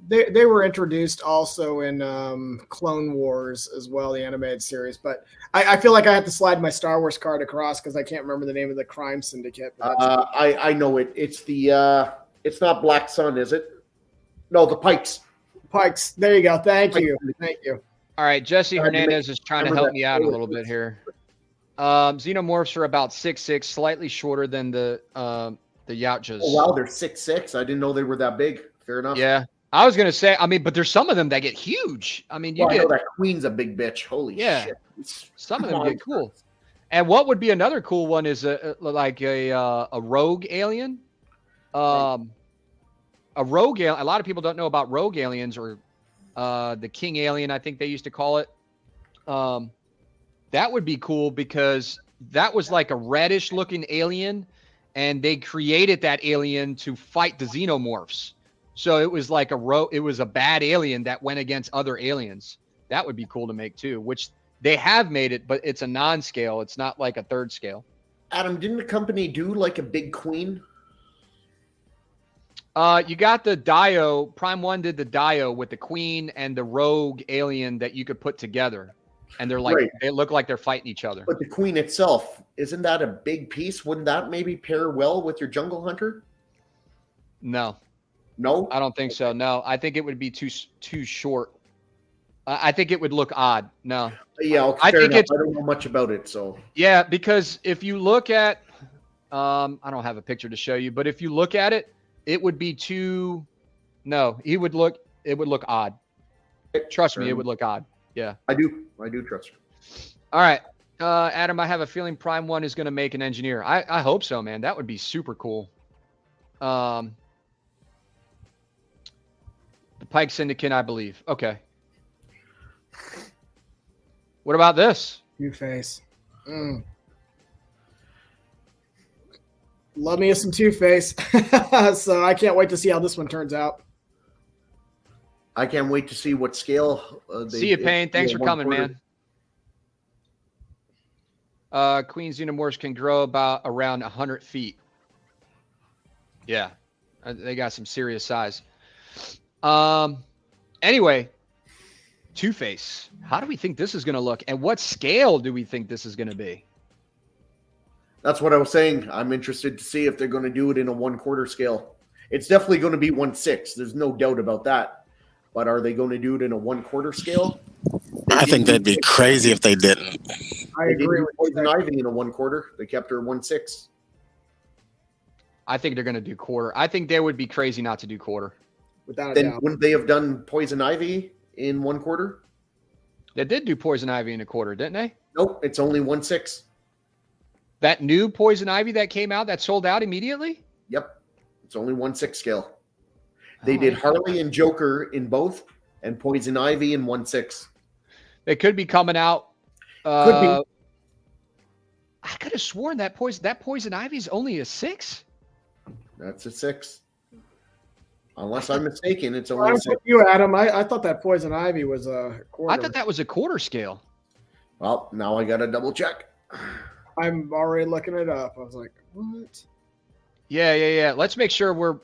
They were introduced also in Clone Wars as well, the animated series. But I feel like I have to slide my Star Wars card across because I can't remember the name of the Crime Syndicate. I know it. It's the it's not Black Sun, is it? No, the Pikes. Pikes. There you go. Thank you. All right, Jesse Sorry to Hernandez is trying to remember help me out a little bit here. Xenomorphs are about 6'6", slightly shorter than the Yautjas. Oh, wow, they're 6'6". I didn't know they were that big. Fair enough. Yeah, I was gonna say. I mean, but there's some of them that get huge. I mean, you I know get that Queen's a big bitch. Holy shit! some of them get cool. And what would be another cool one is a rogue alien. A rogue alien. A lot of people don't know about rogue aliens or the king alien, I think they used to call it. That would be cool because that was like a reddish looking alien, and they created that alien to fight the xenomorphs. So it was like it was a bad alien that went against other aliens. That would be cool to make too, which they have made it, but it's a non-scale. It's not like a third scale. Adam, didn't the company do like a big queen? You got the Dio. Prime 1 did the Dio with the queen and the rogue alien that you could put together. And they're like, They look like they're fighting each other. But the queen itself, isn't that a big piece? Wouldn't that maybe pair well with your jungle hunter? No. No? I don't think so. No, I think it would be too short. I think it would look odd. No. Yeah, okay, I think I don't know much about it, so. Yeah, because if you look at, I don't have a picture to show you, but if you look at it, it would be too. No, it would look odd. Trust me, it would look odd. Yeah, I do trust you. All right, Adam, I have a feeling Prime 1 is going to make an engineer. I hope so, man. That would be super cool. The Pike Syndicate, I believe. Okay. What about this? Two-Face. Love me some Two-Face. So I can't wait to see how this one turns out. I can't wait to see what scale. See you, Payne. Thanks for coming, man. Queen Xenomorphs can grow around 100 feet. Yeah, they got some serious size. Anyway, Two-Face. How do we think this is going to look? And what scale do we think this is going to be? That's what I was saying. I'm interested to see if they're going to do it in a 1/4 scale. It's definitely going to be 1/6. There's no doubt about that. But are they going to do it in a 1/4 scale? I think that'd be crazy if they didn't. I agree with Poison Ivy in a 1/4. They kept her 1/6. I think they're going to do quarter. I think they would be crazy not to do quarter. Without a Then doubt. wouldn't they have done Poison Ivy in 1/4? They did do Poison Ivy in a quarter, didn't they? Nope, it's only 1/6. That new Poison Ivy that came out that sold out immediately? Yep, it's only 1/6 scale. They did Harley and Joker in both, and Poison Ivy in 1/6. They could be coming out. Could be. I could have sworn that Poison Ivy is only a 6. That's a 6. Unless I'm mistaken, it's I'm only a with 6. you, Adam. I thought that Poison Ivy was a quarter. I thought that was a quarter scale. Well, now I got to double check. I'm already looking it up. I was like, what? Yeah. Let's make sure we're.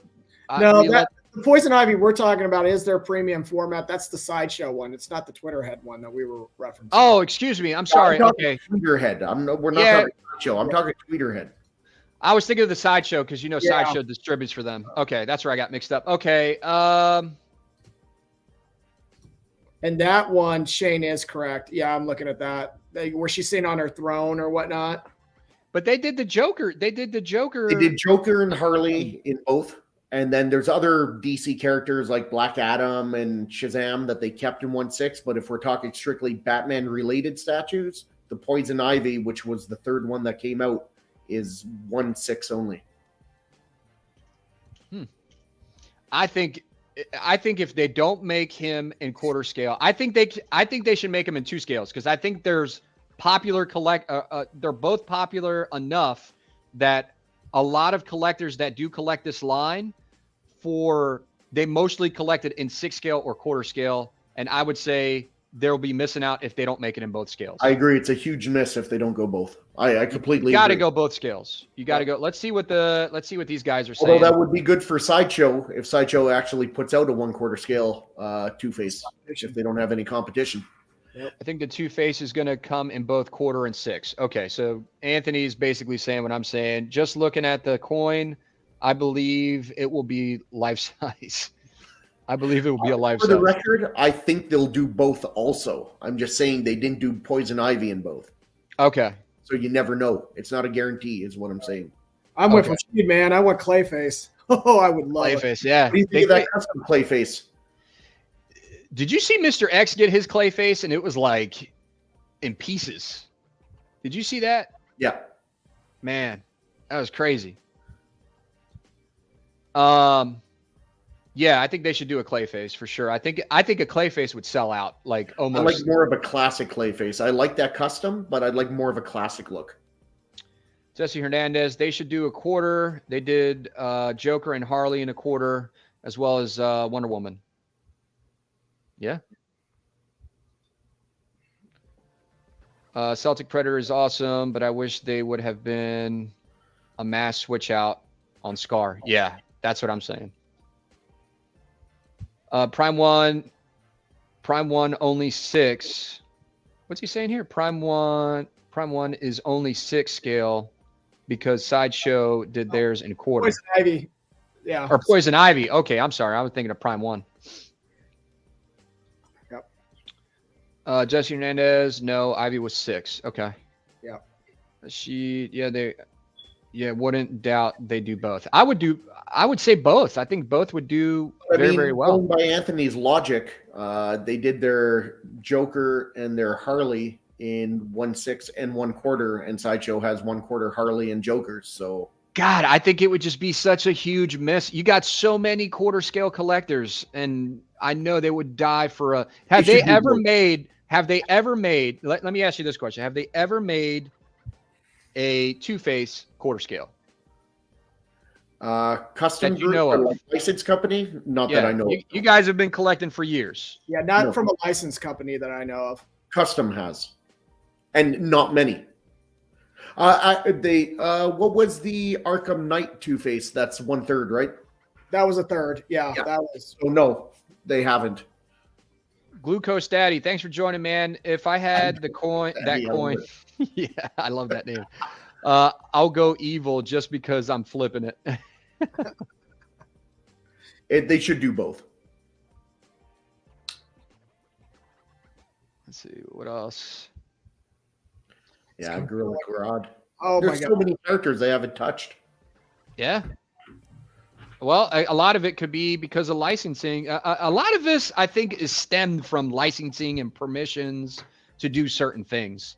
The Poison Ivy we're talking about is their premium format. That's the Sideshow one. It's not the Twitter head one that we were referencing. Oh, excuse me. I'm sorry. Okay. Your head. We're not Yeah. talking Sideshow. I'm talking Tweeterhead. I was thinking of the Sideshow because Yeah. Sideshow distributes for them. Okay, that's where I got mixed up. Okay, And that one, Shane is correct. Yeah, I'm looking at that. Where she's sitting on her throne or whatnot. but they did the Joker. They did They did Joker and Harley in both. And then there's other DC characters like Black Adam and Shazam that they kept in 1/6. But if we're talking strictly Batman related statues, the Poison Ivy, which was the third one that came out, is 1/6 only. I think if they don't make him in quarter scale, I think they should make him in 2 scales because I think there's popular they're both popular enough that a lot of collectors that do collect this line they mostly collect it in 6 scale or quarter scale, and I would say they'll be missing out if they don't make it in both scales. I agree. It's a huge miss if they don't go both. I completely You got to agree. go both scales. You got to go. Let's see what these guys are saying. Although that would be good for Sideshow if Sideshow actually puts out a 1/4 scale Two-Face if they don't have any competition. I think the Two-Face is going to come in both quarter and 6. Okay, so Anthony's basically saying what I'm saying. Just looking at the coin, I believe it will be life size. I believe it will be a life For size. the record, I think they'll do both also. I'm just saying they didn't do Poison Ivy in both. Okay. So you never know. It's not a guarantee is what I'm saying. I'm with Rashid, man. I want Clayface. Oh, I would love Clayface, yeah. What do you think of that custom Clayface? Did you see Mr. X get his Clayface and it was like in pieces? Did you see that? Yeah. Man, that was crazy. Yeah, I think they should do a Clayface for sure. I think a Clayface would sell out like almost. I like more of a classic Clayface. I like that custom, but I'd like more of a classic look. Jesse Hernandez, they should do a quarter. They did Joker and Harley in a quarter, as well as Wonder Woman. Yeah. Celtic Predator is awesome, but I wish they would have been a mass switch out on Scar. Yeah, that's what I'm saying. Prime one only 6. What's he saying here? Prime one is only 6 scale because Sideshow did theirs in quarter. Poison Ivy. Yeah. Or Poison Ivy. Okay, I'm sorry. I was thinking of Prime 1. Yep. Jesse Hernandez, no, Ivy was 6. Okay. Yep. Wouldn't doubt they do both. I would say both. I think both would do very well. Going by Anthony's logic, they did their Joker and their Harley in 1/6 and 1/4, and Sideshow has 1/4 Harley and Joker. So God, I think it would just be such a huge miss. You got so many quarter scale collectors, and I know they would die for a. Have they ever made? Let me ask you this question: have they ever made a Two-Face quarter scale? Custom that you group know or of. like license company? Not that I know. You guys have been collecting for years. Yeah, not from a licensed company that I know of. Custom has, and not many. What was the Arkham Knight Two-Face? That's 1/3, right? That was a third. Yeah. That was. Oh no, they haven't. Glucose Daddy, thanks for joining, man. If I had the coin, yeah, I love that name. I'll go evil just because I'm flipping it. They should do both. Let's see what else. Yeah, Gorilla Grodd. Oh my God. There's so many characters they haven't touched. Yeah. Well, a lot of it could be because of licensing. A lot of this, I think, is stemmed from licensing and permissions to do certain things.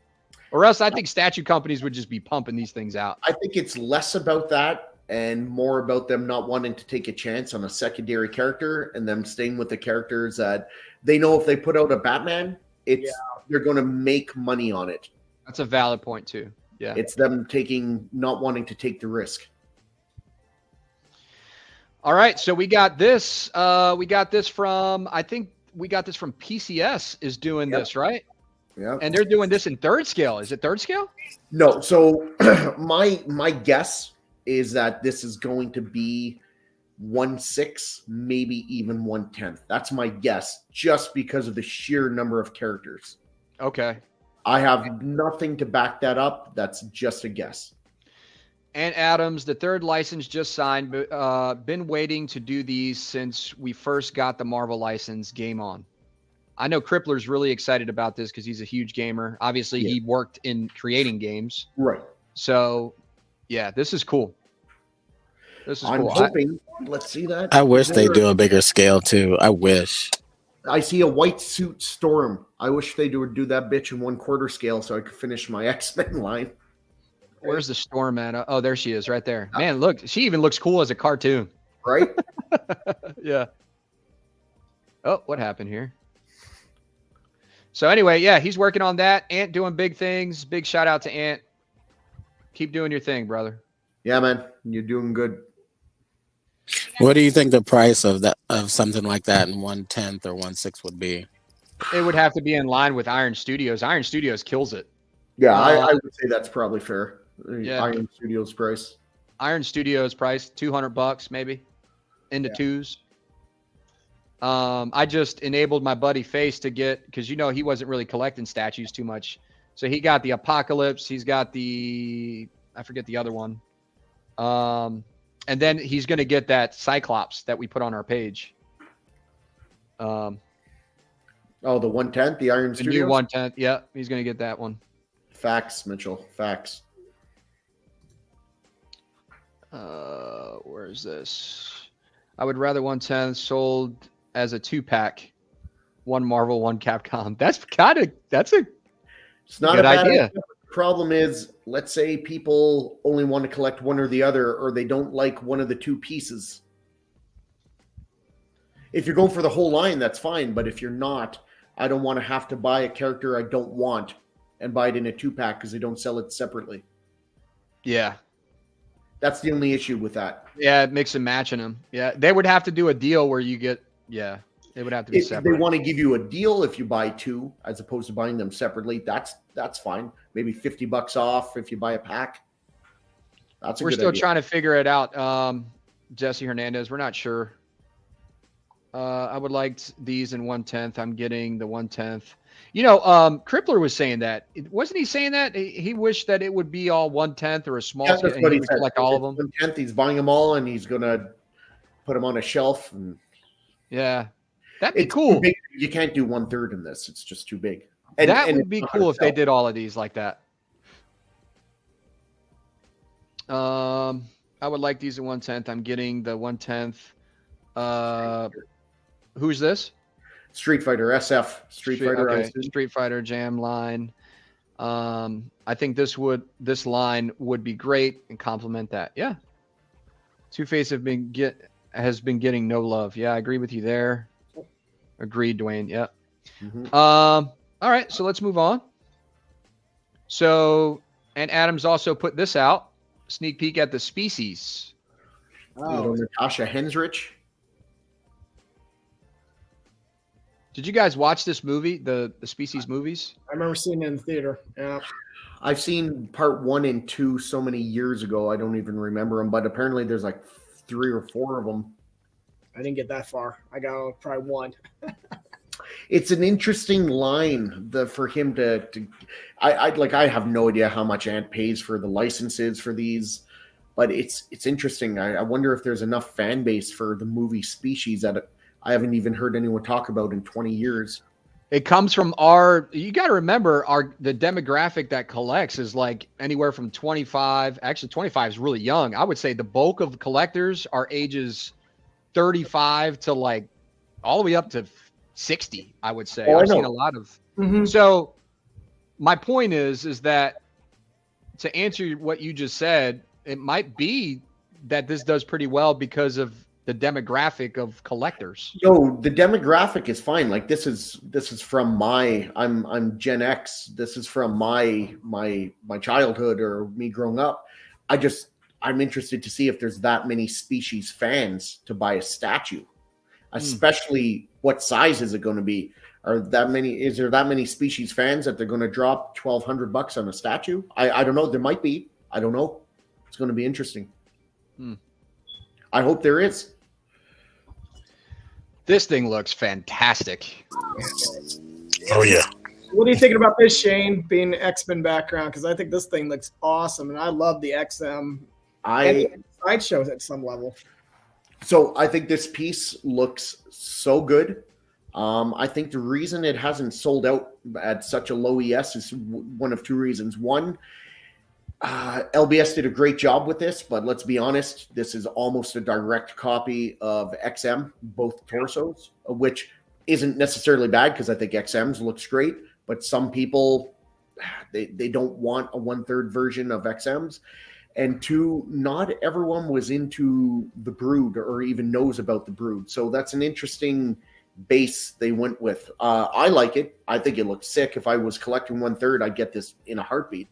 Or else I think statue companies would just be pumping these things out. I think it's less about that and more about them not wanting to take a chance on a secondary character and them staying with the characters that they know if they put out a Batman, they're going to make money on it. That's a valid point too. Yeah. It's them not wanting to take the risk. All right, so we got this. We got this from PCS is doing this, right? Yeah. And they're doing this in 3rd scale. Is it 3rd scale? No. So my guess is that this is going to be 1/6, maybe even 1/10. That's my guess, just because of the sheer number of characters. Okay. I have nothing to back that up. That's just a guess. And Adams, the third license just signed. Been waiting to do these since we first got the Marvel license. Game on. I know Crippler's really excited about this because he's a huge gamer. Obviously, Yeah. he worked in creating games. Right. So, yeah, this is cool. This is I'm cool. hoping. Let's see that. I wish they do a bigger scale too. I wish. I see a white suit Storm. I wish they would do that bitch in 1/4 scale so I could finish my X-Men line. Where's the Storm at? Oh, there she is right there. Man, look, she even looks cool as a cartoon. Right? Yeah. Oh, what happened here? So anyway, yeah, he's working on that. Ant doing big things. Big shout out to Ant. Keep doing your thing, brother. Yeah, man. You're doing good. What do you think the price of something like that in 1/10 or 1/6 would be? It would have to be in line with Iron Studios. Iron Studios kills it. Yeah, I would say that's probably fair. Yeah. Iron Studios price. Iron Studios price $200 maybe, into twos. I just enabled my buddy Face to get, because he wasn't really collecting statues too much, so he got the Apocalypse. He's got I forget the other one, and then he's gonna get that Cyclops that we put on our page. Oh, the 1/10, the Iron The Studios. new 1/10. Yeah, he's gonna get that one. Facts, Mitchell. Facts. Where is this? I would rather 1/10 sold as a 2-pack, one Marvel, one Capcom. That's a It's not good a bad idea. idea. The problem is, let's say people only want to collect one or the other, or they don't like one of the two pieces. If you're going for the whole line, that's fine. But if you're not, I don't want to have to buy a character I don't want and buy it in a 2-pack because they don't sell it separately. Yeah. That's the only issue with that. Yeah, mix and matching them. Yeah, they would have to do a deal where you get. Yeah, they would have to be If separate. they want to give you a deal if you buy two as opposed to buying them separately, that's fine. Maybe $50 off if you buy a pack. That's a We're good still idea. trying to figure it out. Jesse Hernandez, we're not sure. I would like these in 1/10. I'm getting the 1/10. Crippler was saying that. Wasn't he saying that? He wished that it would be all 1/10 or a small Yeah, scale, that's and what he he would said. collect all of them. 1/10, he's buying them all, and he's gonna put them on a shelf. And Yeah, that'd be it's cool. too big. You can't do 1/3 in this. It's just too big. That would it's be not cool gonna if they sell. did all of these like that. I would like these in 1/10. I'm getting the 1/10. Who's this? Street Fighter SF. Street Fighter. I Okay. assume. Street Fighter Jam line. I think this line would be great and complement that. Yeah. Two-Face has been getting no love. Yeah, I agree with you there. Agreed, Dwayne. Yeah. Mhm. All right, so let's move on. So, and Adams also put this out. Sneak peek at the Species. Little Natasha Hensrich. Did you guys watch this movie, the Species movies? I remember seeing it in the theater. Yeah. I've seen part 1 and 2 so many years ago. I don't even remember them, but apparently there's like 3 or 4 of them. I didn't get that far. I got probably one. It's an interesting line for him to I have no idea how much Ant pays for the licenses for these, but it's interesting. I wonder if there's enough fan base for the movie Species that I haven't even heard anyone talk about in 20 years. It comes from you got to remember the demographic that collects is like anywhere from 25. Actually, 25 is really young. I would say the bulk of collectors are ages 35 to like all the way up to 60, I would say. Oh, I've I know. seen a lot of. Mhm. So my point is that to answer what you just said, it might be that this does pretty well because of the demographic of collectors. No, the demographic is fine. Like this is from I'm Gen X. This is from my childhood or me growing up. I'm interested to see if there's that many Species fans to buy a statue. Especially what size is it going to be? Is there that many Species fans that they're going to drop $1,200 on a statue? I don't know. There might be. I don't know. It's going to be interesting. I hope there is. This thing looks fantastic. Oh yeah. What are you thinking about this, Shane, being X-Men background? Because I think this thing looks awesome, and I love the XM and sideshows at some level. So I think this piece looks so good. I think the reason it hasn't sold out at such a low ES is one of two reasons. One, LBS did a great job with this, but let's be honest, this is almost a direct copy of XM, both torsos, which isn't necessarily bad because I think XM's looks great, but some people, they don't want a 1/3 version of XM's. And two, not everyone was into the Brood or even knows about the Brood. So that's an interesting base they went with. I like it. I think it looks sick. If I was collecting 1/3, I'd get this in a heartbeat.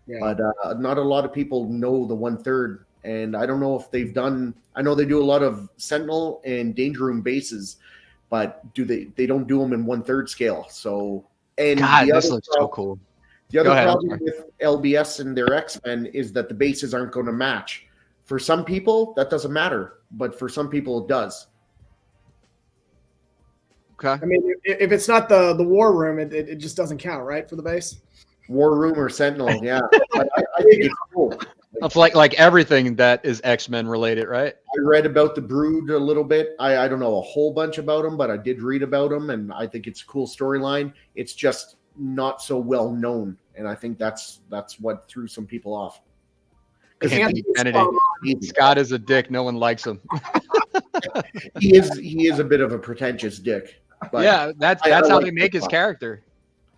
Yeah. But not a lot of people know the 1/3. And I don't know if they've done, I know they do a lot of Sentinel and Danger Room bases, but they don't do them in 1/3 scale. So, and God, this looks so cool. The other problem with LBS and their X-Men is that the bases aren't going to match. For some people, that doesn't matter, but for some people, it does. Okay. I mean, if it's not the War Room, it just doesn't count, right, for the base? War Room or Sentinel, yeah. But I think it's cool. It's like everything that is X-Men related, right? I read about the Brood a little bit. I don't know a whole bunch about them, but I did read about them, and I think it's a cool storyline. It's just not so well known, and I think that's what threw some people off. Kennedy. Scott is a dick. No one likes him. He is a bit of a pretentious dick. But yeah, that's how they make his character.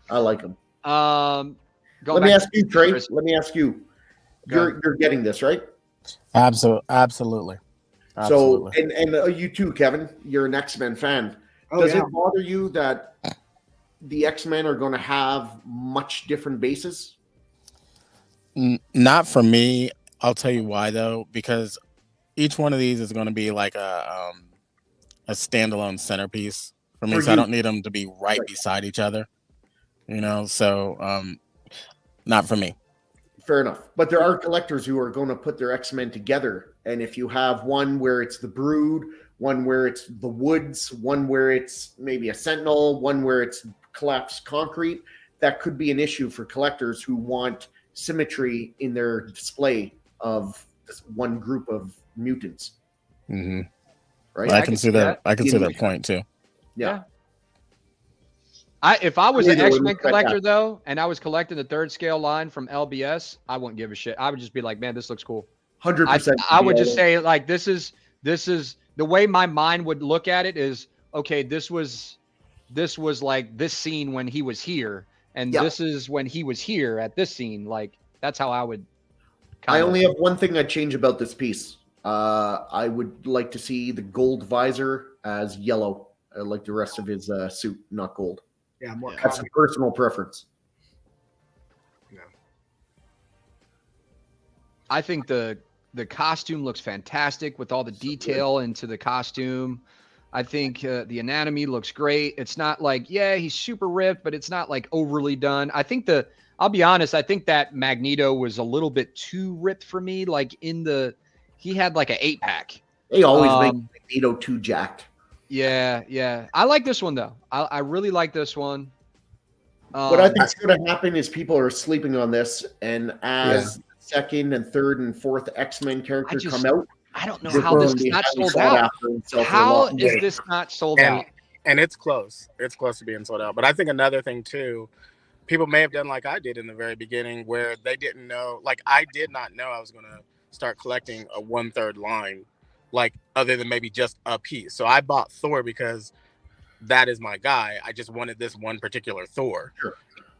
I like him. Let me ask you, Trey. Let me ask you. You're getting this, right? Absolutely. So, and you too, Kevin. You're an X-Men fan. Does it bother you that the X-Men are going to have much different bases? Not for me. I'll tell you why, though, because each one of these is going to be like a standalone centerpiece for me. So I don't need them to be right beside each other. So not for me. Fair enough. But there are collectors who are going to put their X-Men together. And if you have one where it's the Brood, one where it's the Woods, one where it's maybe a Sentinel, one where it's collapsed concrete, that could be an issue for collectors who want symmetry in their display of this one group of mutants. Mm-hmm. Right? I can see that. I can see that point too. Yeah. If I was an X-Men collector though, and I was collecting the 3rd scale line from LBS, I wouldn't give a shit. I would just be like, man, this looks cool. 100%. I would just say like, this is the way my mind would look at it is, okay, this was like this scene when he was here. And this is when he was here at this scene. Like, that's how I would. I only have one thing I'd change about this piece. I would like to see the gold visor as yellow, like the rest of his suit, not gold. Yeah, more. That's a personal preference. Yeah. I think the costume looks fantastic with all the detail into the costume. I think the anatomy looks great. It's not like, he's super ripped, but it's not like overly done. I think I'll be honest, I think that Magneto was a little bit too ripped for me. Like he had like an 8-pack. They always make Magneto too jacked. Yeah. I like this one though. I really like this one. What I think is going to happen is people are sleeping on this, and as second and third and fourth X-Men characters come out, I don't know how this is not sold out. How is this not sold out? And it's close. It's close to being sold out. But I think another thing too, people may have done like I did in the very beginning, where they didn't know. Like I did not know I was going to start collecting a 1/3 line, like other than maybe just a piece. So I bought Thor because that is my guy. I just wanted this one particular Thor. Sure.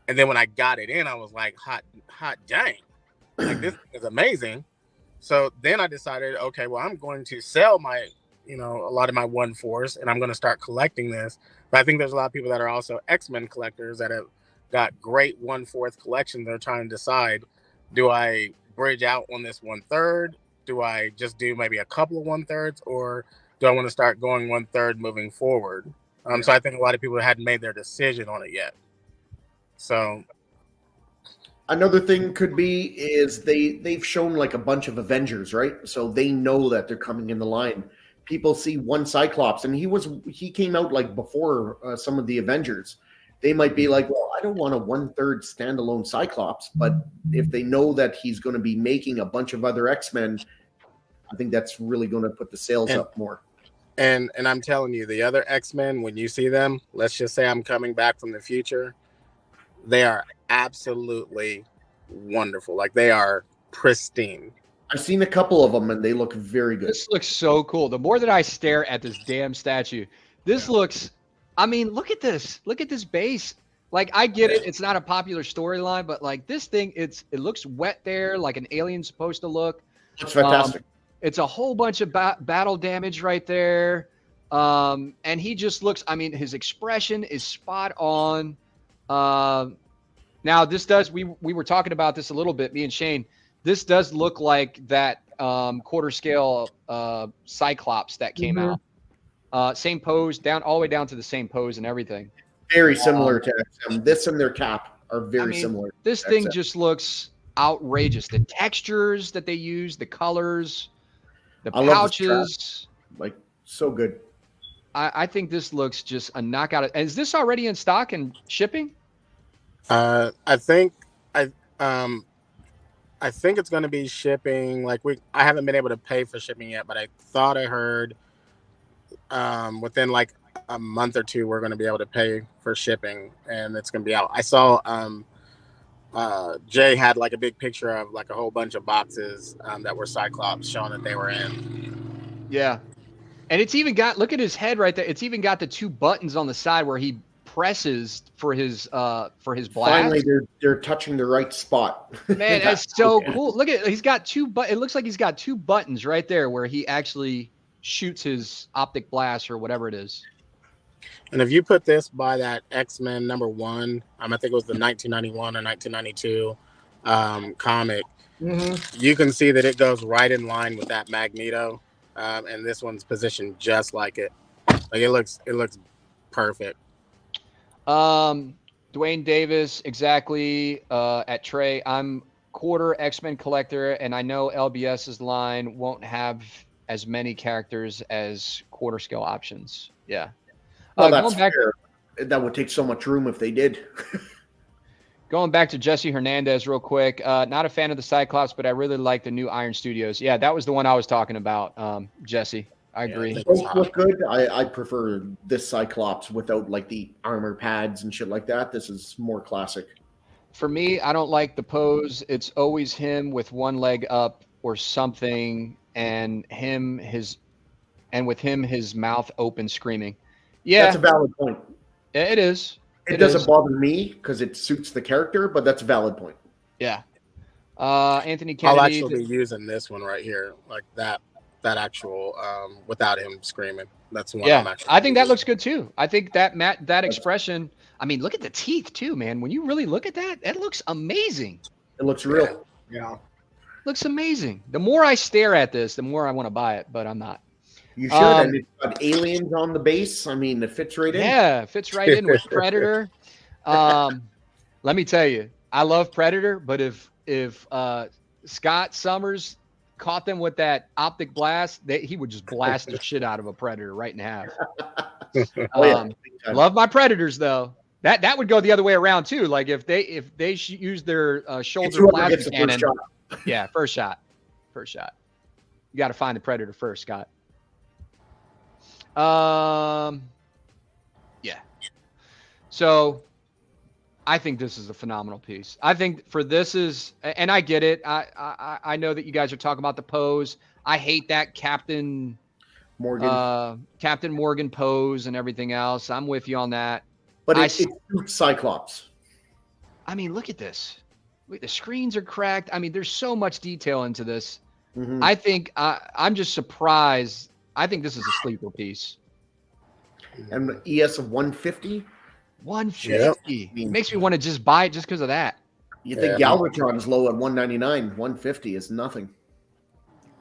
And then when I got it in, I was like, hot dang. Like this is amazing. So then I decided, okay, well, I'm going to sell my, a lot of my 1/4s, and I'm going to start collecting this. But I think there's a lot of people that are also X-Men collectors that have got great 1/4 collections. They're trying to decide, do I bridge out on this 1/3? Do I just do maybe a couple of 1/3s, or do I want to start going 1/3 moving forward? So I think a lot of people hadn't made their decision on it yet. So another thing could be is they've shown like a bunch of Avengers, right? So they know that they're coming in the line. People see one Cyclops, and he came out like before some of the Avengers. They might be like, well, I don't want a 1/3 standalone Cyclops, but if they know that he's going to be making a bunch of other X-Men, I think that's really going to put the sales up more. And I'm telling you, the other X-Men, when you see them, let's just say I'm coming back from the future, they are absolutely wonderful. Like, they are pristine. I've seen a couple of them, and they look very good. This looks so cool. The more that I stare at this damn statue, this looks. I mean, look at this. Look at this base. Like, I get it. It's not a popular storyline, but like this thing, it looks wet there, like an alien's supposed to look. It's fantastic. It's a whole bunch of battle damage right there. And he just looks. I mean, his expression is spot on. Now this does. We were talking about this a little bit, me and Shane. This does look like that quarter scale Cyclops that came out. Same pose, down all the way down to the same pose and everything. Very similar to XM. This and their cap are very similar. This thing just looks outrageous. The textures that they use, the colors, the pouches. Like, so good. I think this looks just a knockout. Is this already in stock and shipping? I think it's going to be shipping. Like, I haven't been able to pay for shipping yet, but I thought I heard within like a month or two we're going to be able to pay for shipping, and it's going to be out. I saw Jay had like a big picture of like a whole bunch of boxes that were Cyclops, showing that they were in. Yeah, and it's even got, look at his head right there. It's even got the 2 buttons on the side where he presses for his blast. Finally, they're touching the right spot. Man, that's so cool. Look at, he's got 2 but it looks like he's got 2 buttons right there where he actually shoots his optic blast or whatever it is. And if you put this by that X-Men #1, I think it was the 1991 or 1992 comic, you can see that it goes right in line with that Magneto, and this one's positioned just like it. Like, it looks perfect. Dwayne Davis, exactly. At Trey, I'm quarter X-Men collector, and I know LBS's line won't have as many characters as quarter scale options. Yeah. Well, that's fair. That would take so much room if they did. Going back to Jesse Hernandez real quick. Not a fan of the Cyclops, but I really like the new Iron Studios. Yeah, that was the one I was talking about, Jesse. I agree. They both look good. I prefer this Cyclops without like the armor pads and shit like that. This is more classic. For me, I don't like the pose. It's always him with one leg up or something, and his mouth open screaming. Yeah, that's a valid point. It is. It doesn't bother me because it suits the character, but that's a valid point. Yeah. Anthony Kennedy. I'll actually be using this one right here, like that actual without him screaming. That's the one. Yeah, I think that looks good too. I think that expression. I mean, look at the teeth too, man. When you really look at that, it looks amazing. It looks real. Yeah. Looks amazing. The more I stare at this, the more I want to buy it, but I'm not. You should. And it's got aliens on the base. I mean, it fits right in. Yeah, it fits right in with Predator. Let me tell you, I love Predator, but if Scott Summers caught them with that optic blast, he would just blast the shit out of a Predator right in half. Love my Predators though. That would go the other way around too. Like if they use their shoulder blast cannon. First shot. You got to find the Predator first, Scott. Yeah. So I think this is a phenomenal piece. I think for this is, and I get it. I know that you guys are talking about the pose. I hate that Captain Morgan pose and everything else. I'm with you on that. But it's Cyclops. I mean, look at this. The screens are cracked. I mean, there's so much detail into this. Mm-hmm. I think I'm just surprised. I think this is a sleeper piece. And ES of 150? 150. Yep. Makes me want to just buy it just because of that. You think Galvatron's low at 199? 150 is nothing.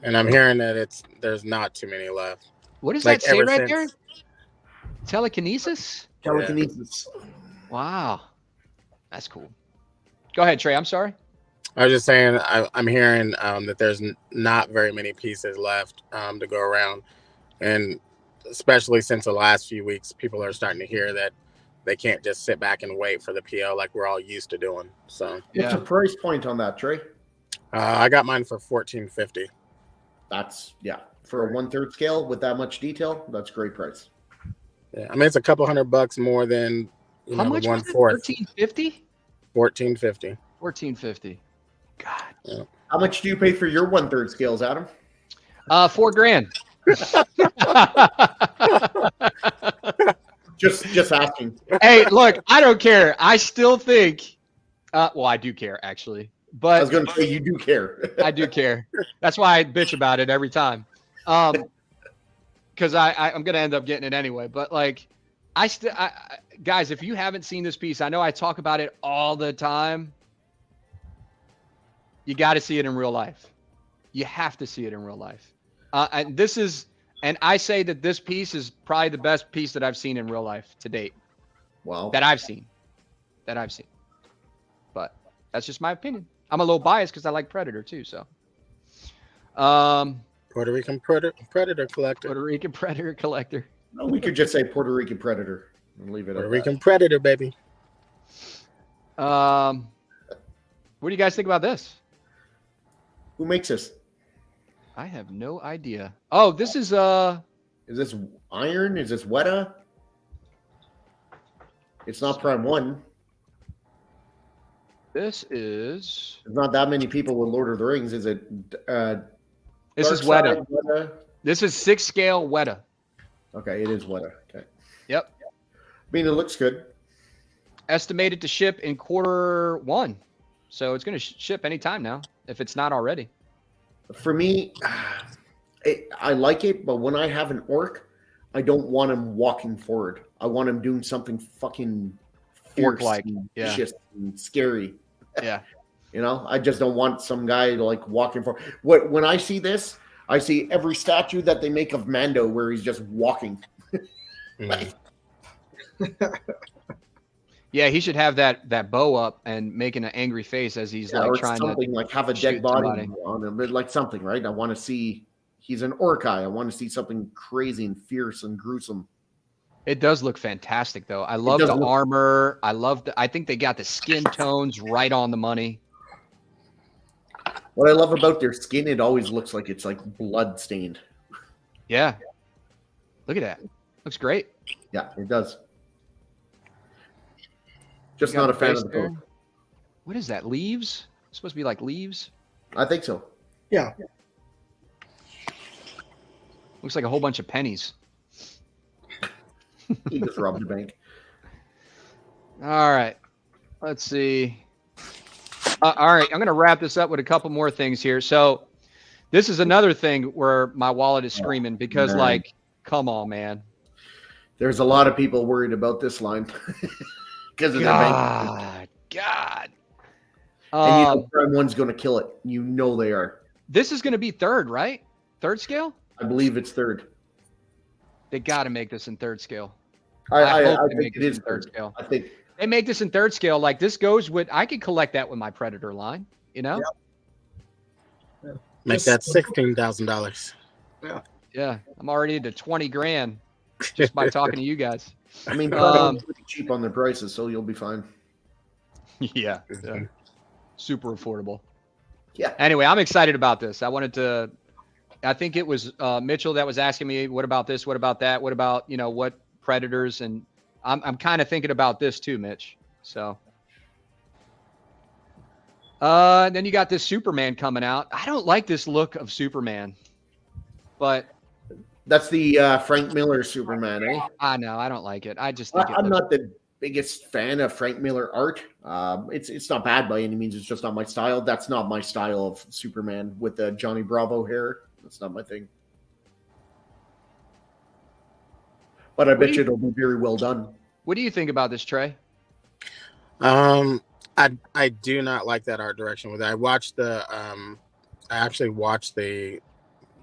And I'm hearing that there's not too many left. What does that say right there? Telekinesis? Telekinesis. Wow. That's cool. Go ahead, Trey. I'm sorry. I was just saying I'm hearing that there's not very many pieces left to go around. And especially since the last few weeks, people are starting to hear that they can't just sit back and wait for the PO like we're all used to doing. So What's the price point on that, Trey? I got mine for $14.50. That's for a 1/3 scale with that much detail. That's a great price. Yeah, I mean it's a couple $100 more than How much the was it? 1/4. $13.50? $14.50. $14.50. God. Yeah. How much do you pay for your 1/3 scales, Adam? $4,000. Just asking. Hey, look, I don't care. I still think. Well, I do care actually, but I was going to say you do care. I do care. That's why I bitch about it every time. Because I'm gonna end up getting it anyway. But like, guys, if you haven't seen this piece, I know I talk about it all the time. You got to see it in real life. You have to see it in real life. And I say that this piece is probably the best piece that I've seen in real life to date. Wow. That I've seen. But that's just my opinion. I'm a little biased because I like Predator too. So. Puerto Rican predator collector. Puerto Rican Predator collector. No, we could just say Puerto Rican Predator and leave it Puerto at Rican predator, baby. What do you guys think about this? Who makes this? I have no idea. Oh, this is Is this Iron? Is this Weta? It's not Prime 1. This is There's not that many people with Lord of the Rings. Is it? this is Dark Side, Weta. This is 6 scale Weta. Okay, it is Weta. Okay. Yep. I mean, it looks good. Estimated to ship in Q1. So it's going to ship anytime now, if it's not already. For me, I like it, but when I have an orc, I don't want him walking forward. I want him doing something fucking fierce, Orc-like, and yeah. vicious and scary. Yeah. You know, I just don't want some guy like walking forward. When I see this, I see every statue that they make of Mando where he's just walking. Yeah, he should have that bow up and making an angry face as he's like or trying something to like have a shoot dead body somebody. on him, but like something, right? I want to see he's an orc-eye. I want to see something crazy and fierce and gruesome. It does look fantastic though. I love does the look- armor. I think they got the skin tones right on the money. What I love about their skin, it always looks like it's like blood stained. Yeah. Look at that. Looks great. Yeah, it does. Just You got not a the fan face of the there. poke. What is that? Leaves? It's supposed to be like leaves. I think so. Yeah. Looks like a whole bunch of pennies. He just robbed the bank. All right. Let's see. All right. I'm going to wrap this up with a couple more things here. So this is another thing where my wallet is screaming because man. like, come on, man. There's a lot of people worried about this line because of their bank. God. And you know Prime 1's going to kill it. You know they are. This is going to be third, right? Third scale? I believe it's third. They got to make this in third scale. I hope they think make it this is in third third. scale. I think They make this in third scale. Like this goes with, I could collect that with my Predator line, you know? Make that $16,000. Yeah. I'm already into 20 grand just by talking to you guys. I mean, Prime 1's pretty cheap on their prices, so you'll be fine. Yeah. Super affordable. Yeah. Anyway, I'm excited about this. I think it was Mitchell that was asking me, what about this? What about that? What about, what Predators? And I'm kind of thinking about this too, Mitch. So. Then you got this Superman coming out. I don't like this look of Superman, but. That's the Frank Miller Superman, eh? I know. I don't like it. I just think I'm not the biggest fan of Frank Miller art. It's not bad by any means. It's just not my style. That's not my style of Superman with the Johnny Bravo hair. That's not my thing. But I bet you it'll be very well done. What do you think about this, Trey? I do not like that art direction with it. I actually watched the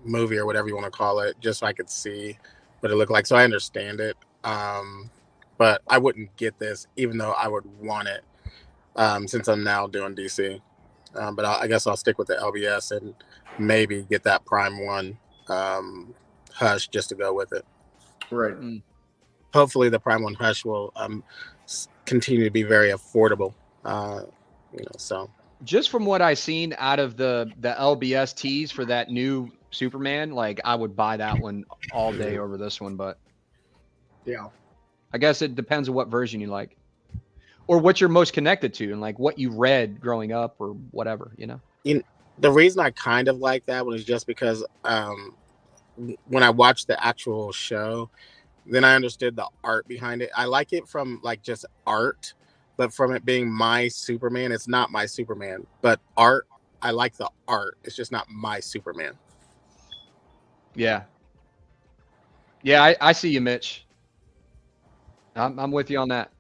movie or whatever you want to call it, just so I could see what it looked like. So I understand it. But I wouldn't get this, even though I would want it, since I'm now doing DC. But I guess I'll stick with the LBS and maybe get that Prime 1 Hush just to go with it. Right. hopefully the Prime One Hush will continue to be very affordable. So just from what I've seen out of the LBS tees for that new Superman, like I would buy that one all day over this one, but Yeah. I guess it depends on what version you like or what you're most connected to and like what you read growing up or whatever, the reason I kind of like that one is just because when I watched the actual show, then I understood the art behind it. I like it from like just art, but from it being my Superman, it's not my Superman. But art, I like the art. It's just not my Superman. Yeah. Yeah, I see you, Mitch. I'm with you on that.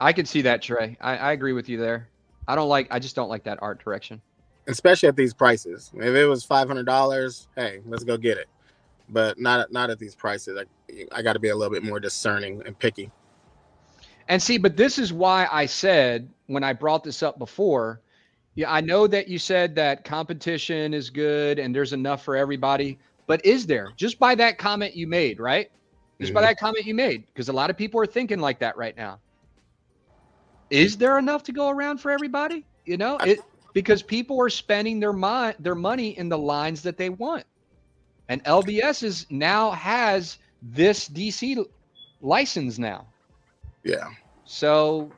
I can see that, Trey. I agree with you there. I just don't like that art direction. Especially at these prices. If it was $500, hey, let's go get it. But not at these prices. I got to be a little bit more discerning and picky. And see, but this is why I said when I brought this up before, yeah, I know that you said that competition is good and there's enough for everybody, but is there? Just by that comment you made, right? Just by that comment you made, because a lot of people are thinking like that right now. Is there enough to go around for everybody? Because people are spending their money in the lines that they want. And LBS now has this DC license now. Yeah. So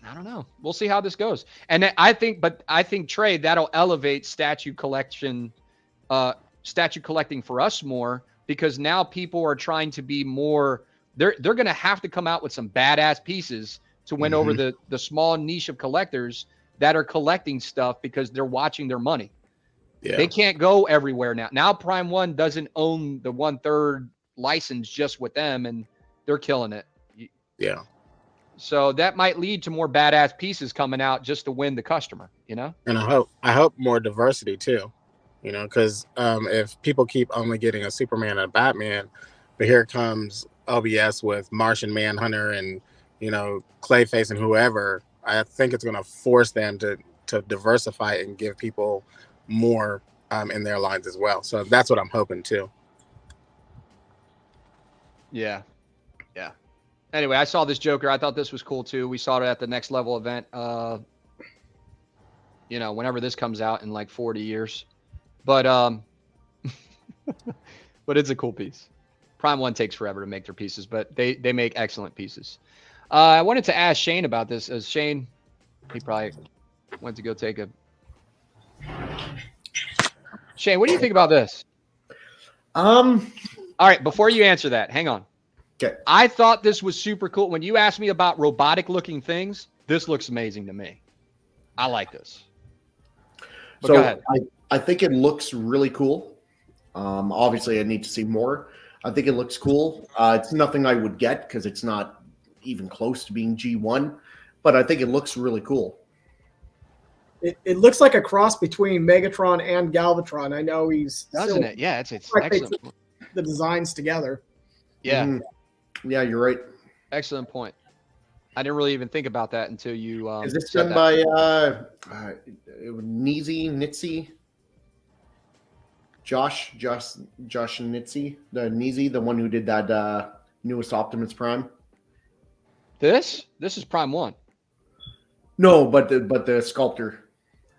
I don't know. We'll see how this goes. And I think Trey, that'll elevate statue collecting for us more, because now people are trying to be more. They're going to have to come out with some badass pieces to win over the small niche of collectors that are collecting stuff because they're watching their money. Yeah. They can't go everywhere now. Now Prime One doesn't own the 1/3 license just with them, and they're killing it. Yeah. So that might lead to more badass pieces coming out just to win the customer, And I hope more diversity too, because if people keep only getting a Superman and a Batman, but here comes LBS with Martian Manhunter and Clayface and whoever, I think it's going to force them to diversify and give people more in their lines as well. So that's what I'm hoping too. Yeah. Yeah. Anyway, I saw this Joker. I thought this was cool too. We saw it at the Next Level event. Whenever this comes out in like 40 years, but but it's a cool piece. Prime One takes forever to make their pieces, but they make excellent pieces. I wanted to ask Shane about this. As Shane, he probably went to go take a. Shane, what do you think about this? All right, before you answer that, hang on. Okay. I thought this was super cool. When you asked me about robotic looking things, this looks amazing to me. I like this. But so go ahead. I think it looks really cool. Obviously I need to see more. I think it looks cool. It's nothing I would get because it's not even close to being G1, but I think it looks really cool. It looks like a cross between Megatron and Galvatron. I know doesn't it? Yeah, it's like excellent. The designs together. Yeah. Yeah, you're right. Excellent point. I didn't really even think about that until you. Is this done by Nitzy? Josh Nitzy, the one who did that newest Optimus Prime. This is Prime One. No, but the sculptor.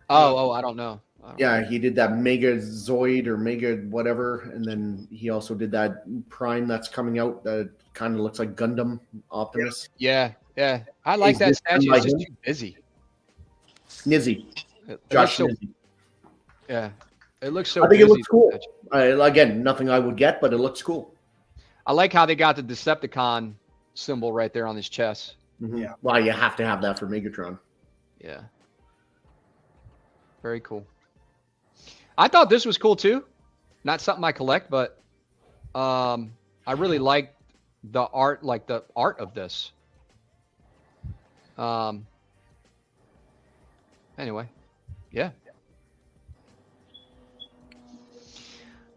Oh, I don't know. Yeah, he did that Mega Zoid or Mega whatever, and then he also did that Prime that's coming out that kind of looks like Gundam Optimus. Yeah. I like that statue. It's just too busy. Nizzy. Josh Nizzy. Yeah. It looks so I think busy, it looks cool. Again, nothing I would get, but it looks cool. I like how they got the Decepticon symbol right there on his chest. Mm-hmm. Yeah. Well, you have to have that for Megatron. Yeah. Very cool. I thought this was cool too. Not something I collect, but I really like the art, of this. Anyway, yeah.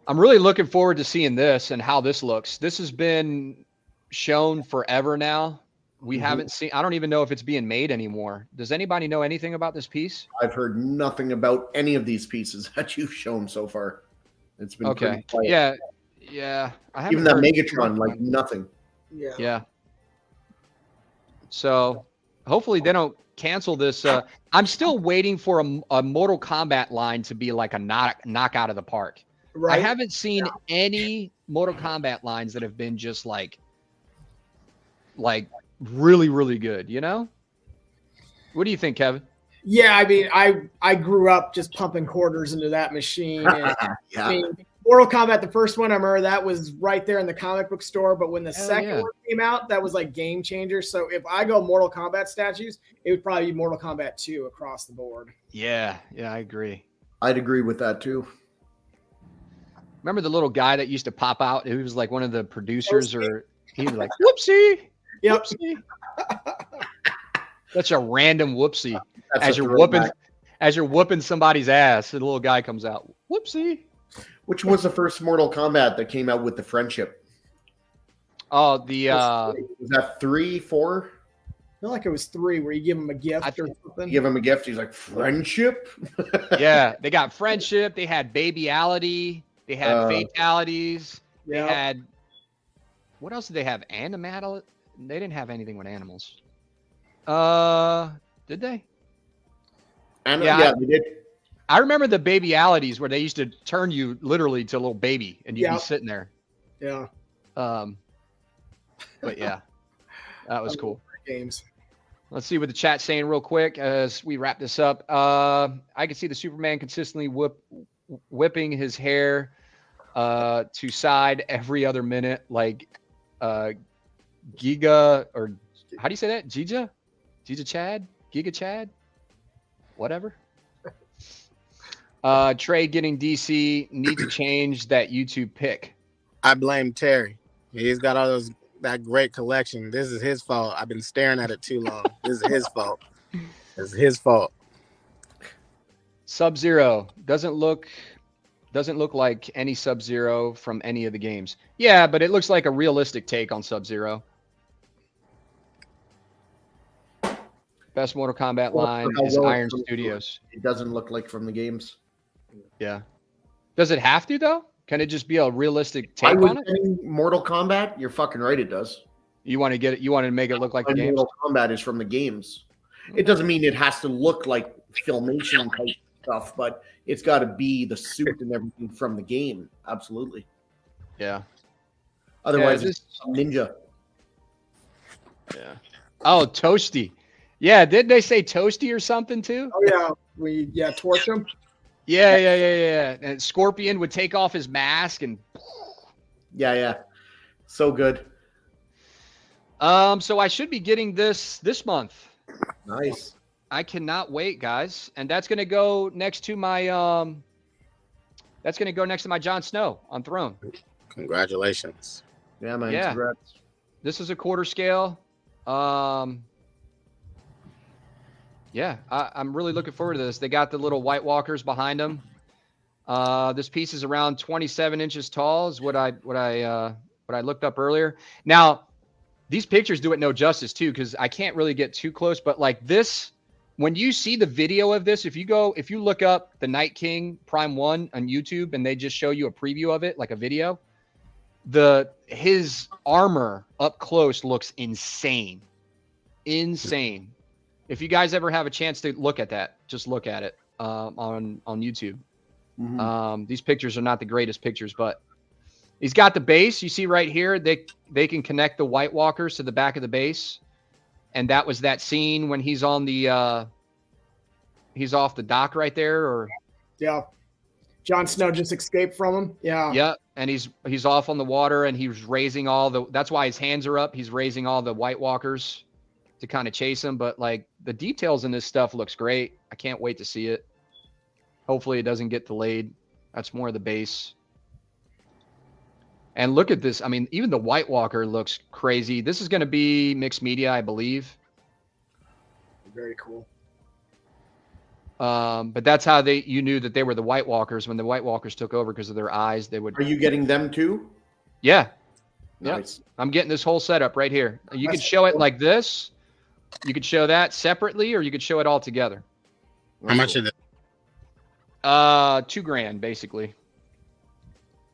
I'm really looking forward to seeing this and how this looks. This has been shown forever now. We haven't seen, I don't even know if it's being made anymore. Does anybody know anything about this piece? I've heard nothing about any of these pieces that you've shown so far. It's been okay. Yeah. I haven't even that heard Megatron, like nothing. Yeah. Yeah. So hopefully they don't cancel this. I'm still waiting for a Mortal Kombat line to be like a knock out of the park. Right. I haven't seen any Mortal Kombat lines that have been just like really, really good, you know? What do you think, Kevin? Yeah, I mean, I grew up just pumping quarters into that machine. And, Yeah. I mean, Mortal Kombat, the first one, I remember that was right there in the comic book store. But when the Hell second yeah. one came out, that was like game changer. So if I go Mortal Kombat statues, it would probably be Mortal Kombat 2 across the board. Yeah, I agree. I'd agree with that too. Remember the little guy that used to pop out? He was like one of the producers, or he was like, whoopsie, Yep. whoopsie. Such a random whoopsie. That's As a you're whooping somebody's ass, and the little guy comes out. Whoopsie. Which was the first Mortal Kombat that came out with the friendship? Oh, the Was that 3, 4? I feel like it was 3 where you give him a gift or You something. give him a gift. He's like, friendship? yeah, they got friendship. They had babyality. They had fatalities. They Yeah. had what else did they have? Animal. They didn't have anything with animals. Did they? And Yeah, they did. I remember the babyalities where they used to turn you literally to a little baby and you'd Yeah. be sitting there. Yeah. But yeah, that was cool. Games. Let's see what the chat's saying real quick as we wrap this up. I can see the Superman consistently whipping his hair to side every other minute, like Giga, or how do you say that? Giga Chad? Giga Chad? Whatever. Trey getting DC, need to change that YouTube pick. I blame Terry. He's got all that great collection. This is his fault. I've been staring at it too long. This is his fault. It's his fault. Sub-Zero doesn't look like any Sub-Zero from any of the games. Yeah, but it looks like a realistic take on Sub-Zero. Best Mortal Kombat line is Iron Studios. It doesn't look like from the games. Yeah. Does it have to though? Can it just be a realistic take on it? Mortal Kombat, you're fucking right. It does. You want to get it? You want to make it look like the games? Mortal Kombat is from the games. It doesn't mean it has to look like filmation type stuff, but it's got to be the suit and everything from the game. Absolutely. Yeah. Otherwise, it's ninja. Yeah. Oh, Toasty. Yeah, didn't they say Toasty or something too? Oh yeah, torch him. Yeah. And Scorpion would take off his mask and. Yeah. So good. So I should be getting this month. Nice. I cannot wait, guys, and that's gonna go next to my Jon Snow on Throne. Congratulations. Yeah, man. Yeah. Congrats. This is a quarter scale. Yeah, I'm really looking forward to this. They got the little White Walkers behind them. This piece is around 27 inches tall, is what I looked up earlier. Now, these pictures do it no justice too, because I can't really get too close. But like this, when you see the video of this, if you look up the Night King Prime 1 on YouTube and they just show you a preview of it, like a video, his armor up close looks insane. If you guys ever have a chance to look at that, just look at it on YouTube. Mm-hmm. These pictures are not the greatest pictures, but he's got the base. You see right here, they can connect the White Walkers to the back of the base, and that was that scene when he's on the he's off the dock right there, or yeah. Jon Snow just escaped from him. Yeah. Yep, and he's off on the water, and he's raising that's why his hands are up. He's raising all the White Walkers to kind of chase him, but like the details in this stuff looks great. I can't wait to see it. Hopefully it doesn't get delayed. That's more of the base. And look at this. I mean, even the White Walker looks crazy. This is going to be mixed media, I believe. Very cool. But that's how you knew that they were the White Walkers. When the White Walkers took over because of their eyes, they would. Are you getting them too? Yeah. Nice. Yep. I'm getting this whole setup right here. You could show it like this. You could show that separately, or you could show it all together. How much is it? $2,000 basically.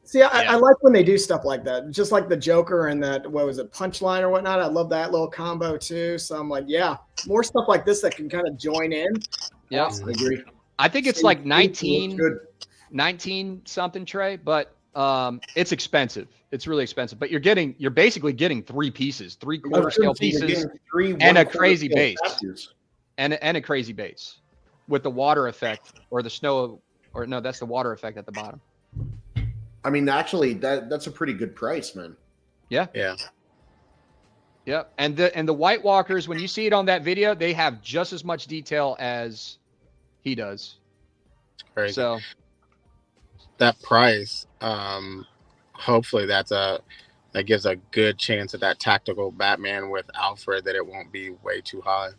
See, I like when they do stuff like that, just like the Joker and that, what was it, Punchline or whatnot. I love that little combo too. So I'm like, yeah, more stuff like this that can kind of join in. Yeah, I agree. I think it's like 19 something, Trey, but it's expensive. It's really expensive, but you're basically getting 3 pieces, 3 quarter scale pieces, and a crazy base, and a crazy base with the water effect or the snow, or no, that's the water effect at the bottom. I mean, actually, that's a pretty good price, man. Yeah. Yeah. Yep. And the White Walkers, when you see it on that video, they have just as much detail as he does. Crazy. So That price, hopefully that gives a good chance at that tactical Batman with Alfred, that it won't be way too high,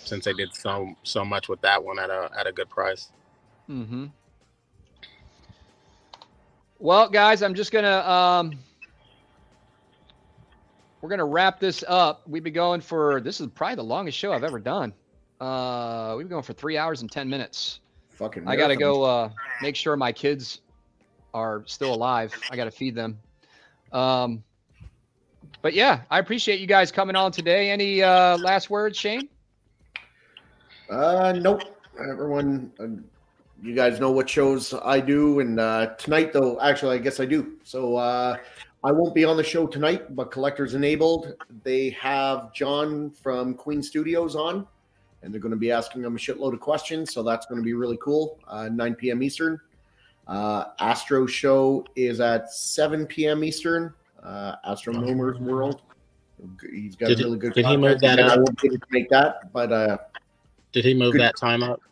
since they did so much with that one at a good price. Mm-hmm. Well, guys, I'm just gonna we're gonna wrap this up. We've been going for, this is probably the longest show I've ever done. We've been going for 3 hours and 10 minutes. Fucking I gotta go make sure my kids are still alive. I gotta feed them. But yeah, I appreciate you guys coming on today. Any last words, Shane? Nope. Everyone, you guys know what shows I do, and tonight, though, actually, I guess I do. So I won't be on the show tonight, but Collectors Enabled, they have John from Queen Studios on, and they're going to be asking him a shitload of questions, so that's going to be really cool. 9 p.m. Eastern. Astro show is at 7 p.m. Eastern. Astro Momer's World. He's got really good. Did he move that I up? won't be able to make that, but Did he move good. that time up?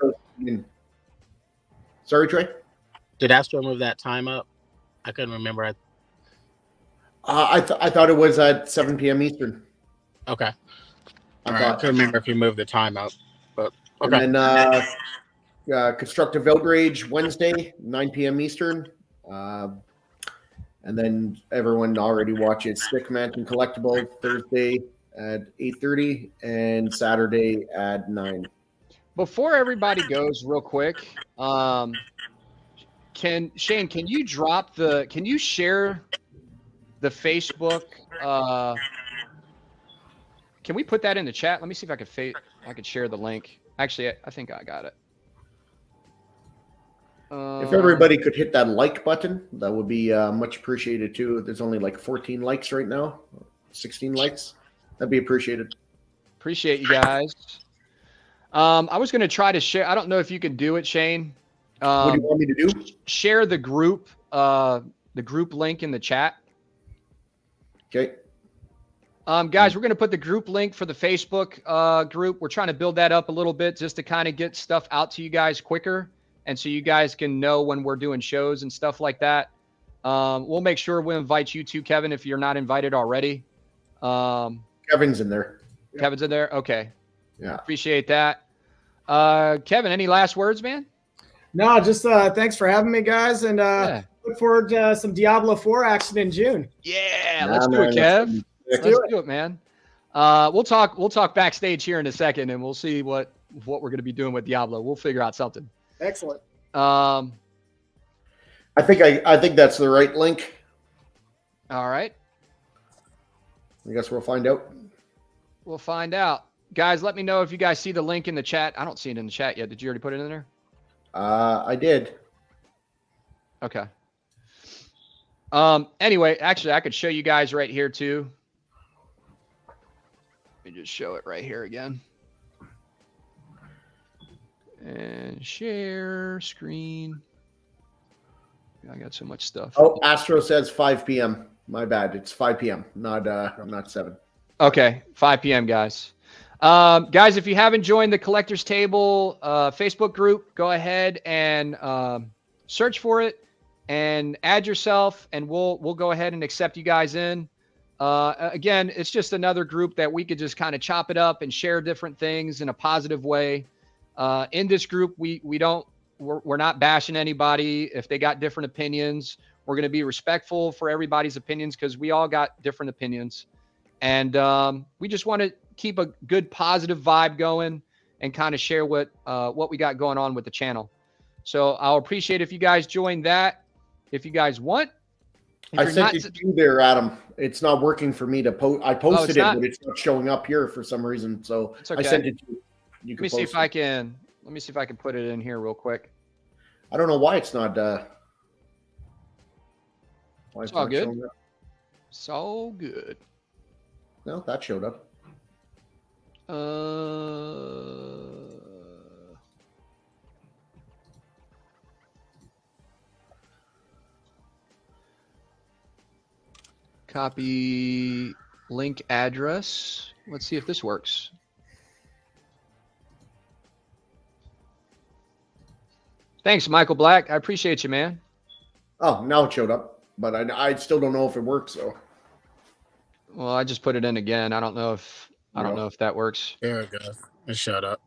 Sorry, Trey. Did Astro move that time up? I couldn't remember. I thought it was at 7 p.m. Eastern. Okay. I I thought. couldn't remember if he moved the time up, but okay. And then Constructive Outrage Wednesday, 9 p.m. Eastern. And then everyone already watches Stick Mansion Collectible Thursday at 8:30 and Saturday at 9. Before everybody goes, real quick, can you share the Facebook? Can we put that in the chat? Let me see if I could share the link. Actually, I think I got it. If everybody could hit that like button, that would be much appreciated too. There's only like 14 likes right now, 16 likes. That'd be appreciated. Appreciate you guys. I was going to try to share. I don't know if you can do it, Shane. What do you want me to do? Share the group link in the chat. Okay. Guys, we're going to put the group link for the Facebook group. We're trying to build that up a little bit just to kind of get stuff out to you guys quicker. And so you guys can know when we're doing shows and stuff like that. We'll make sure we invite you too, Kevin, if you're not invited already. Kevin's in there. Kevin's in there? Okay. Yeah. Appreciate that. Kevin, any last words, man? No, just thanks for having me, guys. And look forward to some Diablo 4 action in June. Yeah, let's do it, Kev. Let's do it, man. We'll talk backstage here in a second, and we'll see what we're going to be doing with Diablo. We'll figure out something. Excellent. I think that's the right link. All right. I guess we'll find out. We'll find out. Guys, let me know if you guys see the link in the chat. I don't see it in the chat yet. Did you already put it in there? I did. Okay. Anyway, actually, I could show you guys right here too. Let me just show it right here again. And share screen. I got so much stuff. Oh, Astro says 5 p.m. My bad. It's 5 p.m. Not 7. Okay, 5 p.m. guys. Guys, if you haven't joined the Collectors Table Facebook group, go ahead and search for it and add yourself, and we'll go ahead and accept you guys in. Again, it's just another group that we could just kind of chop it up and share different things in a positive way. In this group, we're not bashing anybody. If they got different opinions, we're going to be respectful for everybody's opinions because we all got different opinions. And we just want to keep a good positive vibe going and kind of share what we got going on with the channel. So I'll appreciate if you guys join that if you guys want. I you're sent not, it to you there, Adam. It's not working for me to post. I posted it, not? but it's not showing up here for some reason. So It's I okay. sent it to you. You Let can me see post if it. I can. Let me see if I can put it in here real quick. I don't know why it's not. Why It's all good. showing up. So good. No, that showed up. Copy link address. Let's see if this works. Thanks, Michael Black. I appreciate you, man. Oh, now it showed up, but I still don't know if it works. So. Well, I just put it in again. I don't know if that works. There it goes. It showed up.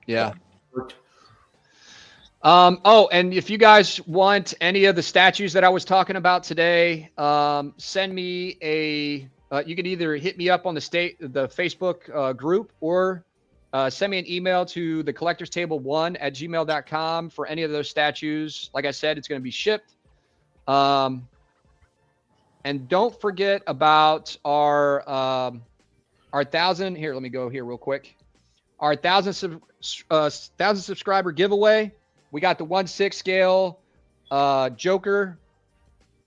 Yeah. Worked. Oh, and if you guys want any of the statues that I was talking about today, send me a. You can either hit me up on the Facebook group, or send me an email to the collectorstable1@gmail.com for any of those statues. Like I said, it's going to be shipped. And don't forget about our 1,000. Here, let me go here real quick. Our 1,000 subscriber giveaway. We got the 1/6 scale Joker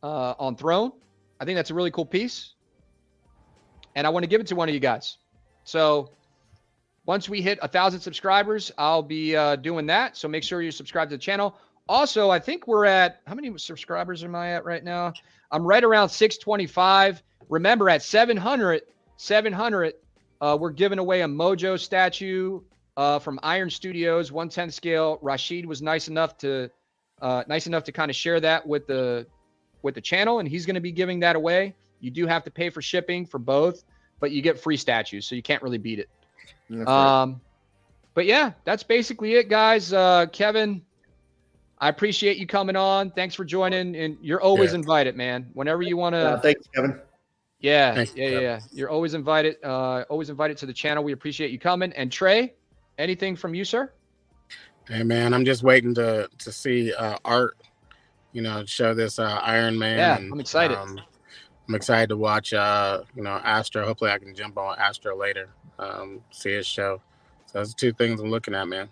on Throne. I think that's a really cool piece, and I want to give it to one of you guys. So once we hit 1,000 subscribers, I'll be doing that. So make sure you subscribe to the channel. Also, I think we're at, how many subscribers am I at right now? I'm right around 625. Remember, at 700, we're giving away a Mojo statue from Iron Studios, 1/10 scale. Rashid was nice enough to kind of share that with the channel, and he's going to be giving that away. You do have to pay for shipping for both, but you get free statues, so you can't really beat it. Right. But yeah, that's basically it, guys. Kevin, I appreciate you coming on. Thanks for joining, and you're always invited, man. Whenever you want to. Thanks, Kevin. Yeah. You're always invited. Always invited to the channel. We appreciate you coming. And Trey, anything from you, sir? Hey man, I'm just waiting to see art. Show this Iron Man. Yeah, and, I'm excited. I'm excited to watch Astro. Hopefully, I can jump on Astro later. See his show. So those are two things I'm looking at, man.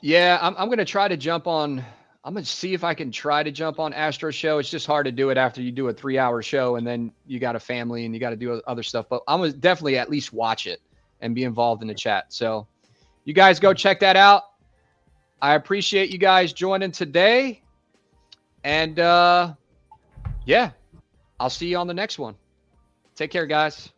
Yeah, I'm gonna try to jump on. I'm gonna see if I can try to jump on Astro show. It's just hard to do it after you do a 3-hour show and then you got a family and you got to do other stuff. But I'm gonna definitely at least watch it and be involved in the chat. So you guys go check that out. I appreciate you guys joining today. And yeah, I'll see you on the next one. Take care, guys.